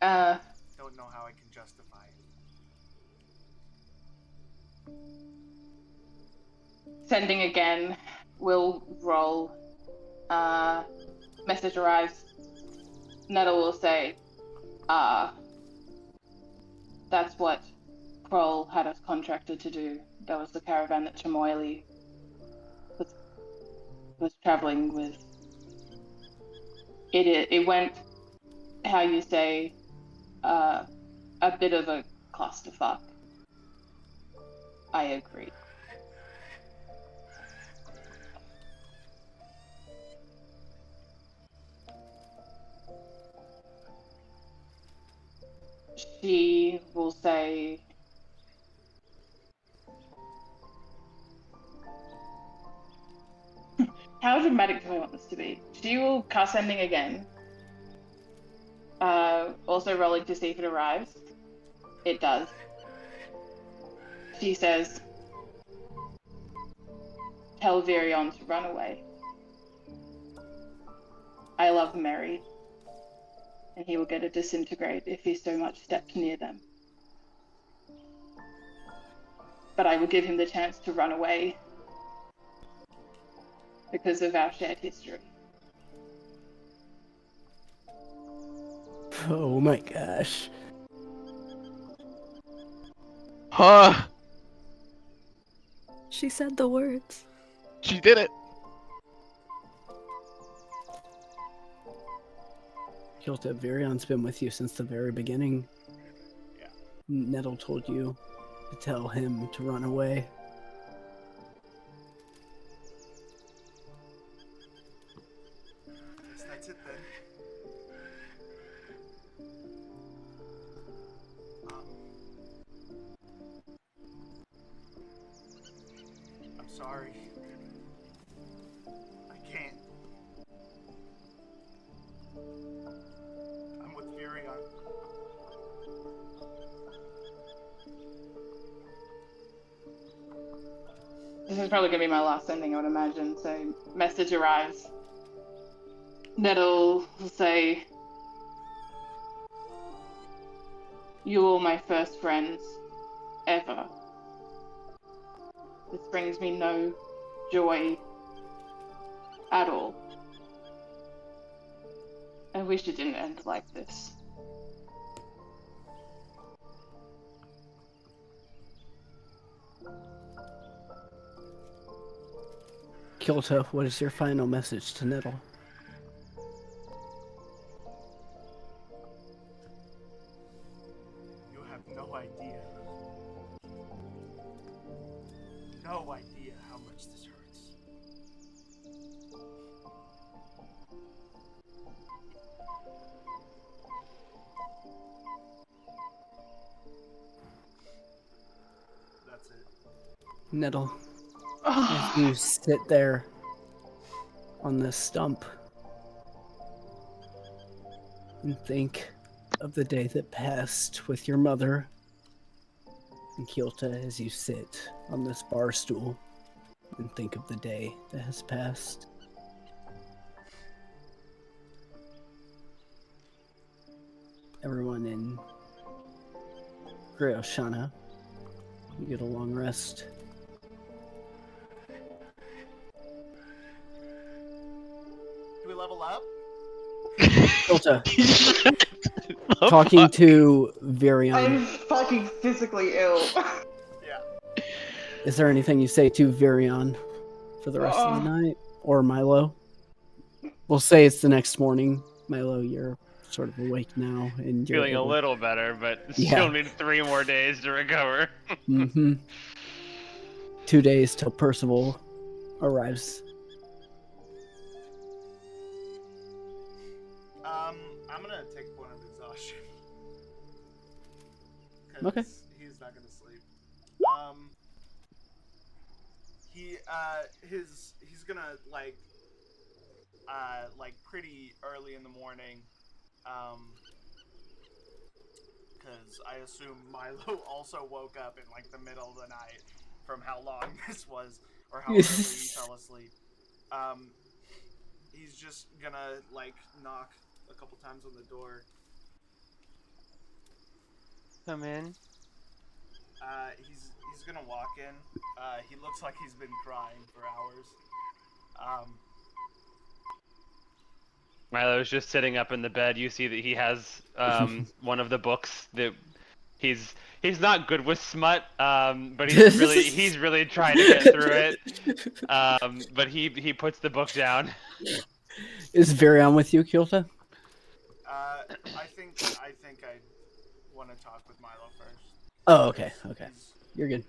I don't know how I can justify it. Sending again. Will roll. Message arrives. Nettle will say, that's what Kroll had us contracted to do. That was the caravan that Chamoili was was traveling with. It went, how you say, a bit of a clusterfuck. I agree. She will say, how dramatic do I want this to be? She will cast sending again. Also rolling to see if it arrives. It does. She says, tell Virion to run away. I love Mary, and he will get a disintegrate if he so much steps near them. But I will give him the chance to run away because of our shared history. Oh my gosh. Huh? She said the words. She did it. Kilta, Virion's been with you since the very beginning. Yeah. Nettle told you to tell him to run away. Guess that's it then. I'm sorry. I can't. I'm with Virion. This is probably going to be my last sending, I would imagine. So, message arrives. Nettle will say, you were my first friends, ever. This brings me no joy at all. I wish it didn't end like this. Kilta, what is your final message to Nettle? You have no idea. No idea how much this hurts. That's it. Nettle, as you sit there on this stump and think of the day that passed with your mother, and Kilta, as you sit on this bar stool and think of the day that has passed. Everyone in Grey Oshana, you get a long rest. Do we level up? Kilta, talking to Virion. I'm fucking physically ill. Yeah. Is there anything you say to Virion for the rest of the night? Or Milo? We'll say it's the next morning. Milo, you're sort of awake now. And you're Feeling a able... little better, but Yeah. still need 3 more days to recover. Mm-hmm. 2 days till Percival arrives. I'm gonna take a point of exhaustion. Okay. He's not gonna sleep. He's gonna like pretty early in the morning, because I assume Milo also woke up in like the middle of the night from how long this was, or how early he fell asleep. He's just gonna like knock a couple times on the door. Come in. He's gonna walk in. He looks like he's been crying for hours. Milo's just sitting up in the bed. You see that he has one of the books that He's not good with smut, but he's really trying to get through it. But he puts the book down. Is Varian with you, Kyota? I think I want to talk with Milo first. Oh, okay, because okay. he's- You're good.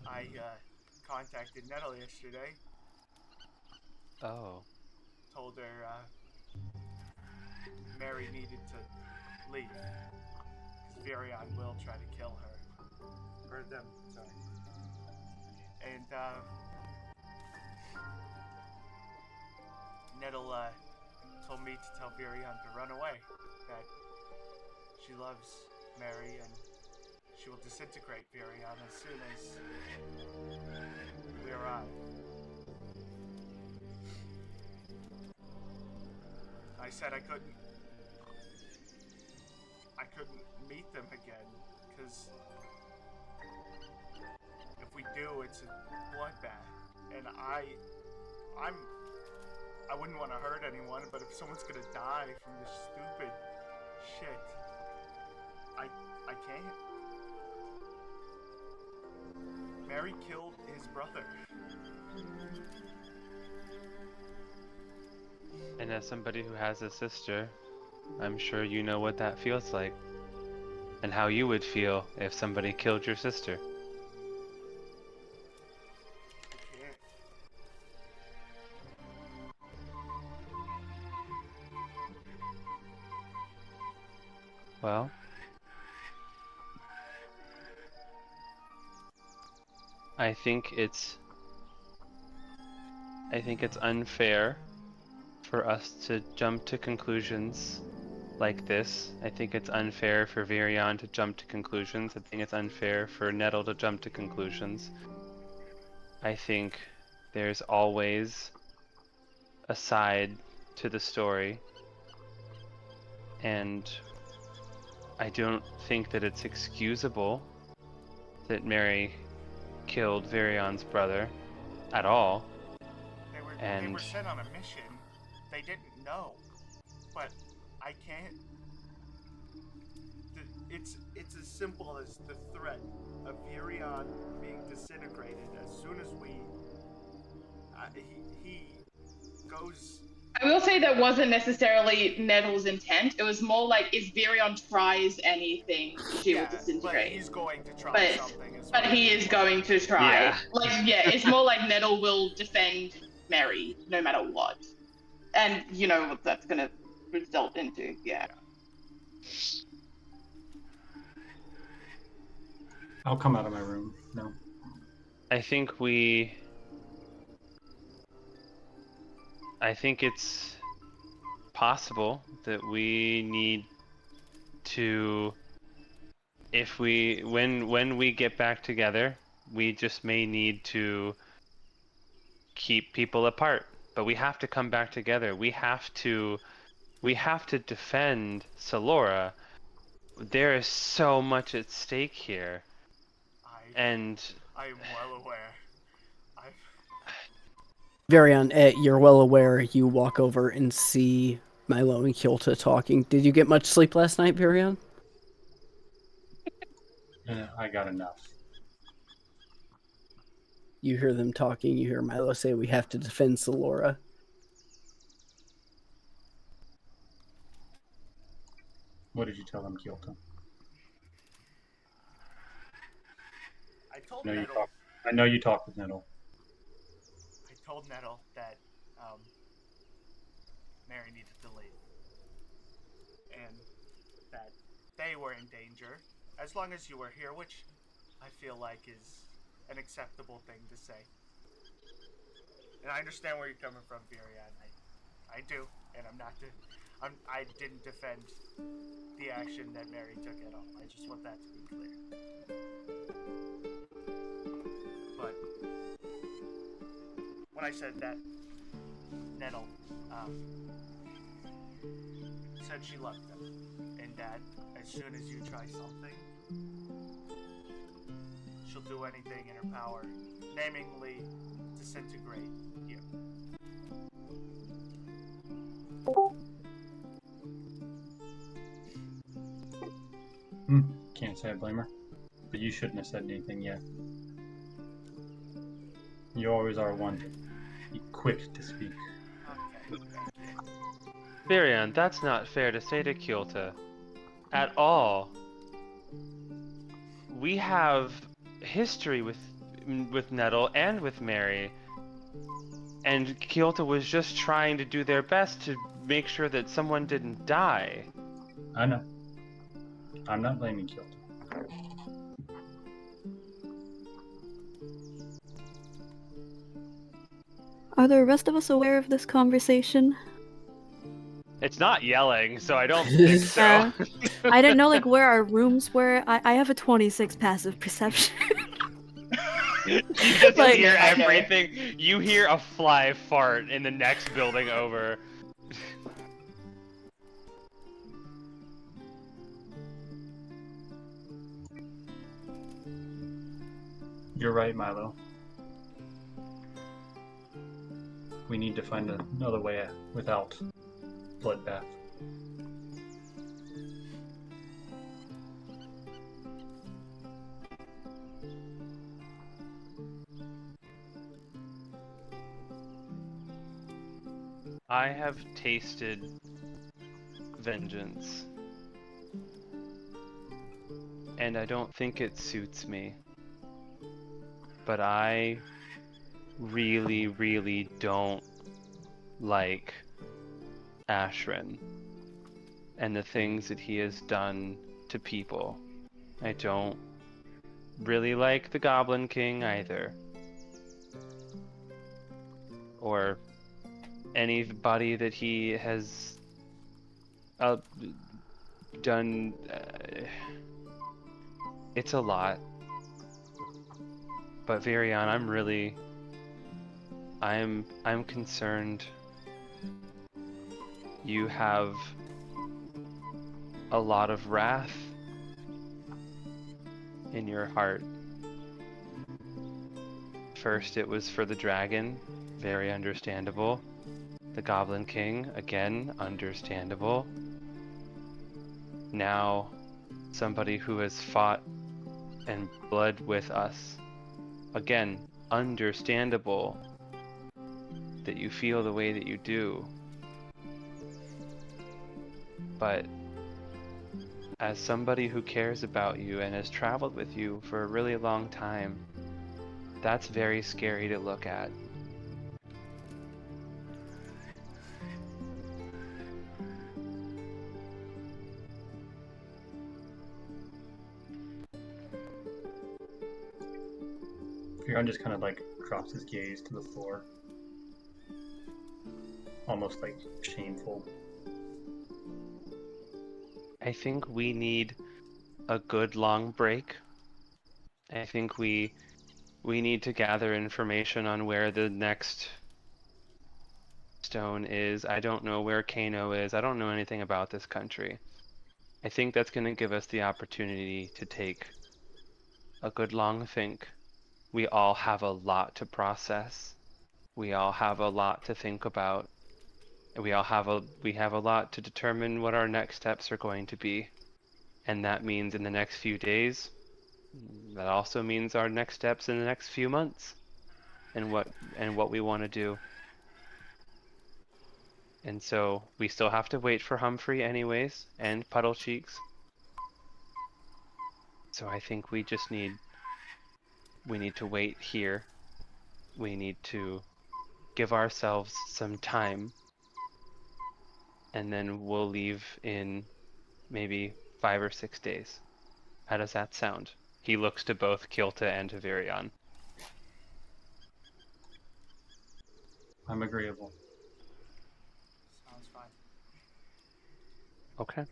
I contacted Nettle yesterday. Oh. Told her Mary needed to leave because Varian will try to kill her or them. Sorry. And Nettle told me to tell Varian to run away. That she loves Mary and she will disintegrate Varian as soon as we arrive. I said I couldn't meet them again because if we do, it's a bloodbath, and I wouldn't want to hurt anyone, but if someone's gonna die from this stupid shit, I can't. Mary killed his brother. And as somebody who has a sister, I'm sure you know what that feels like. And how you would feel if somebody killed your sister. I can't. Well, I think it's unfair for us to jump to conclusions like this. I think it's unfair for Virion to jump to conclusions. I think it's unfair for Nettle to jump to conclusions. I think there's always a side to the story, and I don't think that it's excusable that Mary killed Virion's brother at all. They were sent on a mission. They didn't know, but I can't. It's as simple as the threat of Virion being disintegrated as soon as we. He goes. I will say that wasn't necessarily Nettle's intent. It was more like if Virion tries anything, she will disintegrate. But he's going to try something as well. But he is going to try. Yeah. It's more like Nettle will defend Mary no matter what. And you know what that's going to result into, yeah. I'll come out of my room. No. I think it's possible that we need to, when we get back together, we just may need to keep people apart. But we have to come back together. We have to defend Salora. There is so much at stake here. I am well aware. Varian, you're well aware. You walk over and see Milo and Kyota talking. Did you get much sleep last night, Varian? I got enough. You hear them talking. You hear Milo say, "We have to defend Salora." What did you tell them, Kyota? I told Nettle. I know you talked with Nettle. I told Nettle that Mary needed to leave, and that they were in danger as long as you were here, which I feel like is an acceptable thing to say. And I understand where you're coming from, Virion. I do, and I didn't defend the action that Mary took at all. I just want that to be clear. But when I said that, Nettle said she loved them, and that as soon as you try something, she'll do anything in her power, namely disintegrate you. say I blame her, but you shouldn't have said anything yet. You always are one to be quick to speak. Okay, thank you. Virion, that's not fair to say to Kyoto. At all. We have history with Nettle and with Mary. And Kyoto was just trying to do their best to make sure that someone didn't die. I know. I'm not blaming Kyoto. Are the rest of us aware of this conversation? It's not yelling, so I don't think so. I didn't know like where our rooms were. I have a 26 passive perception. You just Like- hear Reminder. everything. You hear a fly fart in the next building over. You're right, Milo. We need to find another way without bloodbath. I have tasted vengeance. And I don't think it suits me. But I really, really don't like Ashrin and the things that he has done to people. I don't really like the Goblin King either. Or anybody that he has done. It's a lot. But Virion, I'm concerned. You have a lot of wrath in your heart. First it was for the dragon, very understandable. The Goblin King, again, understandable. Now, somebody who has fought and bled with us. Again, understandable that you feel the way that you do. But as somebody who cares about you and has traveled with you for a really long time, that's very scary to look at. Fionn just kind of like drops his gaze to the floor. Almost like shameful. I think we need a good long break. I think we need to gather information on where the next stone is. I don't know where Kano is. I don't know anything about this country. I think that's going to give us the opportunity to take a good long think. We all have a lot to process. We all have a lot to think about. We have a lot to determine what our next steps are going to be. And that means in the next few days. That also means our next steps in the next few months. And what we want to do. And so we still have to wait for Humphrey anyways, and Puddle Cheeks. So I think we need to wait here. We need to give ourselves some time. And then we'll leave in maybe 5 or 6 days. How does that sound? He looks to both Kilta and to Virion. I'm agreeable. Sounds fine. Okay.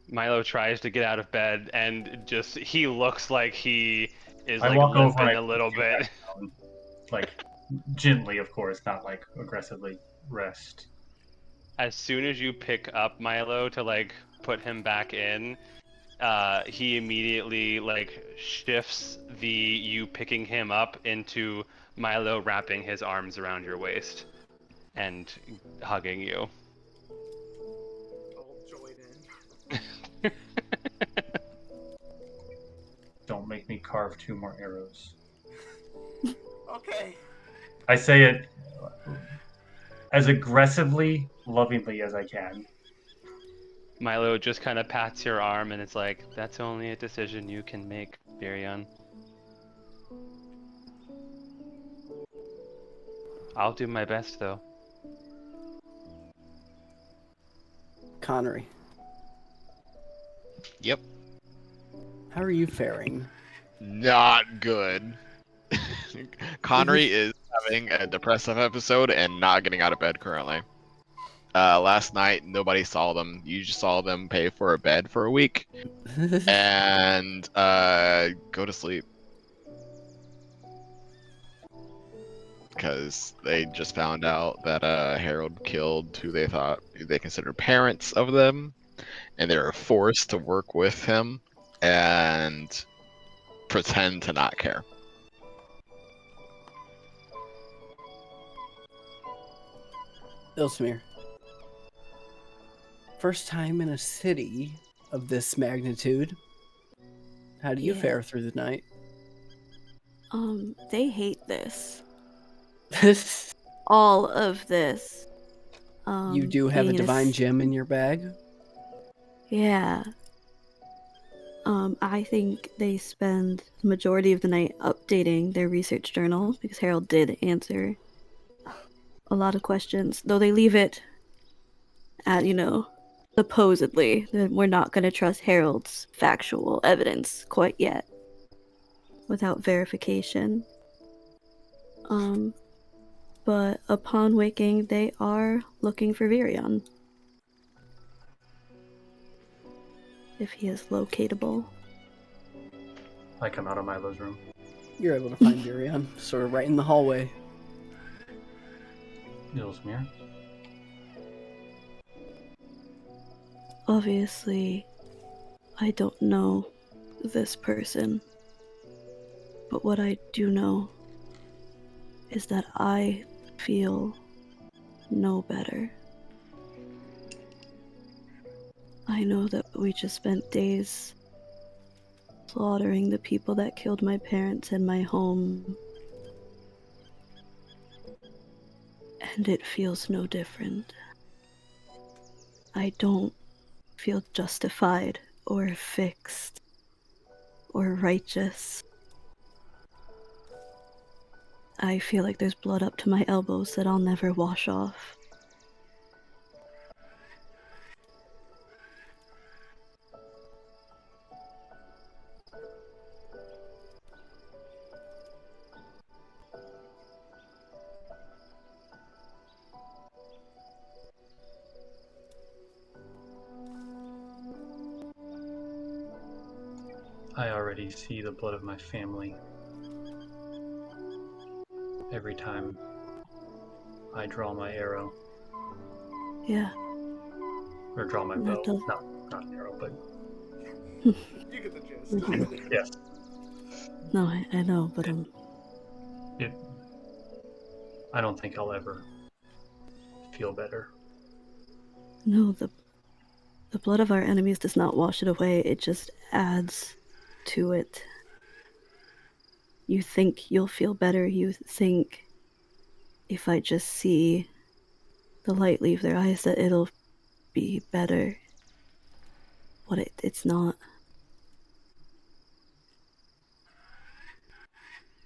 Milo tries to get out of bed and he looks like he is I like walk over limping and I a little put you bit. back down. Like gently, of course, not like aggressively. Rest. As soon as you pick up Milo to like put him back in, he immediately like shifts you picking him up into Milo wrapping his arms around your waist and hugging you. I'll join in. make me carve 2 more arrows. Okay. I say it as aggressively, lovingly as I can. Milo just kind of pats your arm and it's like, that's only a decision you can make, Virion. I'll do my best, though. Connery, Yep. how are you faring? Not good. Connery is having a depressive episode and not getting out of bed currently. Last night, nobody saw them. You just saw them pay for a bed for a week and go to sleep. Because they just found out that Harold killed who they considered parents of them, and they were forced to work with him and pretend to not care. Ilsmir, first time in a city of this magnitude. How do you Yeah. fare through the night? They hate this. All of this. You do have a being in divine s- gem in your bag? Yeah. I think they spend the majority of the night updating their research journal because Harold did answer a lot of questions, though they leave it at, supposedly that we're not going to trust Harold's factual evidence quite yet without verification. But upon waking, they are looking for Virion. If he is locatable. I come out of Milo's room. You're able to find Virion, sort of right in the hallway. Ilsmir. Obviously, I don't know this person. But what I do know is that I feel no better. I know that we just spent days slaughtering the people that killed my parents and my home. And it feels no different. I don't feel justified or fixed or righteous. I feel like there's blood up to my elbows that I'll never wash off. I already see the blood of my family every time I draw my arrow. Yeah. Or draw my That bow. does- Not an arrow, but You get the gist. yes. No, I know, but I don't think I'll ever feel better. no, the blood of our enemies does not wash it away, it just adds to it. You think you'll feel better, you think if I just see the light leave their eyes that it'll be better. What it's not.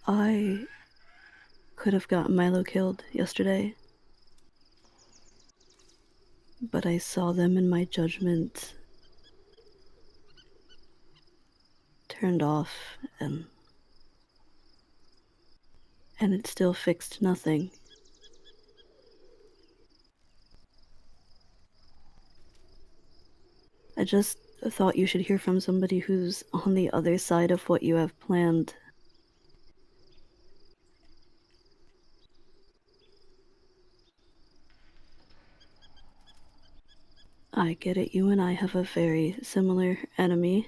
I could have gotten Milo killed yesterday, but I saw them in my judgment turned off, and it still fixed nothing. I just thought you should hear from somebody who's on the other side of what you have planned. I get it, you and I have a very similar enemy.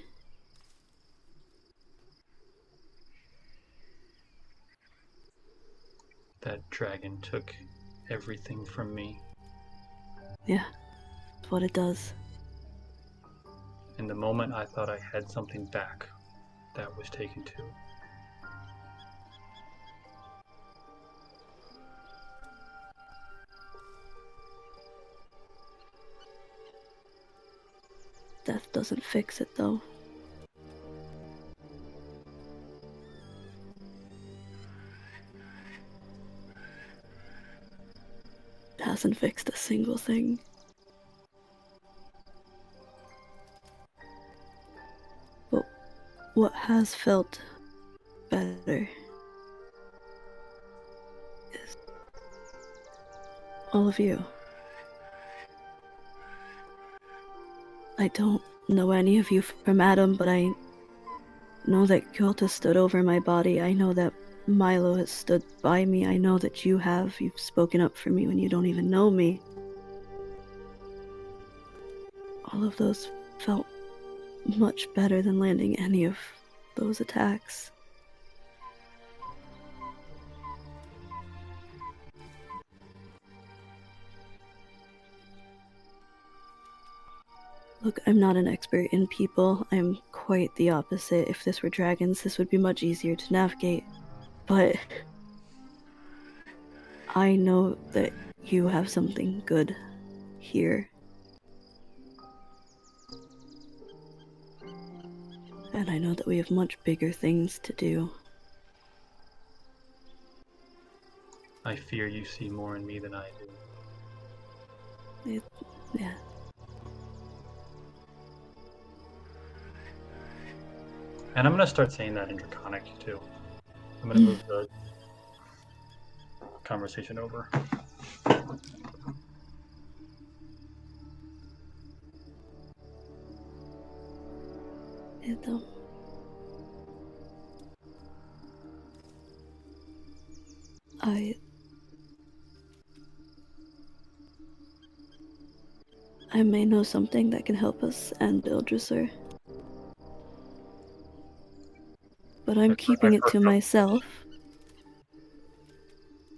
That dragon took everything from me. Yeah, that's what it does. And the moment I thought I had something back that was taken to. Death doesn't fix it, though. It hasn't fixed a single thing. But what has felt better is all of you. I don't know any of you from Adam, but I know that Kyoto stood over my body. I know that Milo has stood by me. I know that you have. You've spoken up for me when you don't even know me. All of those felt much better than landing any of those attacks. Look, I'm not an expert in people. I'm quite the opposite. If this were dragons, this would be much easier to navigate. But I know that you have something good here. And I know that we have much bigger things to do. I fear you see more in me than I do. Yeah. And I'm going to start saying that in Draconic, too. I'm going to move the conversation over. I may know something that can help us end Ildrisur. But I'm keeping it to myself.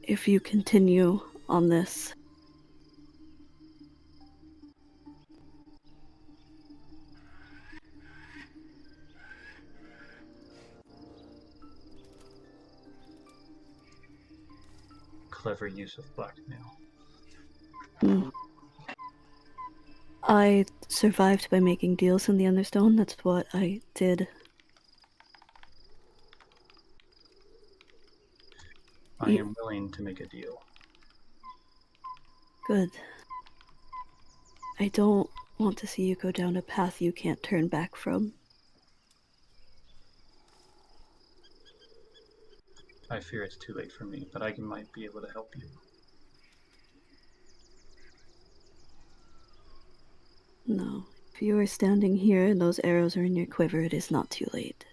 If you continue on this. Clever use of blackmail. I survived by making deals in the Understone. That's what I did. I am willing to make a deal. Good. I don't want to see you go down a path you can't turn back from. I fear it's too late for me, but I might be able to help you. No. If you are standing here and those arrows are in your quiver, it is not too late.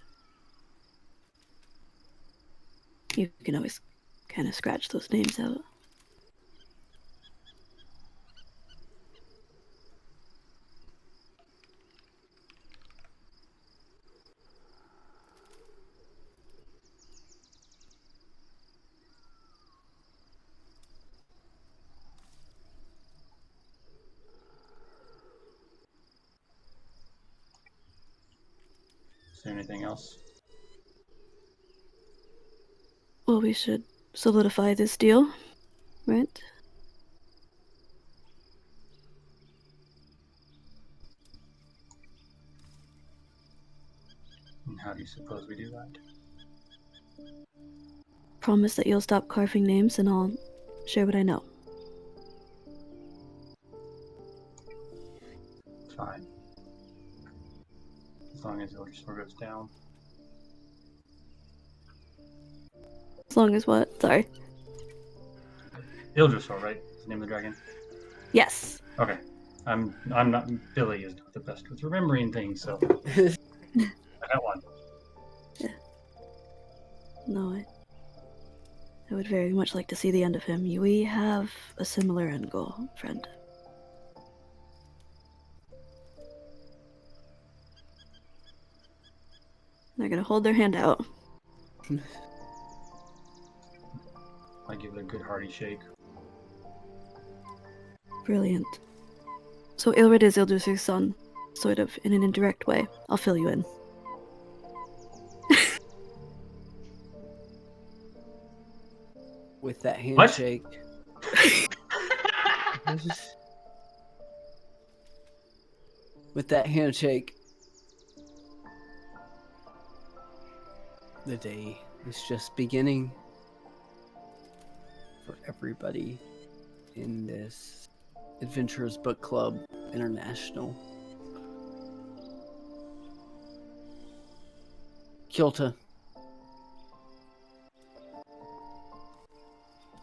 You can always kind of scratch those names out. Is there anything else? Well, we should solidify this deal, right? And how do you suppose we do that? Promise that you'll stop carving names and I'll share what I know. Fine. As long as Ildrisur goes down. As long as what? Sorry. Ildrisur, right? Is the name of the dragon? Yes. Okay. I'm not. Billy is not the best with remembering things, so I got one. Yeah. No, I would very much like to see the end of him. We have a similar end goal, friend. They're gonna hold their hand out. I give it a good hearty shake. Brilliant. So Ilrid is Ildrisur's son, sort of, in an indirect way. I'll fill you in. with that handshake. With that handshake, the day is just beginning for everybody in this Adventurers Book Club International. Kilta,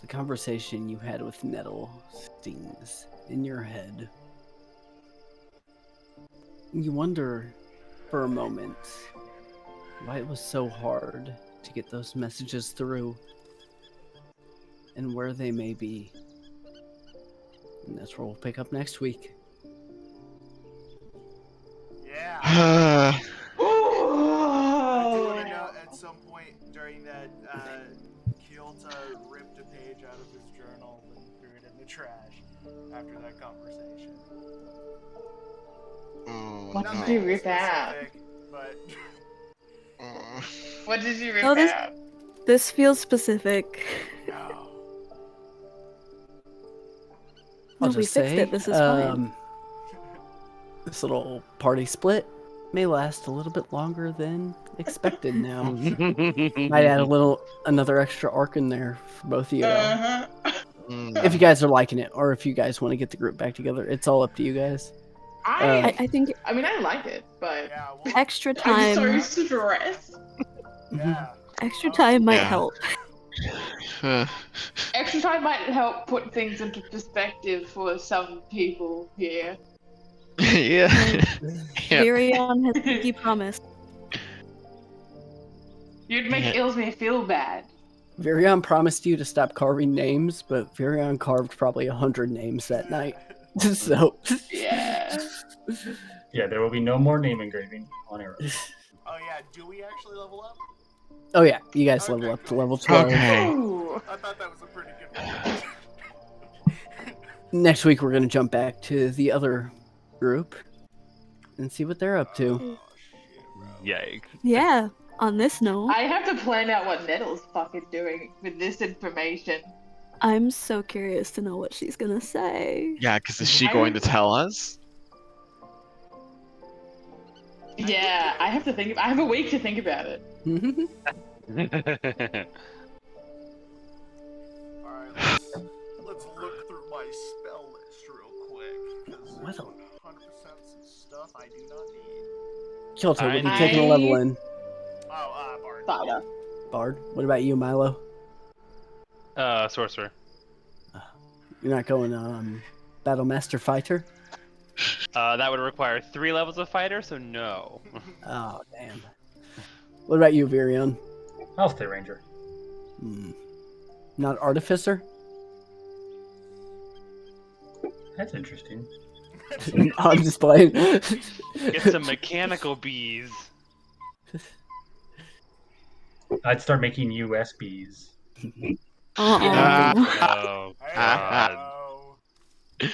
the conversation you had with Nettle stings in your head. You wonder for a moment why it was so hard to get those messages through and where they may be. And that's where we'll pick up next week. Yeah. I do want to Ooh. know at some point during that, Kyoto ripped a page out of his journal and threw it in the trash after that conversation. What no. did you rip out? Specific, but What did you rip Oh, this- out? This feels specific. no. I'll No, we just fixed say, it. This is fine. this little party split may last a little bit longer than expected now. Might add another extra arc in there for both of you. Uh-huh. If you guys are liking it, or if you guys want to get the group back together, it's all up to you guys. I think I mean, I like it, but Yeah, well, extra I'm time, so stressed. yeah. extra time might Yeah. help. Extra time might help put things into perspective for some people here. Yeah. Yeah. Virion has pinky promised. You'd make Yeah. Ilsme feel bad. Virion promised you to stop carving names, but Virion carved probably 100 names that night. So, Yeah. Yeah, there will be no more name engraving on arrows. Oh yeah, do we actually level up? oh yeah, you guys Okay, level up to cool. level 12. Okay. Ooh. I thought that was a pretty good bonus. Next week, we're going to jump back to the other group and see what they're up to. Oh, shit, bro. Yikes. Yeah. On this note, I have to plan out what Nettle's fucking doing with this information. I'm so curious to know what she's gonna say. Yeah, because is she going to tell us? Yeah, I have to think. I have a week to think about it. Alright, let's look through my spell list real quick. 'Cause What there's a- 100% some stuff I do not need. Kilta, what are you I- taking a level in? Oh, Bard. Fighter. Bard. What about you, Milo? Sorcerer. You're not going Battle Master Fighter? That would require 3 levels of fighter, so no. Oh, damn. What about you, Virion? I'll stay ranger. Not Artificer? That's interesting. I'm just playing. Get some mechanical bees. I'd start making USBs. Oh, Hey, God. bro.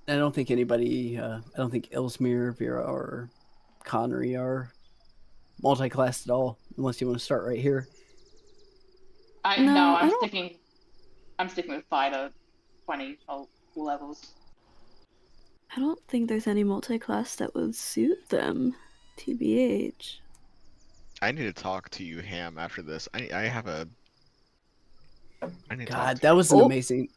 I don't think anybody, I don't think Elsmere, Vera, or Connery are multi-classed at all, unless you want to start right here. No, I'm I don't- sticking with fighter, 20 levels. I don't think there's any multi-class that would suit them. TBH. I need to talk to you, Ham, after this. I have a. I need to talk God, to that you. was an amazing.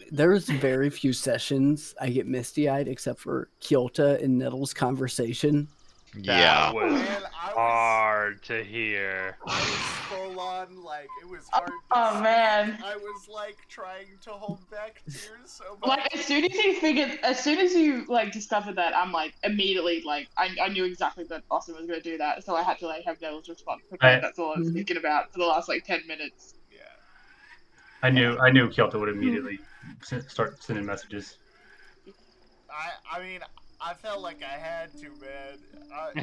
There's very few sessions I get misty-eyed except for Kyoto and Nettle's conversation. Yeah. That was Man, hard to hear. I was full on, like, it was hard to Oh speak. man. I was, like, trying to hold back tears so much. Like as soon as you like discovered that, I'm like immediately like I knew exactly that Austin was gonna do that, so I had to like have Nettle's response prepared. That's all I was thinking about for the last like 10 minutes. Yeah. I knew Kyoto would immediately start sending messages. I mean, I felt like I had to, man.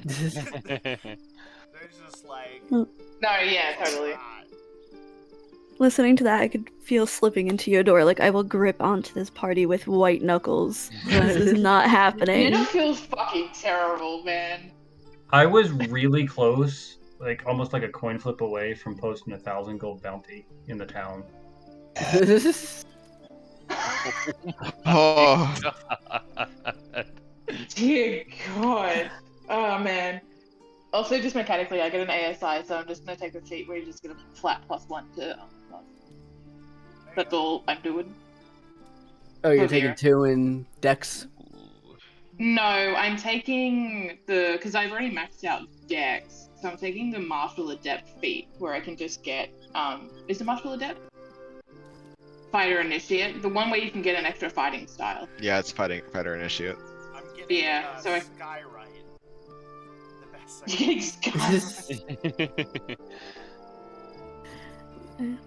There's just like... No, yeah, totally. God. Listening to that, I could feel slipping into your door. Like I will grip onto this party with white knuckles. This is not You happening. know, feels fucking terrible, man. I was really close, like almost like a coin flip away from posting 1,000 gold bounty in the town. Oh, God. Dear God. Oh man. Also, just mechanically, I get an ASI, so I'm just gonna take a feat where you're just gonna flat +1 to plus. That's all I'm doing. Oh, you're Oh, taking dear. 2 in Dex. No, I'm taking because I've already maxed out Dex, so I'm taking the Martial Adept feat where I can just get is the Martial Adept? Fighter Initiate, the one where you can get an extra fighting style. yeah, it's fighter initiate. I'm getting Yeah, so I- Skyrite. The best Getting second. Sky.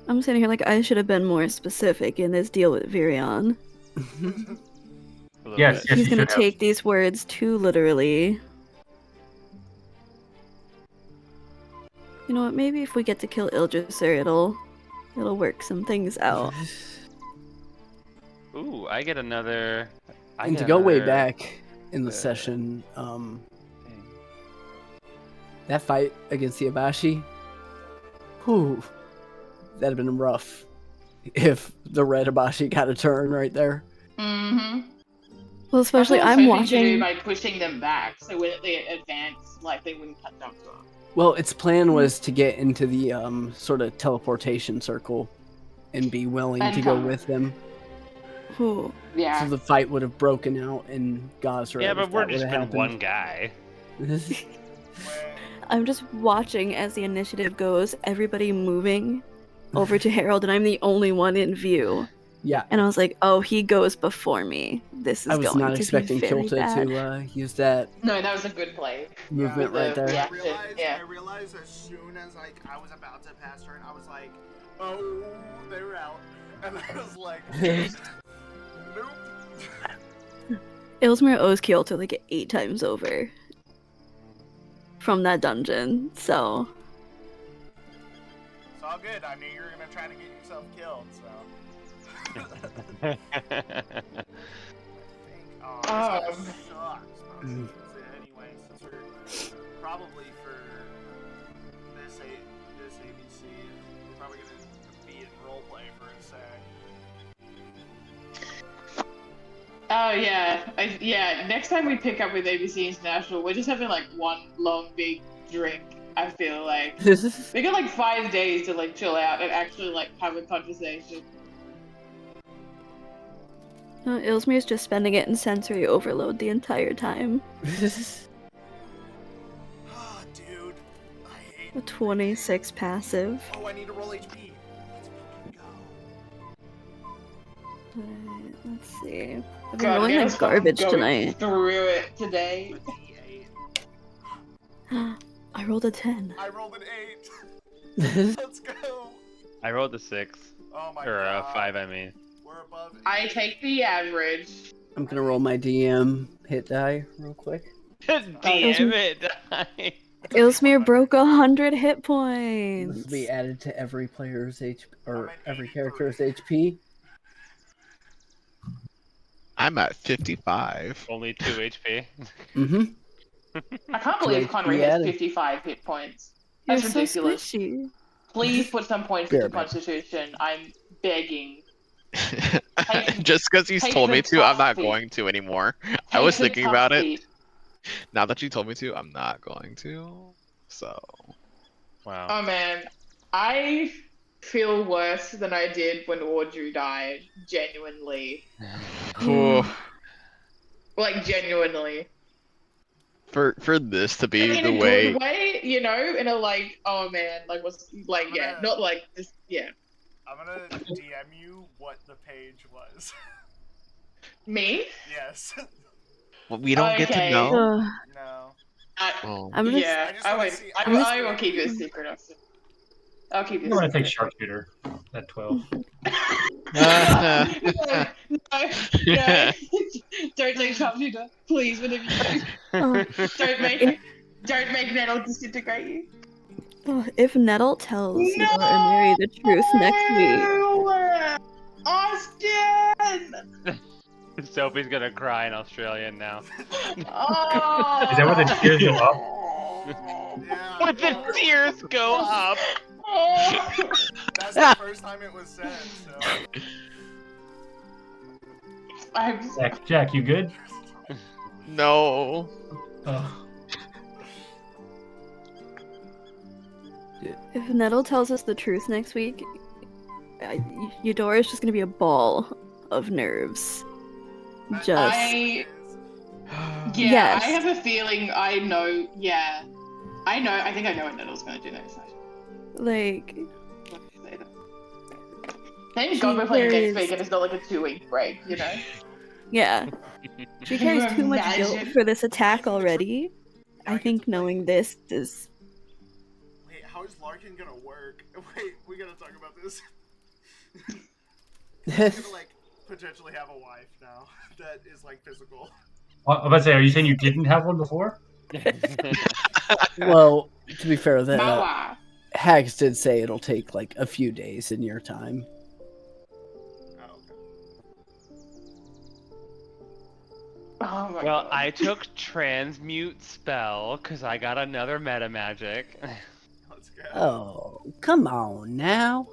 I'm sitting here like I should have been more specific in this deal with Virion. A little Yes, bit. yes, He's you gonna should have. take these words too literally. You know what? Maybe if we get to kill Ildrasser, it'll work some things out. Ooh, I get another. I And get to go way another back in the session, thing. that fight against the Abashi, whew, that'd have been rough if the red Abashi got a turn right there. Mm-hmm. Well, especially That's what I I'm was hoping to do watching. by pushing them back, so when they advance, like they wouldn't catch up to us. Well, its plan was to get into the sort of teleportation circle and be willing And to go come. with them. Ooh. Yeah. So the fight would have broken out in Gosra. Yeah, if but we're that just would been have one guy. happened. I'm just watching as the initiative goes, everybody moving over to Harold, and I'm the only one in view. Yeah, And I was like, oh, he goes before me. This is I was going not to expecting be very Kilta bad. to use that No, that was a good play. movement Yeah, right there. yeah. I realized as soon as like I was about to pass turn, I was like, oh, they were out, and I was like, nope. Ilsmir owes Kyoto like 8 times over from that dungeon, so It's all good. I knew you were gonna try to get yourself killed, so. I think. Oh, this guy sucks. But I'm gonna use it anyway, since we're probably for this ABC, we're probably gonna be in roleplay for a sec. Oh yeah, next time we pick up with ABC International, we're just having like one long big drink. I feel like we got like 5 days to like chill out and actually like have a conversation. no, Ilsmir's just spending it in sensory overload the entire time. Ah, dude, I hate. A 26 passive. Oh, I need to roll HP. Let's fucking go. Alright, let's see. I've been God, rolling yeah, like garbage going tonight. Through it today. A D8. I rolled a 10. I rolled an 8. Let's go. I rolled a 6. Oh my Or god. a 5, I mean. We're above. I 8. take the average. I'm gonna roll my DM hit die real quick. Damn it! Ilsmir broke 100 hit This points. will be added to every player's HP I'm or at every 83. character's HP. I'm at 55. Only 2 HP. Mm-hmm. I can't believe HP Connery has added. 55 hit points. You're That's so ridiculous. squishy. Please put some points Fair into bit. Constitution. I'm begging. Just because you take told the me to, I'm tough not feat. going to anymore. I Take was the thinking tough about it. feat. Now that you told me to, I'm not going to. So. Wow. Oh man, I feel worse than I did when Audrey died. Genuinely, Ooh, like genuinely. for this to be In the a way. good way, you know, in a like, oh man, like what's like, yeah, not like just yeah. I'm gonna DM you what the page was. Me? Yes. Well, we don't get to Okay. know. No. Oh. I'm just Yeah, I just I wanna won't. see- I, I'm just- I won't keep it a secret. I'll keep it I'm a gonna take secret. sharpshooter at 12. no, no, don't take sharpshooter, please. Whatever you do, oh, don't make Nettle disintegrate you. oh, if Nettle tells Nora and Mary the truth next week. Austin. Sophie's gonna cry in Australian now. Oh. Is that where the tears go up? Yeah. But the tears go up! Oh. That's That's the first time it was said, so. Jack, you good? No. Oh. If Nettle tells us the truth next week, Eudora is just gonna be a ball of nerves. Just Yeah, Yes. I have a feeling I know. Yeah, I think I know what Nettle's going to do next night. like Thank God we're playing next week and it's not like a 2-week break, you know? yeah. She Can you carries too much guilt imagine? for this attack already. I think knowing this is Wait, how is Larkin gonna work? Wait, we gotta talk about this. He's gonna, like, potentially have a wife now that is, like, physical. I'm about to say, are you saying you didn't have one before? Well, to be fair, My wife. Hags did say it'll take like a few days in your time. Oh my Well, God. I took transmute spell because I got another meta magic. Let's go. Oh, come on now.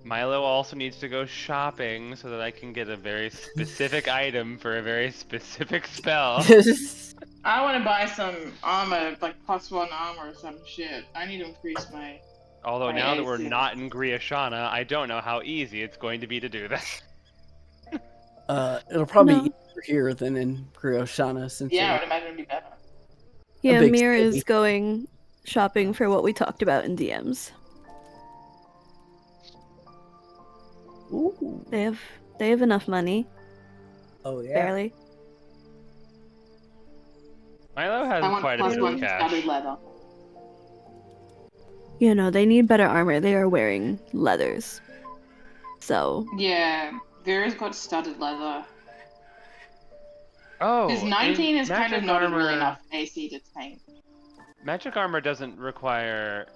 Milo also needs to go shopping so that I can get a very specific item for a very specific spell. I want to buy some armor, like +1 armor or some shit. I need to increase my. Although my now that we're AC. not in Griashana, I don't know how easy it's going to be to do that. It'll probably No. be easier here than in Grioshana since Yeah, I you're would imagine it'd be better. yeah. big Mira city. is going shopping for what we talked about in DMs. Ooh. They have enough money, Oh yeah. barely. Milo has I want quite a bit of +1 cash. studded leather. You know, they need better armor. They are wearing leathers. So Yeah, Vera's got studded leather. Oh, Because 19 is kind of magic not armor, really enough AC to tank. Magic armor doesn't require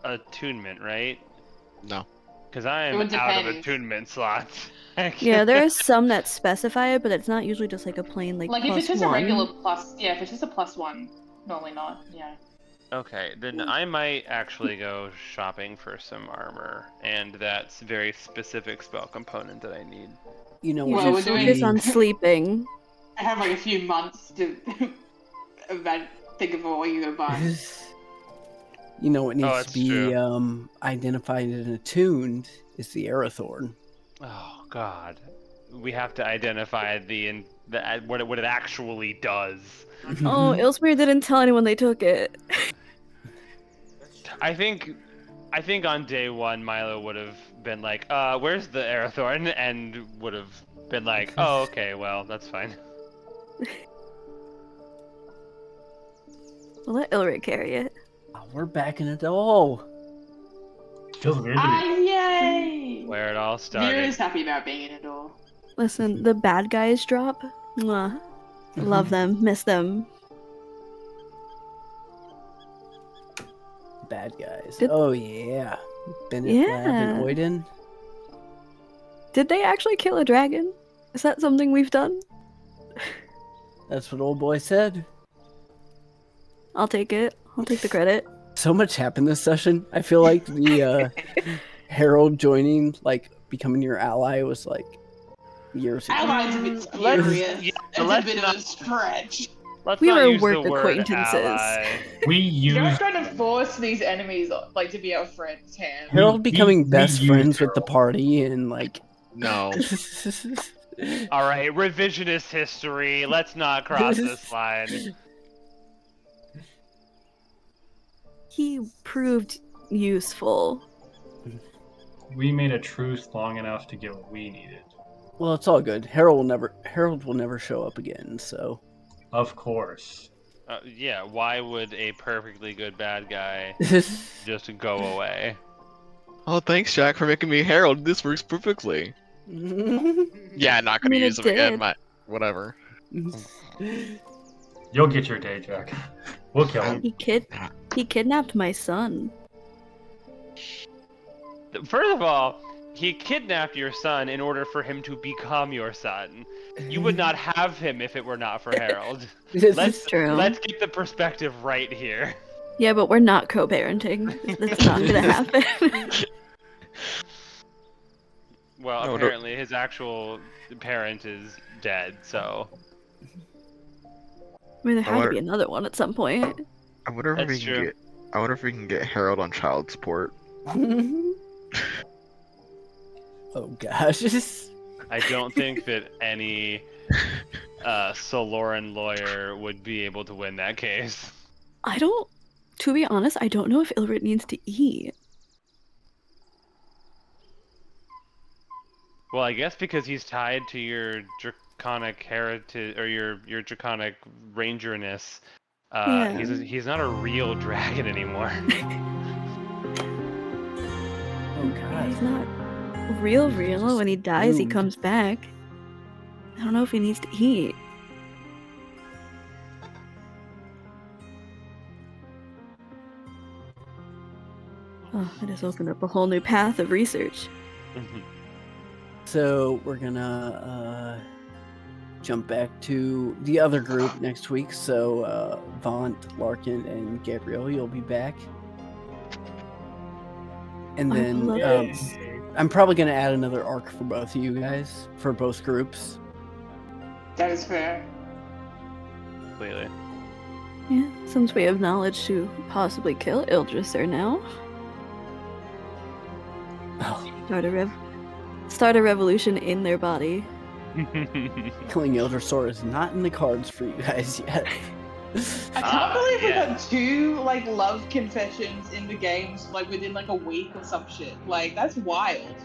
attunement, right? No. Because I It am would out of depend. attunement slots. yeah, there are some that specify it, but it's not usually just like a plain like Like if it's plus just a one. regular plus, yeah, if it's just a +1, normally not. Yeah. Okay, then I might actually go shopping for some armor and that very specific spell component that I need. You know You what? Well, should we're focus doing- on sleeping. I have like a few months to think of what you're gonna buy. You know what needs that's to be true. identified and attuned is the Arathorn. Oh God, we have to identify what it actually does. Oh, Ilsmere didn't tell anyone they took it. I think on day one Milo would have been like, where's the Arathorn? And would have been like, oh, okay, well, that's fine. We'll let Ilric carry it. Oh, we're back in it all. Feels weird to be. Yay! Where it all started. Vera's happy about being in it all. Listen, the bad guys drop. Mwah. Love them, miss them. Bad guys. Did- Oh yeah. Bennett Lab and Yeah. Oiden. Did they actually kill a dragon? Is that something we've done? That's what old boy said. I'll take it. I'll take the credit. So much happened this session. I feel like the Herald joining, like becoming your ally, was like years ago. Allies a bit Let's- serious. yeah, It's a let's bit of not- a stretch. Let's We not were use work the word acquaintances. ally. We You're used trying to force these enemies like to be our friends, Ham. Herald becoming we best used friends with the Herald. party and like. No. All right, revisionist history. Let's not cross this line. He proved useful. we made a truce long enough to get what we needed. Well, it's all good. Herald will never show up again. So. Of course. Yeah, why would a perfectly good bad guy just go away? Oh, thanks, Jack, for making me Herald. This works perfectly. Yeah, not gonna I mean, use it them again. did. Whatever. You'll get your day, Jack. We'll kill him. He kidnapped my son. First of all, he kidnapped your son in order for him to become your son. You would not have him if it were not for Herald. Let's True. let's get the perspective right here. Yeah, but we're not co-parenting. That's not gonna happen. Well, No, no. apparently his actual parent is dead, so I mean, there I had to wonder, be another one at some point. I wonder if we that's can true. get. I wonder if we can get Harold on child support. Oh gosh. I don't think that any Saloran lawyer would be able to win that case. To be honest, I don't know if Ilrit needs to eat. Well, I guess because he's tied to your draconic heritage or your draconic rangerness, Yeah. he's not a real dragon anymore. Oh god. He's not real. He's When he just dies, he doomed. comes back. I don't know if he needs to eat. Oh, it has opened up a whole new path of research. So we're gonna jump back to the other group next week. So Vaunt, Larkin, and Gabriel, you'll be back. And I then love this. I'm probably gonna add another arc for both of you guys, for both groups. That is fair. Completely. Yeah, since we have knowledge to possibly kill Ildrisser now. Oh, Start a revolution in their body. killing Ildrisor is not in the cards for you guys yet. I can't believe we yeah. got 2 like love confessions in the games like within like a week or some shit. Like that's wild.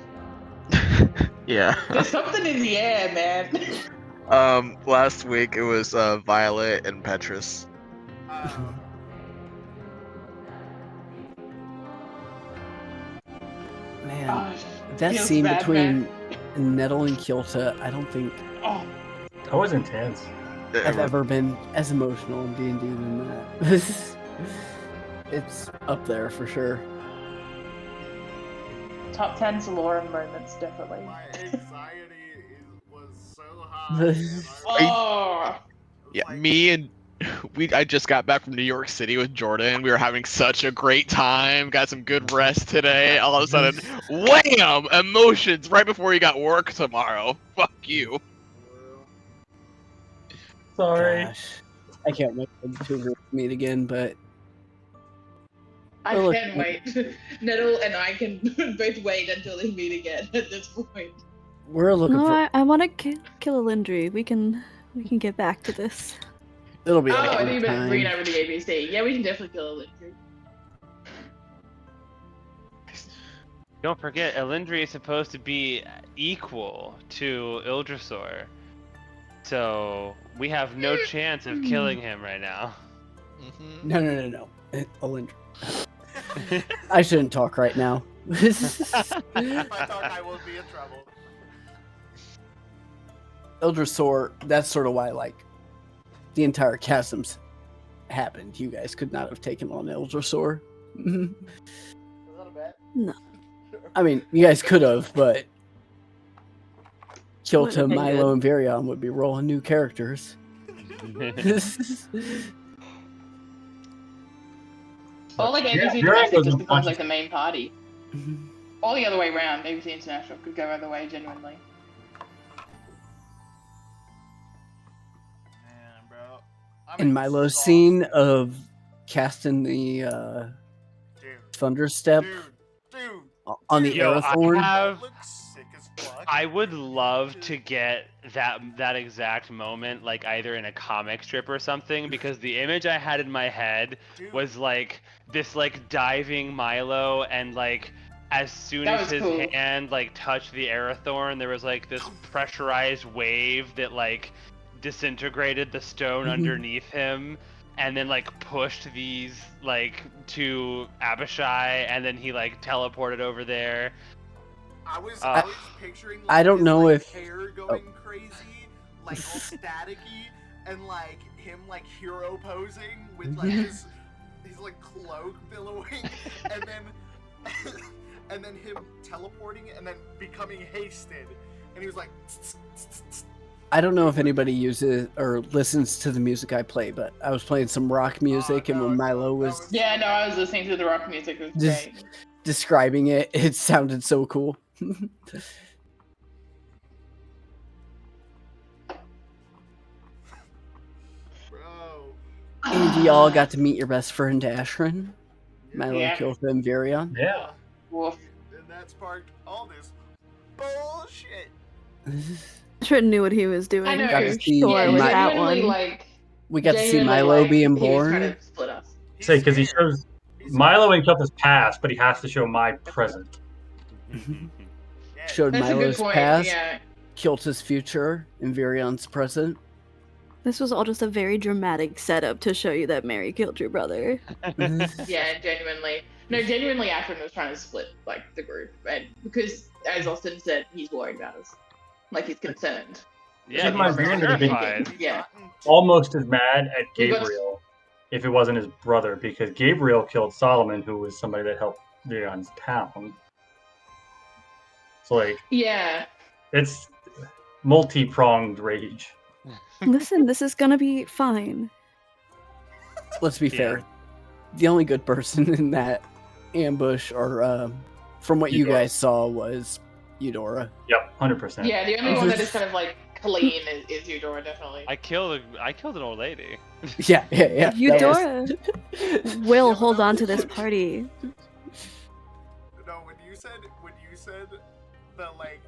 Yeah. There's something in the air, man. Last week it was Violet and Petrus. Man, Oh, that feels scene bad, between man. Nettle and Kilta, I don't think Oh, That was intense. I've ever been as emotional in D&D than that. It's up there for sure. top 10 Zaloran moments, definitely. My anxiety was so high. And Oh, Yeah, like, me and I just got back from New York City with Jordan. We were having such a great time. Got some good rest today. All of a sudden, wham! Emotions right before you got work tomorrow. Fuck you. Sorry. Gosh, I can't wait for the 2 groups to meet again, but I Well, can wait. Nettle and I can both wait until they meet again at this point. we're looking No, for. I want to kill Alindri. We can get back to this. It'll be Oh, a I long think about bringing time. over the ABC. Yeah, we can definitely kill a Lindry. Don't forget, Elindri is supposed to be equal to Ildrisor. So we have no chance of killing him right now. No. Olindra. I shouldn't talk right now. if I talk, I will be in trouble. Ildrisor, that's sort of why, like, the entire chasms happened. You guys could not have taken on Ildrisor. A little bit. No. I mean, you guys could have, but Kilta, Would've been Milo, good. and Virion would be rolling new characters. Or like Yeah, ABC your Domestic angle's just a becomes bunch like of- the main party. Or the other way around. ABC International could go either way, genuinely. Man, bro. I'm In Milo's exhausted. scene of casting the Dude, Thunder Step dude. on the Yo, Arathorn. That looks sick as fuck. I would love to get that exact moment, like either in a comic strip or something, because the image I had in my head Dude, was like this like diving Milo, and like as soon That as was his cool. hand like touched the Arathorn, there was like this pressurized wave that like disintegrated the stone Mhm. underneath him, and then like pushed these like to Abishai, and then he like teleported over there. I was Uh, picturing I don't his, know like, if- hair going crazy, like all staticky, and like him like hero posing with like his like cloak billowing, and then him teleporting and then becoming hasted, and he was like. I don't know if anybody uses or listens to the music I play, but I was playing some rock music, and when Milo was Yeah, no, I was listening to the rock music. It was Just- great. describing it, it sounded so cool. Bro. And y'all got to meet your best friend Ashrin. Milo Yeah. kills him, Virion. Yeah. Woof. And that sparked all this bullshit. Trent knew what he was doing. I know. Got to see Sure, with Mi- that genuinely, one. like, we got to see genuinely, Milo like, being he was trying born. to split us. He's Say, because he scared. shows He's Milo and Kelpa's past, but he has to show my present. scared. Showed That's a good Milo's point. past, Yeah. Kilta's future, and Virion's present. This was all just a very dramatic setup to show you that Mary killed your brother. Yeah, genuinely. No, genuinely, Ashton was trying to split like the group, and because, as Austin said, he's worried about us. Like he's concerned. Yeah, Keep in mind, he's Viren would have been terrified. Yeah. almost as mad at We got- Gabriel if it wasn't his brother, because Gabriel killed Solomon, who was somebody that helped Virion's town. So, like, Yeah. it's multi-pronged rage. Listen, this is gonna be fine. Let's be Yeah. fair. The only good person in that ambush, or from what you Eudora. guys saw, was Eudora. Yep, 100%. Yeah, the only one that is kind of like clean is Eudora, definitely. I killed an old lady. Yeah. That Eudora was- will hold on to this party. No, when you said that, like,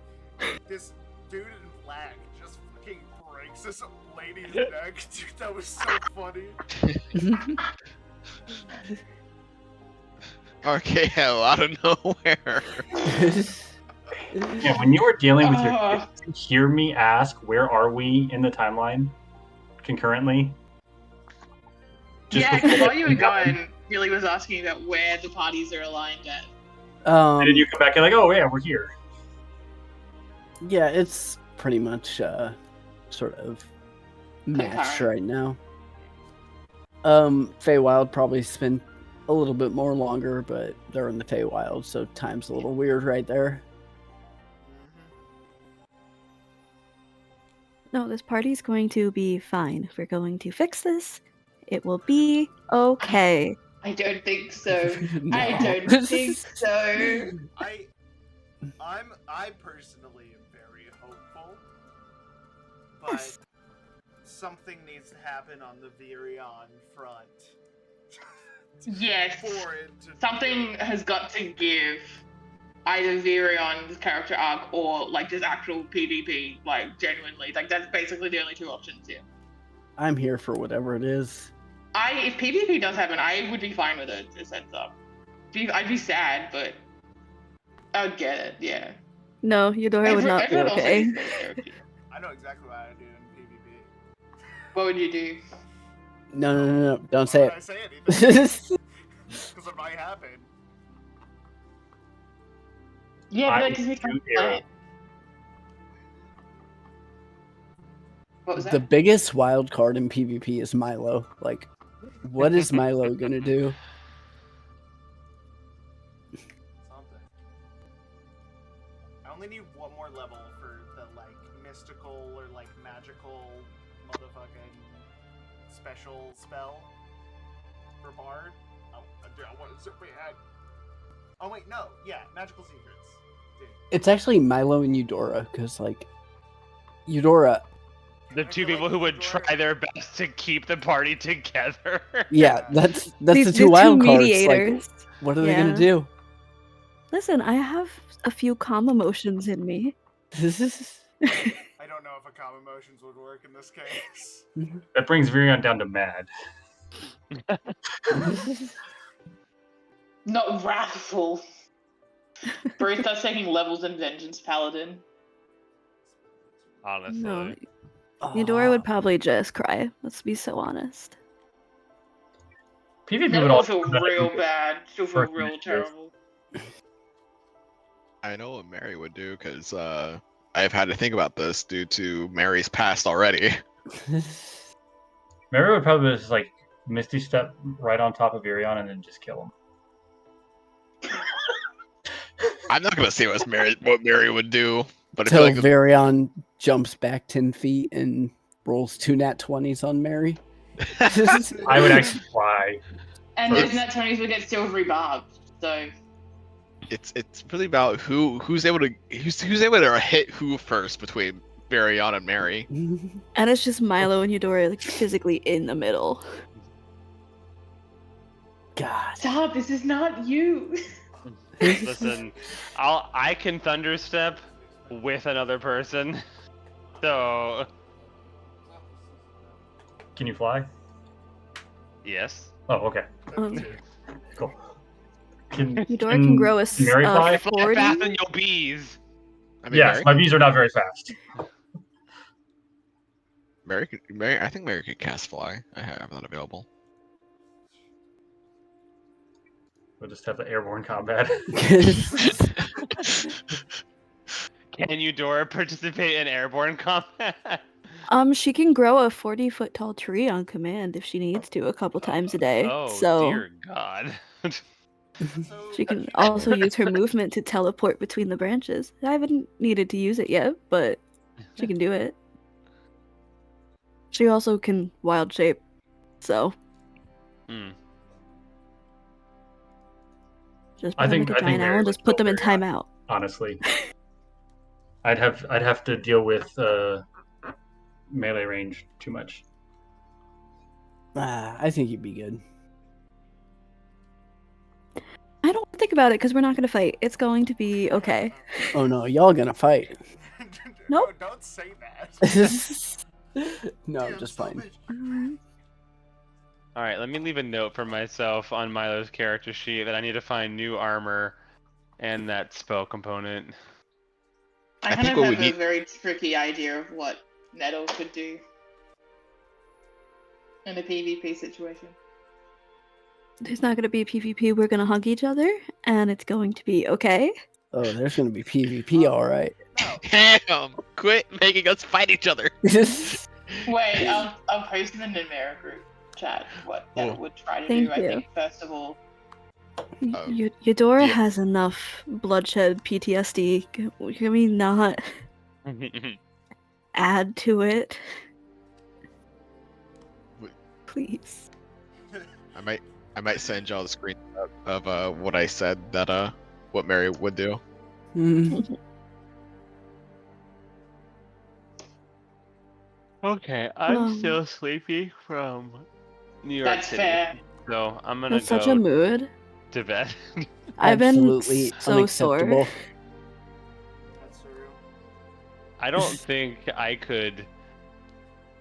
this dude in black just fucking breaks this lady's neck, dude, that was so funny. Okay, hell, out of nowhere. Yeah, when you were dealing with your Uh. kids, did you hear me ask, where are we in the timeline concurrently? Yeah, before because while you were that happened. going, Billy was asking about where the parties are aligned at. And then you come back and like, oh yeah, we're here. Yeah, it's pretty much sort of matched Concurrent. right now. Feywild probably spent a little bit more longer, but they're in the Feywild, so time's a little weird right there. No, this party's going to be fine. We're going to fix this. It will be okay. I don't think so. No. I don't think so. I personally am very hopeful, but something needs to happen on the Virion front. Yes. For it to Something has got to give either Virion's character arc or like just actual PvP, like genuinely. Like that's basically the only two options here. I'm here for whatever it is. If PvP does happen, I would be fine with it, just heads up. I'd be sad, but I'd get it, yeah. No, Eudora would not be Everyone else okay. is therapy. I know exactly what I do in PvP. What would you do? No, don't say Why would I say anything? it. Because it might happen. Yeah, I but that gives me time to do play arrow. it. What was that? The biggest wild card in PvP is Milo. Like, what is Milo gonna do? Something. I only need one more level for the, like, mystical or, like, magical motherfucking special spell for Bard. Oh, I want it so bad. Oh, wait, no. Yeah, magical secrets. Dude. It's actually Milo and Eudora, because, like, Eudora, The I two feel people like who would Eudora- try their best to keep the party together. yeah, that's These- the two wild cards. mediators. Like, what are they gonna Yeah. do? Listen, I have a few calm emotions in me. I don't know if a calm emotions would work in this case. That brings Virion down to mad. Not wrathful. Bruce starts taking levels in Vengeance Paladin. Honestly. No, Eudora would probably just cry. Let's be so honest. PvP That would will also feel real bad. She'll feel First real initiative. terrible. I know what Mary would do because I've had to think about this due to Mary's past already. Mary would probably just like Misty step right on top of Virion and then just kill him. I'm not gonna say what Mary would do, but I Till feel like Varion jumps back 10 feet and rolls 2 nat 20s on Mary. I would actually cry. And First- those nat 20s will get silvery barbed, so it's really about who's able to hit who first between Marion and Mary. And it's just Milo and Eudora like physically in the middle. God. Stop! This is not you. Listen, I can thunderstep with another person, so Can you fly? yes. Oh, okay. Cool. Eudora can grow a Mary fly? Fly 40. faster than your bees. I mean, Yes, my bees are not very fast. Mary, I think Mary could cast fly. I have that available. We'll just have the airborne combat. Can Eudora participate in airborne combat? She can grow a 40-foot tall tree on command if she needs to a couple times a day. Oh so dear God. So she can also use her movement to teleport between the branches. I haven't needed to use it yet, but she can do it. She also can wild shape, so just I put them think- like a I think giant Mary owl and would just put go them in very high. timeout. Honestly, I'd have to deal with melee range too much. I think you'd be good. I don't think about it because we're not going to fight. It's going to be okay. Oh no, y'all gonna fight. Nope. No, don't say that. No, Damn, just so fine. much- All right, let me leave a note for myself on Milo's character sheet that I need to find new armor and that spell component. I I kind think of what we have a need- very tricky idea of what Nettle could do in a PvP situation. There's not going to be PvP. We're going to hug each other, and it's going to be okay. Oh, there's gonna be PvP, all right. No. Damn! Quit making us fight each other. Wait, I'll post in the Numera group chat what Nettle would try to Thank do. I you. think first of all, Eudora yeah. has enough bloodshed PTSD. Can we not add to it? Please. I might send y'all the screen of what I said that what Mary would do. Okay, I'm still sleepy from New York that's City, fair. so I'm gonna That's go such a mood. to bed. I've been Absolutely so sore. unacceptable. That's surreal. I don't think I could.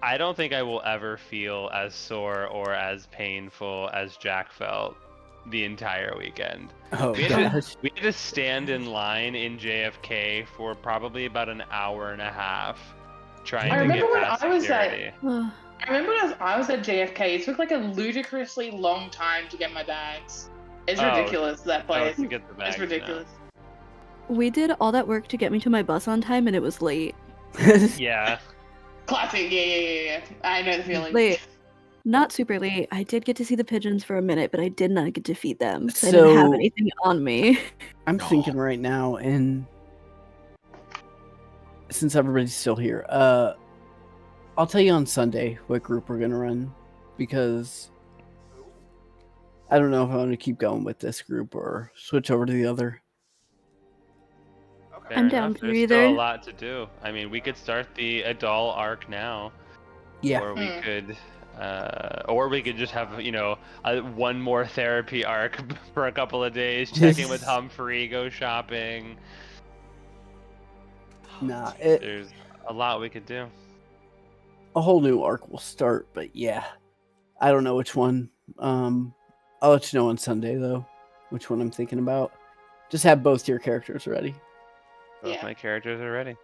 I don't think I will ever feel as sore or as painful as Jack felt the entire weekend. Oh We had, gosh. we had to stand in line in JFK for probably about an hour and a half trying I to remember get when past I was security. Ugh. I remember when I was at JFK, it took like a ludicrously long time to get my bags. It's Oh, ridiculous, that Oh, place. to get the bags It's now. ridiculous. We did all that work to get me to my bus on time, and it was late. Yeah. Classic, yeah. I know the feeling. Late. Not super late. I did get to see the pigeons for a minute, but I did not get to feed them. So I didn't have So- anything on me. I'm No. thinking right now, and since everybody's still here, I'll tell you on Sunday what group we're gonna run, because I don't know if I want to keep going with this group or switch over to the other. Okay. Fair I'm enough. down for There's either. still a lot to do. I mean, we could start the Adal arc now, Yeah. or we could just have one more therapy arc for a couple of days, check in with Humphrey, go shopping. Nah, There's a lot we could do. a whole new arc will start, but yeah, I don't know which one. I'll let you know on Sunday though, which one I'm thinking about. Just have both your characters ready. Both Yeah. my characters are ready.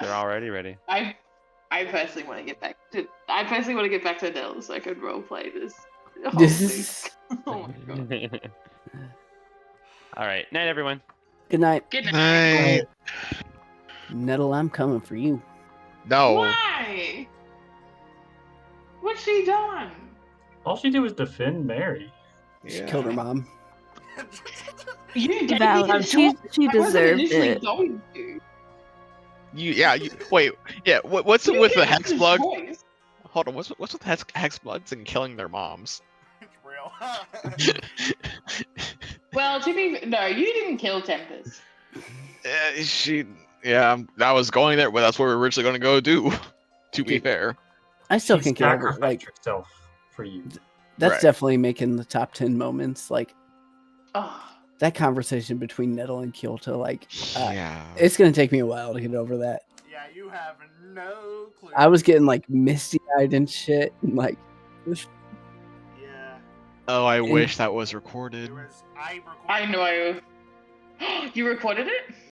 They're already ready. I personally want to get back to Adele so I could roleplay this whole thing. Oh my god. All right. Night, everyone. Good night, Good night. Night. Nettle. I'm coming for you. No. Why? What's she done? All she did was defend Mary. She killed her mom. You gave Valid. me a She choice. I wasn't deserved initially it. going to. Wait. Yeah. What's You with the gave me hex a blood? choice. Hold on. What's with hex bloods and killing their moms? Real. Well, no, you didn't kill Tempest. I was going there, but that's what we were originally going to go do. To be fair, I still She can get over sacrificed herself for you. that's Right. definitely making the top 10 moments. Like Oh, that conversation between Nettle and Kyoto, like yeah. it's gonna take me a while to get over that. Yeah, you have no clue. I was getting like misty eyed and shit, and like Yeah. Oh, I wish that was recorded. I recorded. I know. You recorded it?